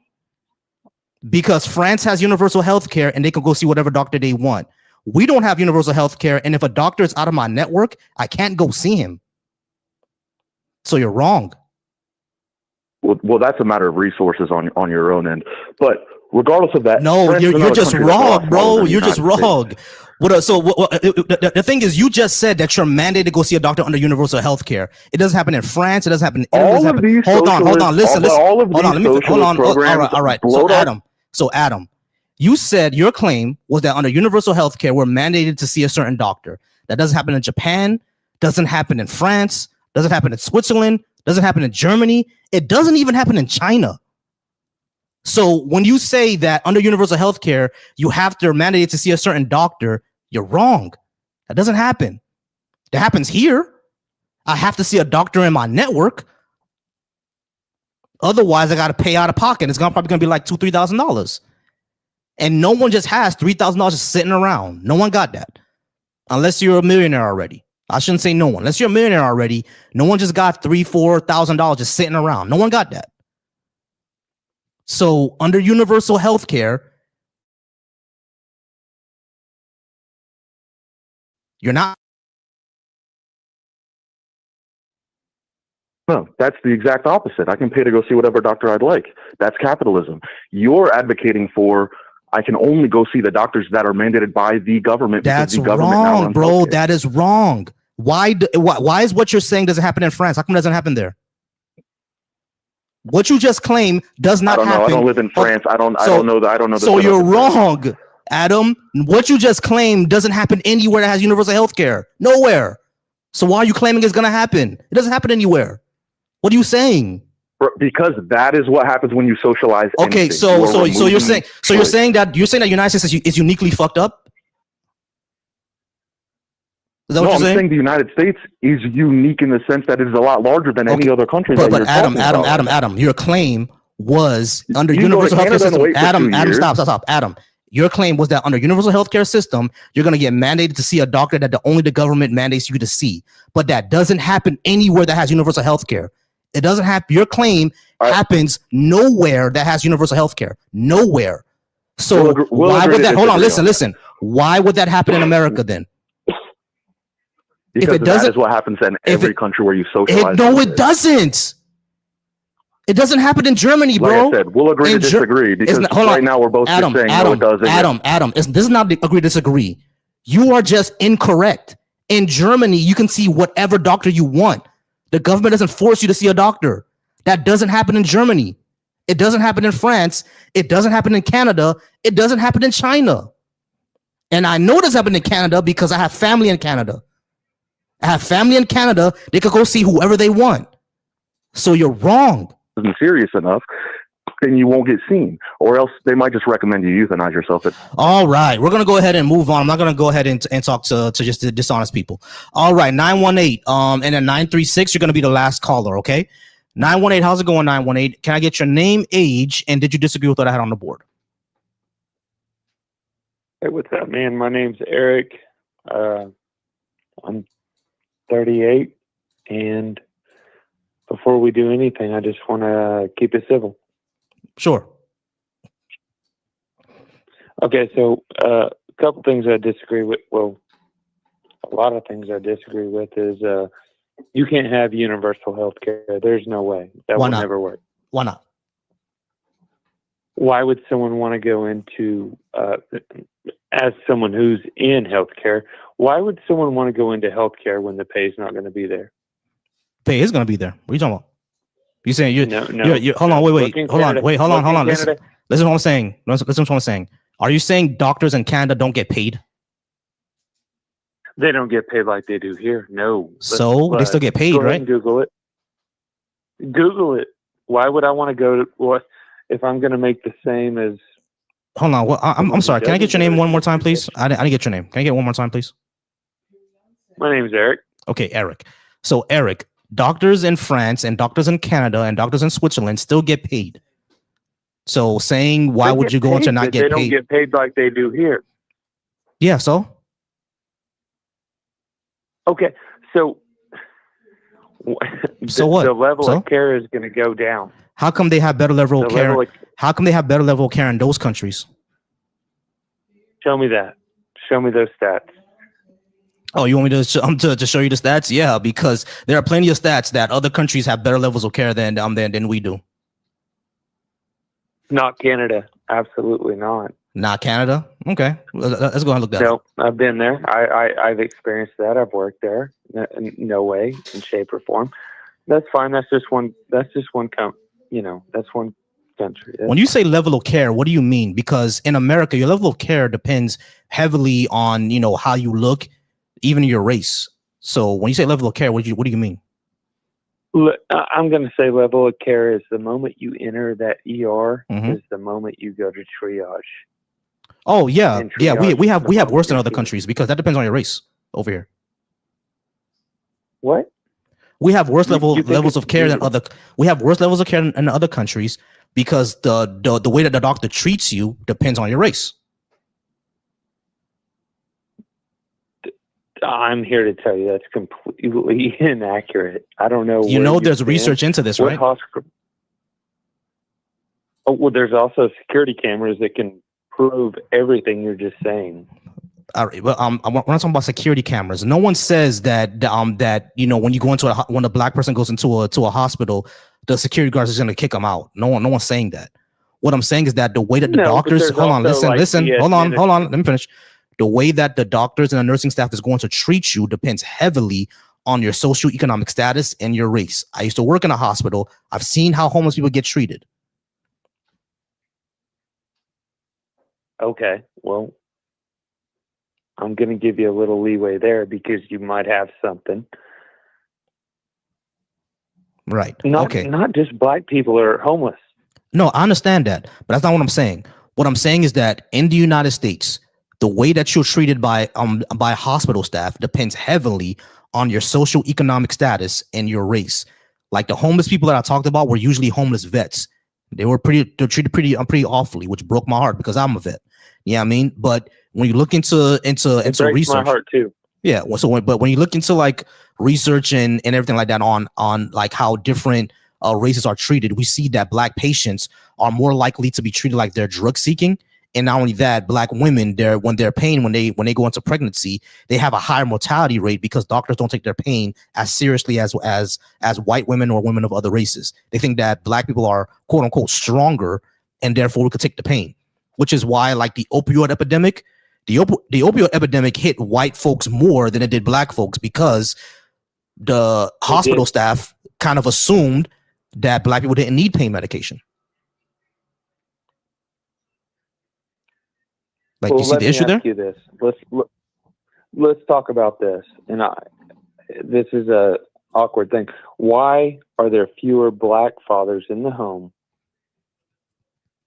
Because France has universal healthcare and they can go see whatever doctor they want. We don't have universal healthcare, and if a doctor is out of my network, I can't go see him. So you're wrong. Well, that's a matter of resources on your own end. But regardless of that, no, you're just wrong, bro. You're just wrong. The thing is, you just said that you're mandated to go see a doctor under universal health care. It doesn't happen in France. It doesn't happen in Italy. Hold on. Listen. Hold on. All right. So Adam, you said your claim was that under universal health care, we're mandated to see a certain doctor. That doesn't happen in Japan. Doesn't happen in France. Doesn't happen in Switzerland. Doesn't happen in Germany. It doesn't even happen in China. So when you say that under universal health care, you have to mandate to see a certain doctor, you're wrong. That doesn't happen. That happens here. I have to see a doctor in my network. Otherwise, I got to pay out of pocket. It's probably going to be like $2,000, $3,000. And no one just has $3,000 just sitting around. No one got that. Unless you're a millionaire already. I shouldn't say no one. Unless you're a millionaire already, no one just got $3,000, $4,000 just sitting around. No one got that. So under universal health care, you're not. No, that's the exact opposite. I can pay to go see whatever doctor I'd like. That's capitalism. You're advocating for I can only go see the doctors that are mandated by the government. That's the government wrong, bro. That is wrong. Why is what you're saying doesn't happen in France? How come it doesn't happen there? What you just claimed does not happen. I don't live in France. I don't know. So you're wrong, Adam. What you just claimed doesn't happen anywhere that has universal health care. Nowhere. So why are you claiming it's going to happen? It doesn't happen anywhere. What are you saying? Because that is what happens when you socialize. Okay, anything. so you're saying that the United States is uniquely fucked up? Is that what you're saying? I'm saying the United States is unique in the sense that it is a lot larger than any other country. But Adam, your claim was under universal healthcare system. Adam, stop. Adam, your claim was that under universal healthcare system, you're going to get mandated to see a doctor that only the government mandates you to see. But that doesn't happen anywhere that has universal healthcare. It doesn't happen. Your claim happens nowhere that has universal healthcare. Nowhere. So why would that? Hold on. Listen. Why would that happen in America then? Because that is what happens in every country where you socialize. No, it doesn't. It doesn't happen in Germany, bro. Like I said, we'll agree to disagree because right now we're both just saying no, it doesn't. Adam, this is not agree to disagree. You are just incorrect. In Germany, you can see whatever doctor you want. The government doesn't force you to see a doctor. That doesn't happen in Germany. It doesn't happen in France. It doesn't happen in Canada. It doesn't happen in China. And I know this happened in Canada because I have family in Canada. They could go see whoever they want. So you're wrong. Isn't serious enough, then you won't get seen, or else they might just recommend you euthanize yourself. All right, we're gonna go ahead and move on. I'm not gonna go ahead and talk to just the dishonest people. All right, 918 and then 936. You're gonna be the last caller. Okay, 918. How's it going? 918. Can I get your name, age, and did you disagree with what I had on the board? Hey, what's up, man? My name's Eric. I'm 38, and before we do anything, I just want to keep it civil. Sure. Okay, so a couple things I disagree with. Well, a lot of things I disagree with is you can't have universal health care. There's no way. That will never work. Why not? Why would someone want to go into, as someone who's in healthcare, why would someone want to go into healthcare when the pay is not going to be there? Pay is going to be there. What are you talking about? You saying you're hold on, Look in Canada. hold on. Listen to what I'm saying. Listen to what I'm saying. Are you saying doctors in Canada don't get paid? They don't get paid like they do here. No. So they still get paid, go ahead right? and Google it. Google it. Why would I want to go to what if I'm going to make the same as? Hold on. Well, I'm sorry. Can I get your name one more time, please? I didn't get your name. Can I get it one more time, please? My name is Eric. Okay, Eric. So Eric, doctors in France and doctors in Canada and doctors in Switzerland still get paid. So saying why would you go into not get paid? They don't get paid like they do here. Yeah. So. Okay. So what? The level of care is going to go down. How come they have better level of care? How come they have better level of care in those countries? Show me that. Show me those stats. Oh, you want me to show you the stats? Yeah, because there are plenty of stats that other countries have better levels of care than we do. Not Canada. Absolutely not. Not Canada? Okay. Let's go and look that up. No, I've been there. I've experienced that. I've worked there. No way, in shape or form. That's fine. That's just one that's one country. When you say level of care, what do you mean? Because in America, your level of care depends heavily on, how you look, even your race. So when you say level of care, what do you mean? Look, I'm going to say level of care is the moment you enter that ER is the moment you go to triage. Oh yeah, yeah. We have worse than other countries because that depends on your race over here. What? We have worse levels of care than other. We have worse levels of care in other countries because the way that the doctor treats you depends on your race. I'm here to tell you that's completely inaccurate. I don't know. There's research into this, right? Oh, well, there's also security cameras that can prove everything you're just saying. All right. Well, we're not talking about security cameras. No one says that when you go into when a black person goes into a hospital, the security guards is going to kick them out. No one's saying that. What I'm saying is that the way that the doctors hold on, let me finish. The way that the doctors and the nursing staff is going to treat you depends heavily on your socioeconomic status and your race. I used to work in a hospital. I've seen how homeless people get treated. Okay, well, I'm going to give you a little leeway there because you might have something. Right. Not just black people are homeless. No, I understand that, but that's not what I'm saying. What I'm saying is that in the United States, the way that you're treated by hospital staff depends heavily on your socioeconomic status and your race. Like the homeless people that I talked about were usually homeless vets. They're treated pretty awfully, which broke my heart because I'm a vet. Yeah, I mean, but when you look into research, my heart too. Yeah, but when you look into like research and everything like that on like how different races are treated, we see that black patients are more likely to be treated like they're drug seeking. And not only that, black women, when they go into pregnancy, they have a higher mortality rate because doctors don't take their pain as seriously as white women or women of other races. They think that black people are quote unquote stronger and therefore we could take the pain, which is why like the opioid epidemic, the opioid epidemic hit white folks more than it did black folks because the hospital staff kind of assumed that black people didn't need pain medication. Like, you see the issue there? Let me ask you this. Let's talk about this. And this is a awkward thing. Why are there fewer black fathers in the home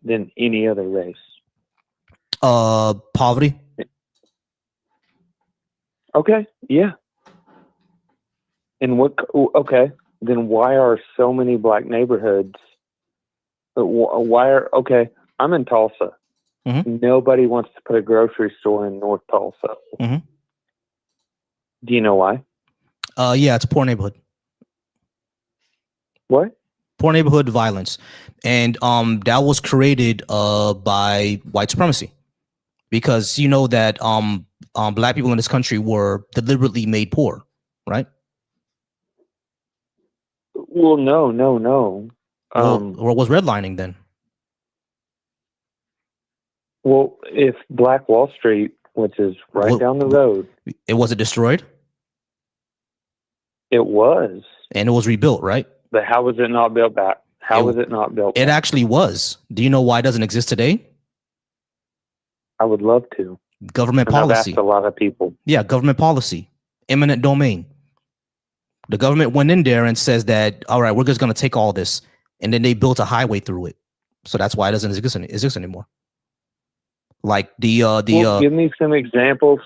than any other race? Poverty. Okay. Yeah. And okay. Then why are so many black neighborhoods? I'm in Tulsa. Mm-hmm. Nobody wants to put a grocery store in North Tulsa. Mm-hmm. Do you know why? Yeah, it's a poor neighborhood. What? Poor neighborhood violence. And that was created by white supremacy. because you know that black people in this country were deliberately made poor, right? Well, no. Or was redlining then? Well, if Black Wall Street, which is right down the road, it wasn't destroyed. It was, and it was rebuilt, right? But how was it not built back? How was it not built It back? actually was. Do you know why it doesn't exist today? I would love to. Government And I've policy. asked a lot of people. Yeah, government policy. Eminent domain. The government went in there and says that, all right, we're just going to take all this. And then they built a highway through it. So that's why it doesn't exist anymore. Like give me some examples.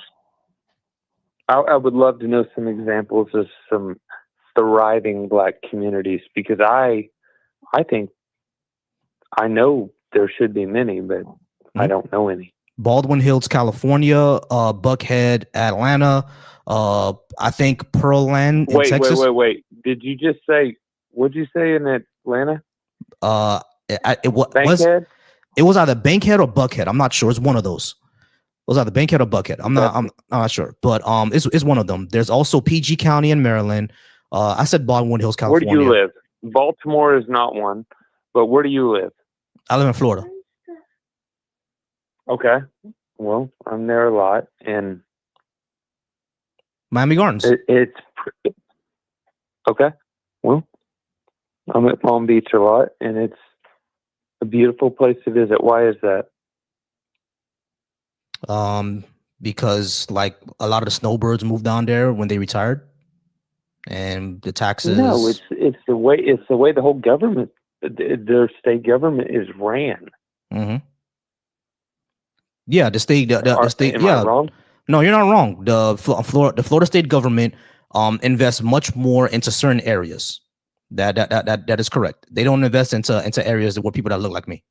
I would love to know some examples of some thriving black communities, because I think I know there should be many, but I don't know any. Baldwin Hills, California, Buckhead, Atlanta, I think Pearland in Texas. Wait. Did you just say, what'd you say in Atlanta? Bankhead? It was either Bankhead or Buckhead. I'm not sure. It's one of those. It was either Bankhead or Buckhead. I'm not sure, but it's one of them. There's also PG County in Maryland. I said Baldwin Hills, California. Where do you live? Baltimore is not one, but where do you live? I live in Florida. Okay. Well, I'm there a lot, and Miami Gardens. It's okay. Well, I'm at Palm Beach a lot, and it's a beautiful place to visit. Why is that? Because like a lot of the snowbirds moved down there when they retired, and the taxes. No, it's the way the whole government, their state government is ran. Mm-hmm. Yeah, the state. The state. Am I wrong? No, you're not wrong. The Florida state government invests much more into certain areas. That is correct. They don't invest into areas where people that look like me.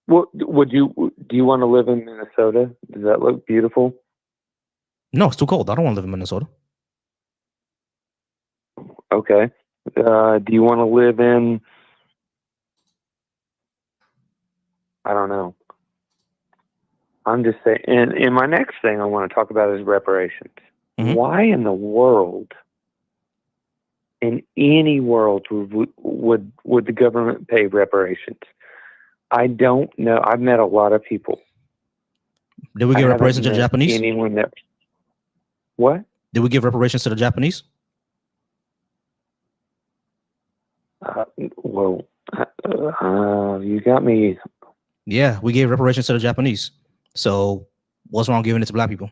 Well, do you want to live in Minnesota? Does that look beautiful? No, it's too cold. I don't want to live in Minnesota. Okay. Do you want to live in? I don't know. I'm just saying. And my next thing I want to talk about is reparations. Mm-hmm. Why in the world, in any world, would the government pay reparations? I don't know. I've met a lot of people. Did we give reparations to the Japanese? Anyone that? What? Did we give reparations to the Japanese? You got me. Yeah, we gave reparations to the Japanese. So what's wrong giving it to black people?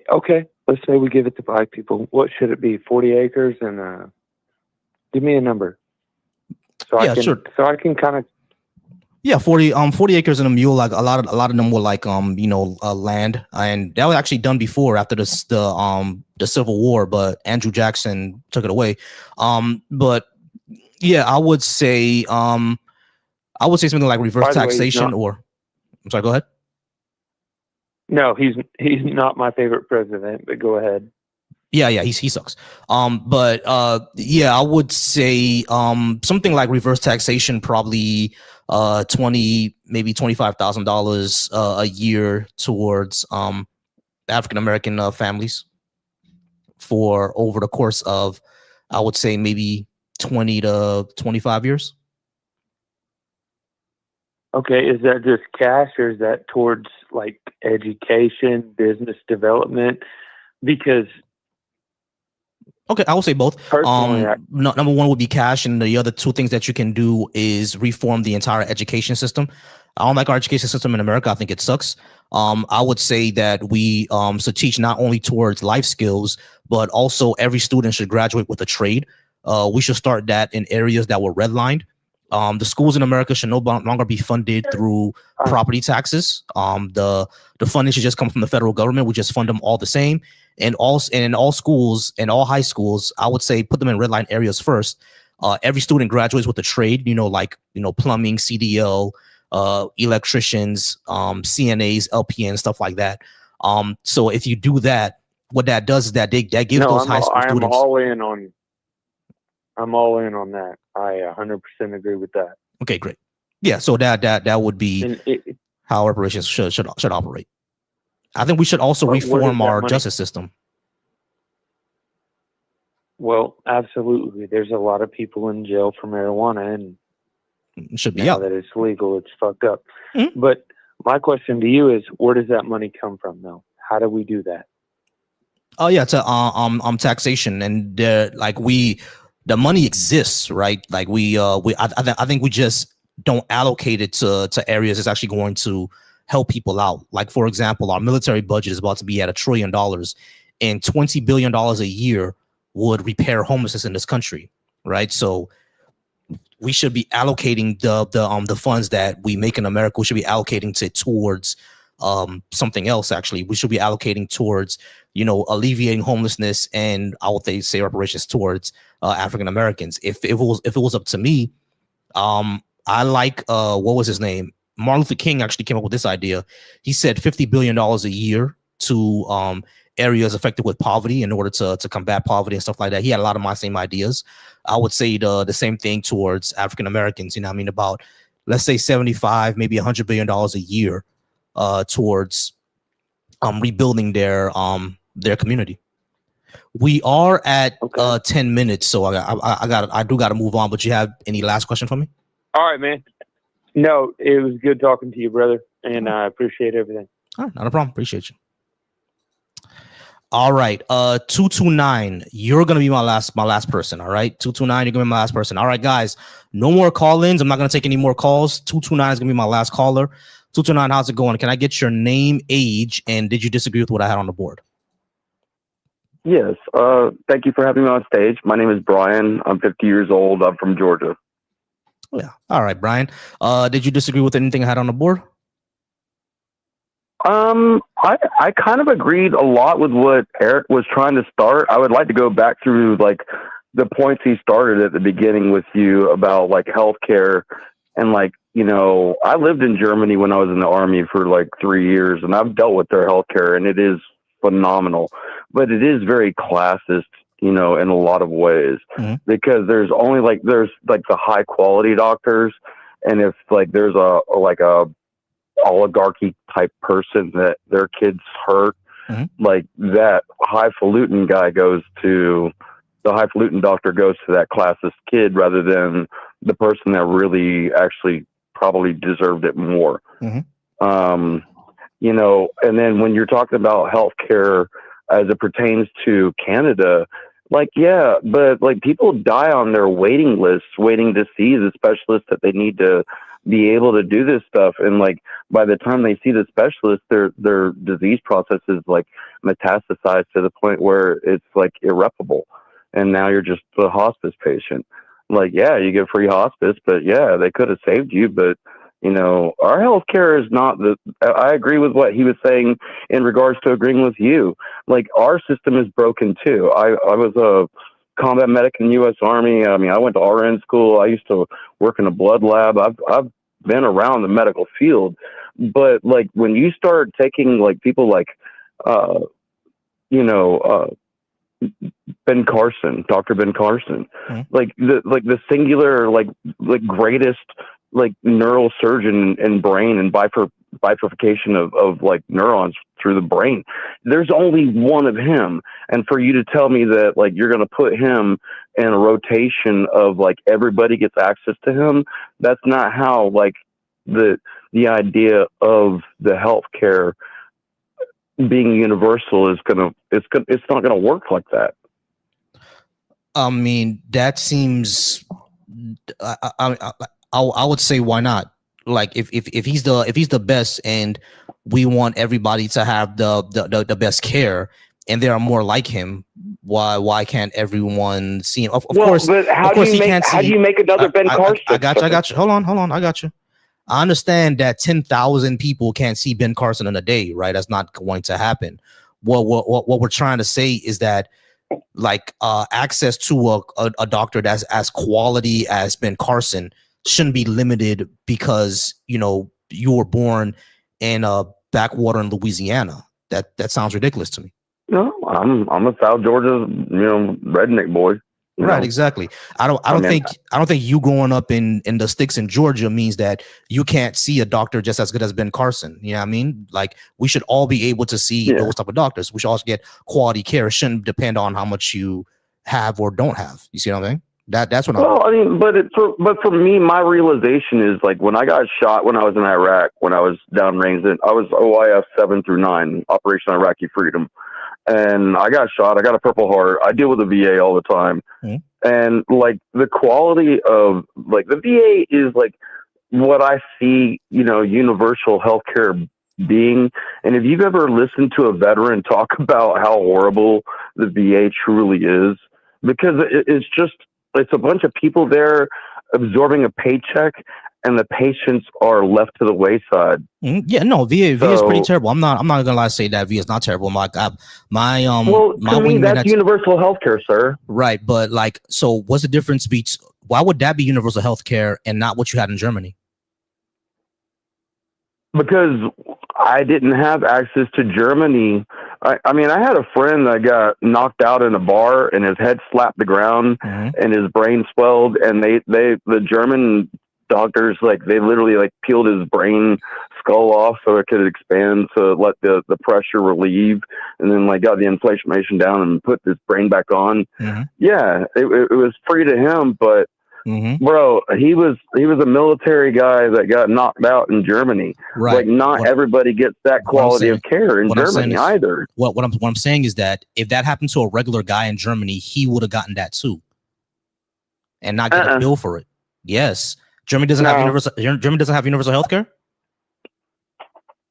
Okay, let's say we give it to black people. What should it be? 40 acres and give me a number. So I can kind of. Yeah, 40 acres and a mule. Like a lot of them were like land, and that was actually done before after the Civil War, but Andrew Jackson took it away. But yeah, I would say something like reverse taxation or. I'm sorry. Go ahead. No, he's not my favorite president, but go ahead. Yeah, he sucks. But yeah, I would say something like reverse taxation, probably maybe $25,000 a year towards African American families for over the course of, I would say, maybe 20 to 25 years. Okay, is that just cash or is that towards like education, business development? Because okay, I will say both. Number one would be cash, and the other two things that you can do is reform the entire education system. I don't like our education system in America. I think it sucks. I would say that we should teach not only towards life skills, but also every student should graduate with a trade. We should start that in areas that were redlined. The schools in America should no longer be funded through property taxes. The funding should just come from the federal government. We just fund them all the same. And in all schools and all high schools, I would say put them in red line areas first. Every student graduates with a trade, like plumbing, CDL, electricians, CNAs, LPN, stuff like that. So if you do that, what that does is that gives those high school students. I am all in on. I'm all in on that. I 100% agree with that. Okay, great. Yeah, so that would be how reparations should operate. I think we should also reform our justice system. Well, absolutely. There's a lot of people in jail for marijuana, and it should be now out. that it's legal, it's fucked up. Mm-hmm. But my question to you is, where does that money come from, though? How do we do that? Oh yeah, to taxation, and the money exists, right? Like I think we just don't allocate it to areas that's actually going to help people out. Like, for example, our military budget is about to be at $1 trillion, and $20 billion a year would repair homelessness in this country, right? So we should be allocating the funds that we make in America. We should be allocating towards something else. Actually, we should be allocating towards, alleviating homelessness, and I would say reparations towards African Americans. If it was up to me, I like what was his name? Martin Luther King actually came up with this idea. He said $50 billion a year to areas affected with poverty in order to combat poverty and stuff like that. He had a lot of my same ideas. I would say the same thing towards African Americans. About, let's say, 75, maybe $100 billion a year towards rebuilding their community. We are at 10 minutes, so I do got to move on. But you have any last question for me? All right, man. No, it was good talking to you, brother, and I appreciate everything. All right, not a problem. Appreciate you. All right, 229. You're gonna be my last person. All right, 229. You're gonna be my last person. All right, guys. No more call-ins. I'm not gonna take any more calls. 229 is gonna be my last caller. 229, how's it going? Can I get your name, age, and did you disagree with what I had on the board? Yes. Thank you for having me on stage. My name is Brian. I'm 50 years old. I'm from Georgia. Oh, yeah. All right, Brian. Did you disagree with anything I had on the board? I kind of agreed a lot with what Eric was trying to start. I would like to go back through like the points he started at the beginning with you about like healthcare and like, I lived in Germany when I was in the army for like 3 years, and I've dealt with their healthcare, and it is phenomenal, but it is very classist, in a lot of ways, because there's the high quality doctors. And if like there's a oligarchy type person that their kids hurt, like that highfalutin doctor goes to that classist kid rather than the person that really actually probably deserved it more. And then when you're talking about healthcare as it pertains to Canada, like, yeah, but like people die on their waiting lists, waiting to see the specialist that they need to be able to do this stuff. And like, by the time they see the specialist, their disease process is like metastasized to the point where it's like irreparable. And now you're just a hospice patient. Like, yeah, you get free hospice, but yeah, they could have saved you. But, our healthcare is not I agree with what he was saying in regards to agreeing with you. Like, our system is broken too. I was a combat medic in the U.S. Army. I mean, I went to RN school. I used to work in a blood lab. I've been around the medical field, but like when you start taking like people like, Ben Carson, Dr. Ben Carson, like the singular, like greatest, like neurosurgeon in brain and bifurcation of like neurons through the brain. There's only one of him. And for you to tell me that like you're going to put him in a rotation of like everybody gets access to him, that's not how like the idea of the healthcare being universal it's not gonna work like that. I mean, that seems. I would say why not? Like if he's the best and we want everybody to have the best care and there are more like him, why can't everyone see him? Of course, but how do you make another Ben Carson? I got you. Hold on. I got you. I understand that 10,000 people can't see Ben Carson in a day, right? That's not going to happen. What we're trying to say is that like access to a doctor that's as quality as Ben Carson shouldn't be limited because you were born in a backwater in Louisiana. That sounds ridiculous to me. No, I'm a South Georgia redneck boy. Right, exactly. I don't think you growing up in the sticks in Georgia means that you can't see a doctor just as good as Ben Carson. You know what I mean? Like, we should all be able to see those type of doctors. We should also get quality care. It shouldn't depend on how much you have or don't have. You see what I'm saying? That's what Well, I mean, but for me, my realization is like when I got shot when I was in Iraq, when I was downrange, I was OIF 7 through 9, Operation Iraqi Freedom, and I got shot. I got a Purple Heart. I deal with the VA all the time, and like the quality of like the VA is like what I see, universal healthcare being. And if you've ever listened to a veteran talk about how horrible the VA truly is, because it's a bunch of people there absorbing a paycheck, and the patients are left to the wayside. Yeah, no, VA is pretty terrible. I'm not gonna lie to say that VA is not terrible. Well, My to me, that's universal healthcare, sir. Right, but like, so what's the difference between? Why would that be universal healthcare and not what you had in Germany? Because I didn't have access to Germany. I mean, I had a friend that got knocked out in a bar and his head slapped the ground and his brain swelled, and the German doctors, like, they literally like peeled his brain skull off so it could expand to let the pressure relieve, and then like got the inflammation down and put his brain back on. Yeah, it was free to him, but bro, he was a military guy that got knocked out in Germany. Right. Like, not everybody gets that quality of care in Germany either. What I'm saying is that if that happened to a regular guy in Germany, he would have gotten that too, and not get a bill for it. Yes, Germany doesn't have universal health care.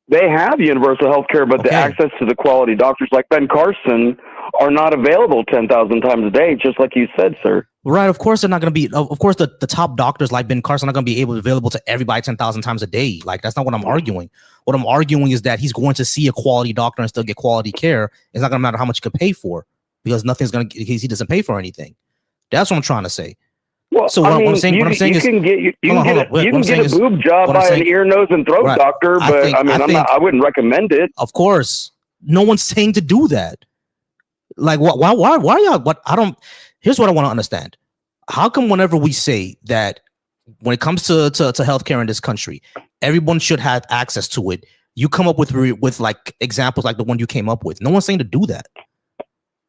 They have universal health care, but the access to the quality doctors like Ben Carson are not available 10,000 times a day, just like you said, sir. Right. Of course, they're not going to be. Of course, the top doctors like Ben Carson are not going to be available to everybody 10,000 times a day. Like, that's not what I'm arguing. What I'm arguing is that he's going to see a quality doctor and still get quality care. It's not going to matter how much he could pay for, because nothing's going to. He doesn't pay for anything. That's what I'm trying to say. Well, so what I'm saying is, you can get a boob job by an ear, nose, and throat doctor, but I wouldn't recommend it. Of course, no one's saying to do that. Like, why y'all? What I don't. Here's what I want to understand. How come whenever we say that when it comes to healthcare in this country, everyone should have access to it, you come up with like examples like the one you came up with? No one's saying to do that.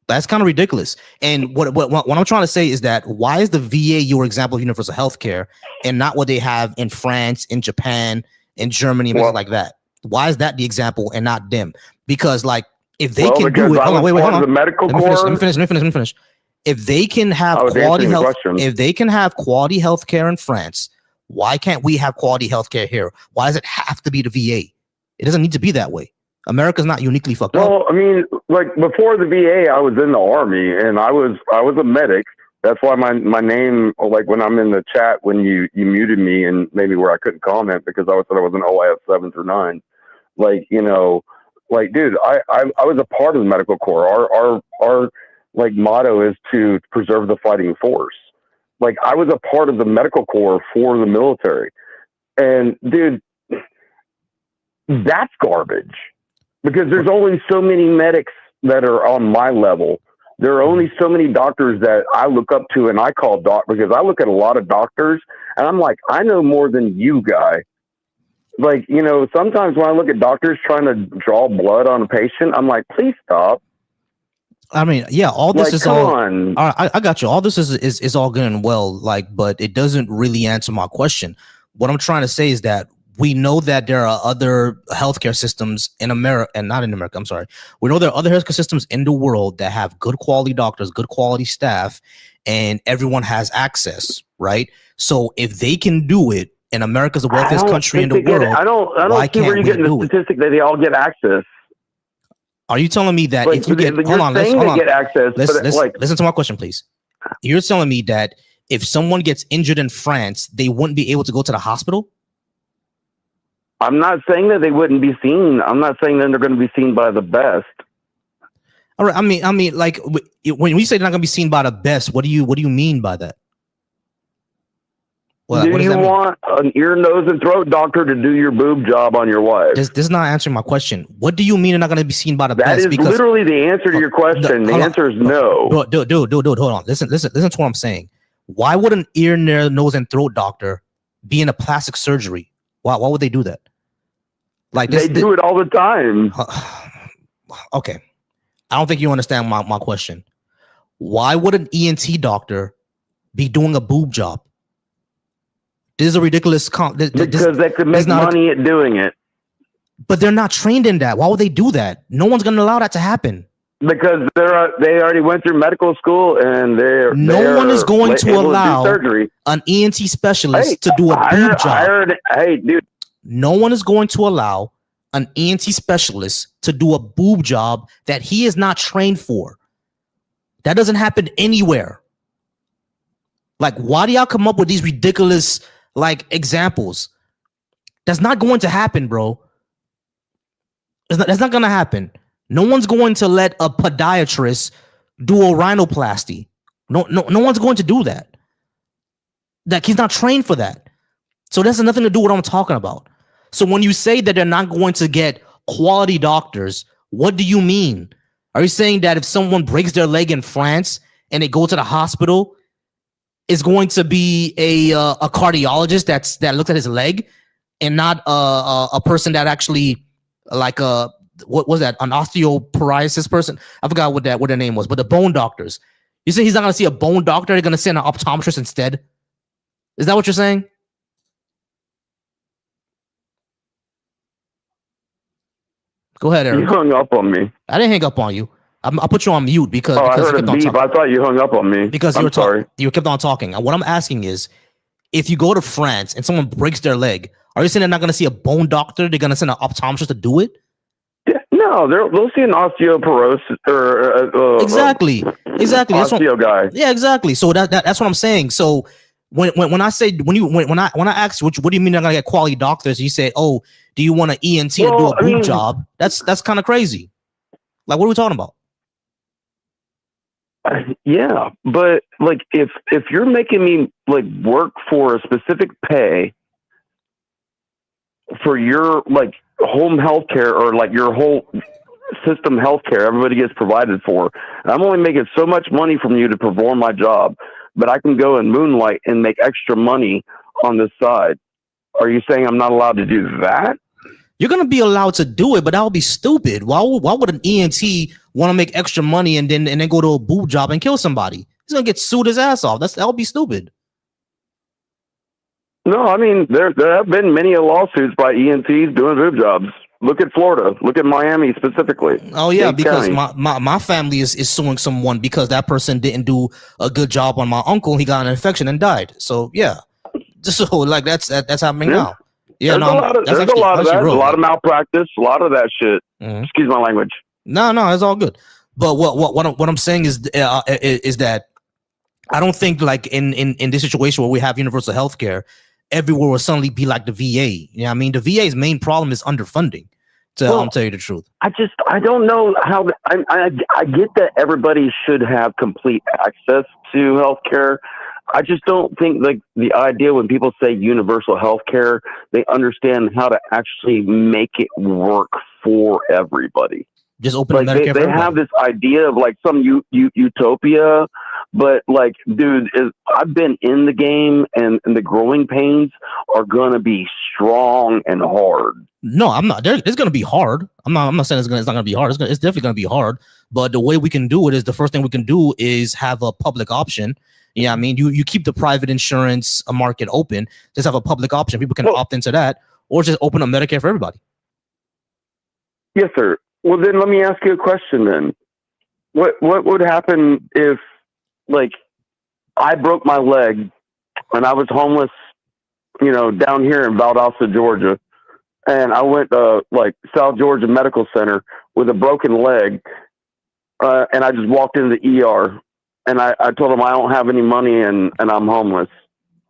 That's kind of ridiculous. And what I'm trying to say is that why is the VA your example of universal healthcare and not what they have in France, in Japan, in Germany, and places like that? Why is that the example and not them? Because like, if they can do it, hold on, wait, hold on. The medical Let me finish. If they can have quality health, if they can have quality health care in France, why can't we have quality health care here? Why does it have to be the VA? It doesn't need to be that way. America's not uniquely fucked up. Well, I mean, like before the VA, I was in the Army and I was a medic. That's why my name, like when I'm in the chat, when you muted me and maybe where I couldn't comment because I said I was an OIF 7 through 9. Like, like, dude, I was a part of the medical corps. Our like motto is to preserve the fighting force. Like, I was a part of the medical corps for the military, and dude, that's garbage because there's only so many medics that are on my level. There are only so many doctors that I look up to and I call doc, because I look at a lot of doctors and I'm like, I know more than you, guy. Like, sometimes when I look at doctors trying to draw blood on a patient, I'm like, please stop. I mean, yeah, all this like, is come all. on. I got you. All this is all good and well, like, but it doesn't really answer my question. What I'm trying to say is that we know that there are other healthcare systems in America, and not in America. I'm sorry. We know there are other healthcare systems in the world that have good quality doctors, good quality staff, and everyone has access, right? So if they can do it, and America's the wealthiest country in the world, I don't see where you're getting the statistic that they all get access. Are you telling me that if you get hold on, get access, listen to my question, please. You're telling me that if someone gets injured in France, they wouldn't be able to go to the hospital? I'm not saying that they wouldn't be seen. I'm not saying that they're going to be seen by the best. All right. I mean, like, when we say they're not going to be seen by the best, what do you mean by that? Do you want an ear, nose, and throat doctor to do your boob job on your wife? This is not answering my question. What do you mean you're not going to be seen by the That best? is literally the answer to your question. The answer is no. Dude, hold on. Listen to what I'm saying. Why would an ear, nose, and throat doctor be in a plastic surgery? Why would they do that? Like they do it all the time. Okay. I don't think you understand my question. Why would an ENT doctor be doing a boob job? This is a ridiculous because they could make money at doing it. But they're not trained in that. Why would they do that? No one's going to allow that to happen. Because they already went through medical school and no one is going to allow an ENT specialist to do a boob job. Hey, dude. No one is going to allow an ENT specialist to do a boob job that he is not trained for. That doesn't happen anywhere. Like, why do y'all come up with these ridiculous examples? That's not going to happen, bro. That's not going to happen. No one's going to let a podiatrist do a rhinoplasty. No one's going to do that. Like, he's not trained for that. So that's nothing to do with what I'm talking about. So when you say that they're not going to get quality doctors, what do you mean? Are you saying that if someone breaks their leg in France and they go to the hospital, is going to be a cardiologist that looks at his leg and not a person that actually what was that, an osteoporosis person? I forgot what their name was, but the bone doctors. You say he's not going to see a bone doctor? They're going to send an optometrist instead? Is that what you're saying? Go ahead, Eric. You hung up on me. I didn't hang up on you. I'll put you on mute because I you heard kept a on beep. talking. I thought you hung up on me. Because you kept on talking. And what I'm asking is, if you go to France and someone breaks their leg, are you saying they're not going to see a bone doctor? They're going to send an optometrist to do it? Yeah, no, they'll see an osteoporosis or exactly. Osteo guy. Yeah, exactly. So that's what I'm saying. So when I asked what do you mean they're going to get quality doctors? You say, oh, do you want an ENT to do a boob job? That's kind of crazy. Like, what are we talking about? Yeah, but if you're making me work for a specific pay for your home health care or your whole system health care, everybody gets provided for. I'm only making so much money from you to perform my job, but I can go and moonlight and make extra money on the side. Are you saying I'm not allowed to do that? You're going to be allowed to do it, but that would be stupid. Why would an ENT want to make extra money and then go to a boob job and kill somebody? He's going to get sued his ass off. That would be stupid. No, I mean, there have been many lawsuits by ENTs doing boob jobs. Look at Florida. Look at Miami specifically. Oh, yeah, Dade because County. my family is suing someone because that person didn't do a good job on my uncle. He got an infection and died. So, yeah. So, that's happening now. Yeah, there's a lot of that. A lot of malpractice. A lot of that shit. Mm-hmm. Excuse my language. No, it's all good. But what I'm saying is that I don't think in this situation where we have universal health care, everywhere will suddenly be like the VA. You know what I mean? The VA's main problem is underfunding. I'll tell you the truth. I don't know how. I get that everybody should have complete access to healthcare. I just don't think the idea when people say universal health care, they understand how to actually make it work for everybody. Just open Medicare. They have this idea of some utopia, but dude, I've been in the game, and the growing pains are gonna be strong and hard. No, I'm not. It's gonna be hard. I'm not saying it's not gonna be hard. It's definitely gonna be hard. But the way we can do it is the first thing we can do is have a public option. Yeah, I mean, you keep the private insurance market open. Just have a public option. People can opt into that, or just open up Medicare for everybody. Yes, sir. Well, then let me ask you a question. Then, what would happen if, I broke my leg and I was homeless, down here in Valdosta, Georgia, and I went to South Georgia Medical Center with a broken leg, and I just walked into the ER. And I told them I don't have any money and I'm homeless.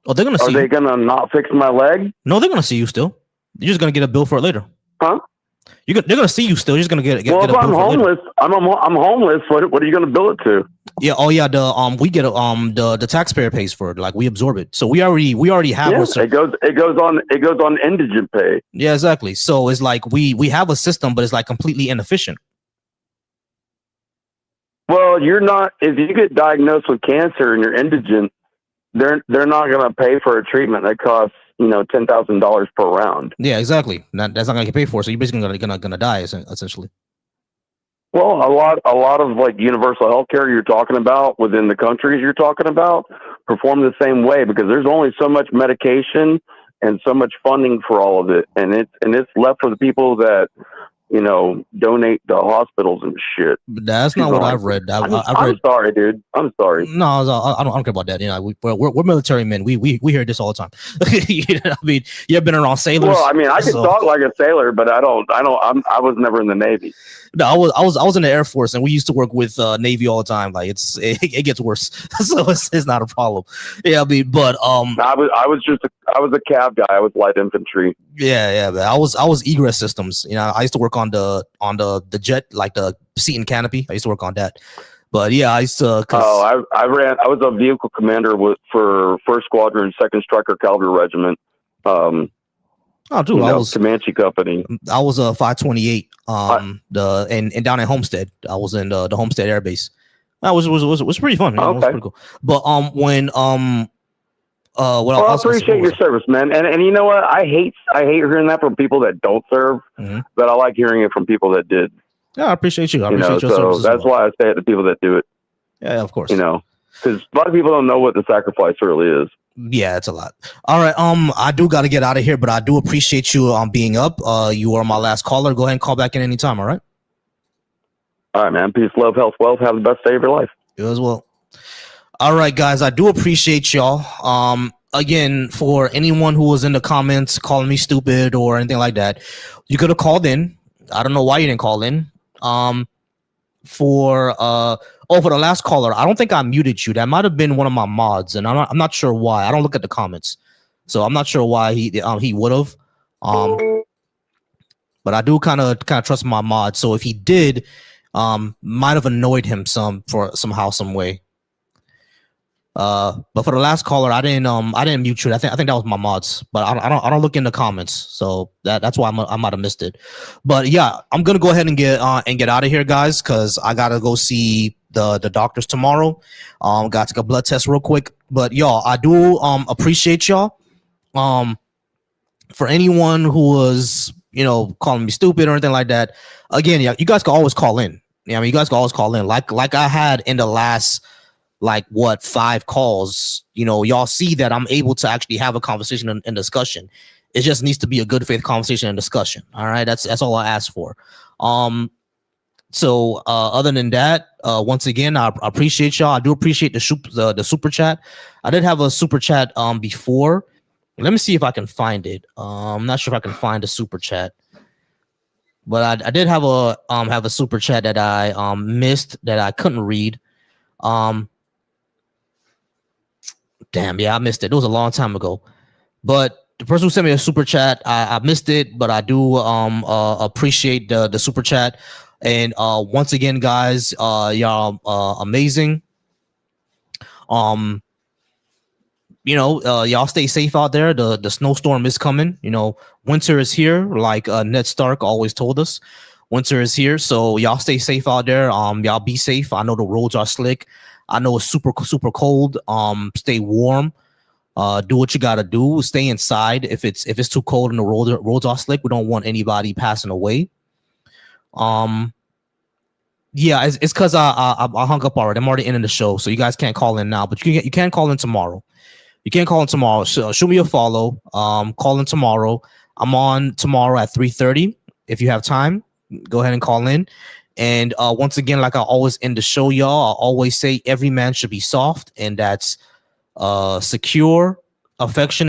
Oh, they're gonna see. Are they gonna not fix my leg? No, they're gonna see you still. You're just gonna get a bill for it later. Huh? They're gonna see you still. You're just gonna get Well, get if a I'm bill for later. homeless, I'm homeless. What are you going to bill it to? Yeah. Oh yeah. We get the taxpayer pays for it. Like we absorb it. So we already have. Yeah, it goes on indigent pay. Yeah, exactly. So it's like we have a system, but it's like completely inefficient. Well, you're not. If you get diagnosed with cancer and you're indigent, they're not going to pay for a treatment that costs $10,000 per round. Yeah, exactly. That's not gonna get paid for. So you're basically gonna die essentially. Well, a lot of like universal health care you're talking about within the countries you're talking about perform the same way, because there's only so much medication and so much funding for all of it, and it's left for the people that donate to hospitals and shit. But that's not what I've read. I'm sorry, dude. I'm sorry. No, I don't care about that. We're military men. We hear this all the time. You know what I mean, you ever been around sailors? Well, I mean, I can talk like a sailor, but I was never in the Navy. No, I was in the Air Force, and we used to work with Navy all the time. Like it gets worse, so it's not a problem. Yeah, I mean, but I was a cab guy. I was light infantry. Yeah, but I was egress systems. I used to work on the jet, like the seat and canopy. I used to work on that. But yeah, I used to. I was a vehicle commander for 1st Squadron, 2nd Striker Cavalry Regiment. Oh, dude, I was Comanche Company. I was a 528. And down in Homestead, I was in the Homestead Air Base. That was pretty fun. Okay. It was pretty cool. But when I appreciate your service, man. And you know what? I hate hearing that from people that don't serve, but I like hearing it from people that did. Yeah, I appreciate you. I appreciate your service. So that's why I say it to people that do it. Yeah, of course. Because a lot of people don't know what the sacrifice really is. Yeah, it's a lot. All right. I do got to get out of here, but I do appreciate you being up. You are my last caller. Go ahead and call back in anytime. All right. All right, man. Peace, love, health, wealth. Have the best day of your life. You as well. All right, guys. I do appreciate y'all. Again, for anyone who was in the comments calling me stupid or anything like that, you could have called in. I don't know why you didn't call in. For the last caller, I don't think I muted you. That might have been one of my mods, and I'm not sure why. I don't look at the comments, so I'm not sure why he would have. But I do kind of trust my mod. So if he did, might have annoyed him somehow, some way. But for the last caller, I didn't mute you. I think that was my mods, but I don't look in the comments, so that's why I might have missed it. But yeah, I'm gonna go ahead and get out of here, guys, because I gotta go see the doctors tomorrow. Got to take a blood test real quick. But y'all, I do appreciate y'all. For anyone who was calling me stupid or anything like that, again, yeah, you guys can always call in. Yeah, I mean, you guys can always call in, like I had in the last 5 calls. Y'all see that I'm able to actually have a conversation and discussion. It just needs to be a good faith conversation and discussion. All right, that's all I ask for. So other than that, once again, I appreciate y'all. I do appreciate the super chat. I did have a super chat before. Let me see if I can find it. I'm not sure if I can find a super chat, but I did have a super chat that I missed, that I couldn't read. Damn, yeah, I missed it. It was a long time ago. But the person who sent me a super chat, I missed it, but I do appreciate the super chat. And once again, guys, y'all amazing. Y'all stay safe out there. The snowstorm is coming. Winter is here, like Ned Stark always told us. Winter is here, so y'all stay safe out there. Y'all be safe. I know the roads are slick. I know it's super cold. Stay warm. Do what you gotta do. Stay inside. If it's too cold and the roads are slick, we don't want anybody passing away. Yeah, it's because I hung up already. I'm already ending the show, so you guys can't call in now. But you can call in tomorrow. You can call in tomorrow. So shoot me a follow. Call in tomorrow. I'm on tomorrow at 3:30. If you have time, go ahead and call in. And once again, like I always end the show, y'all, I always say every man should be soft, and that's secure, affectionate.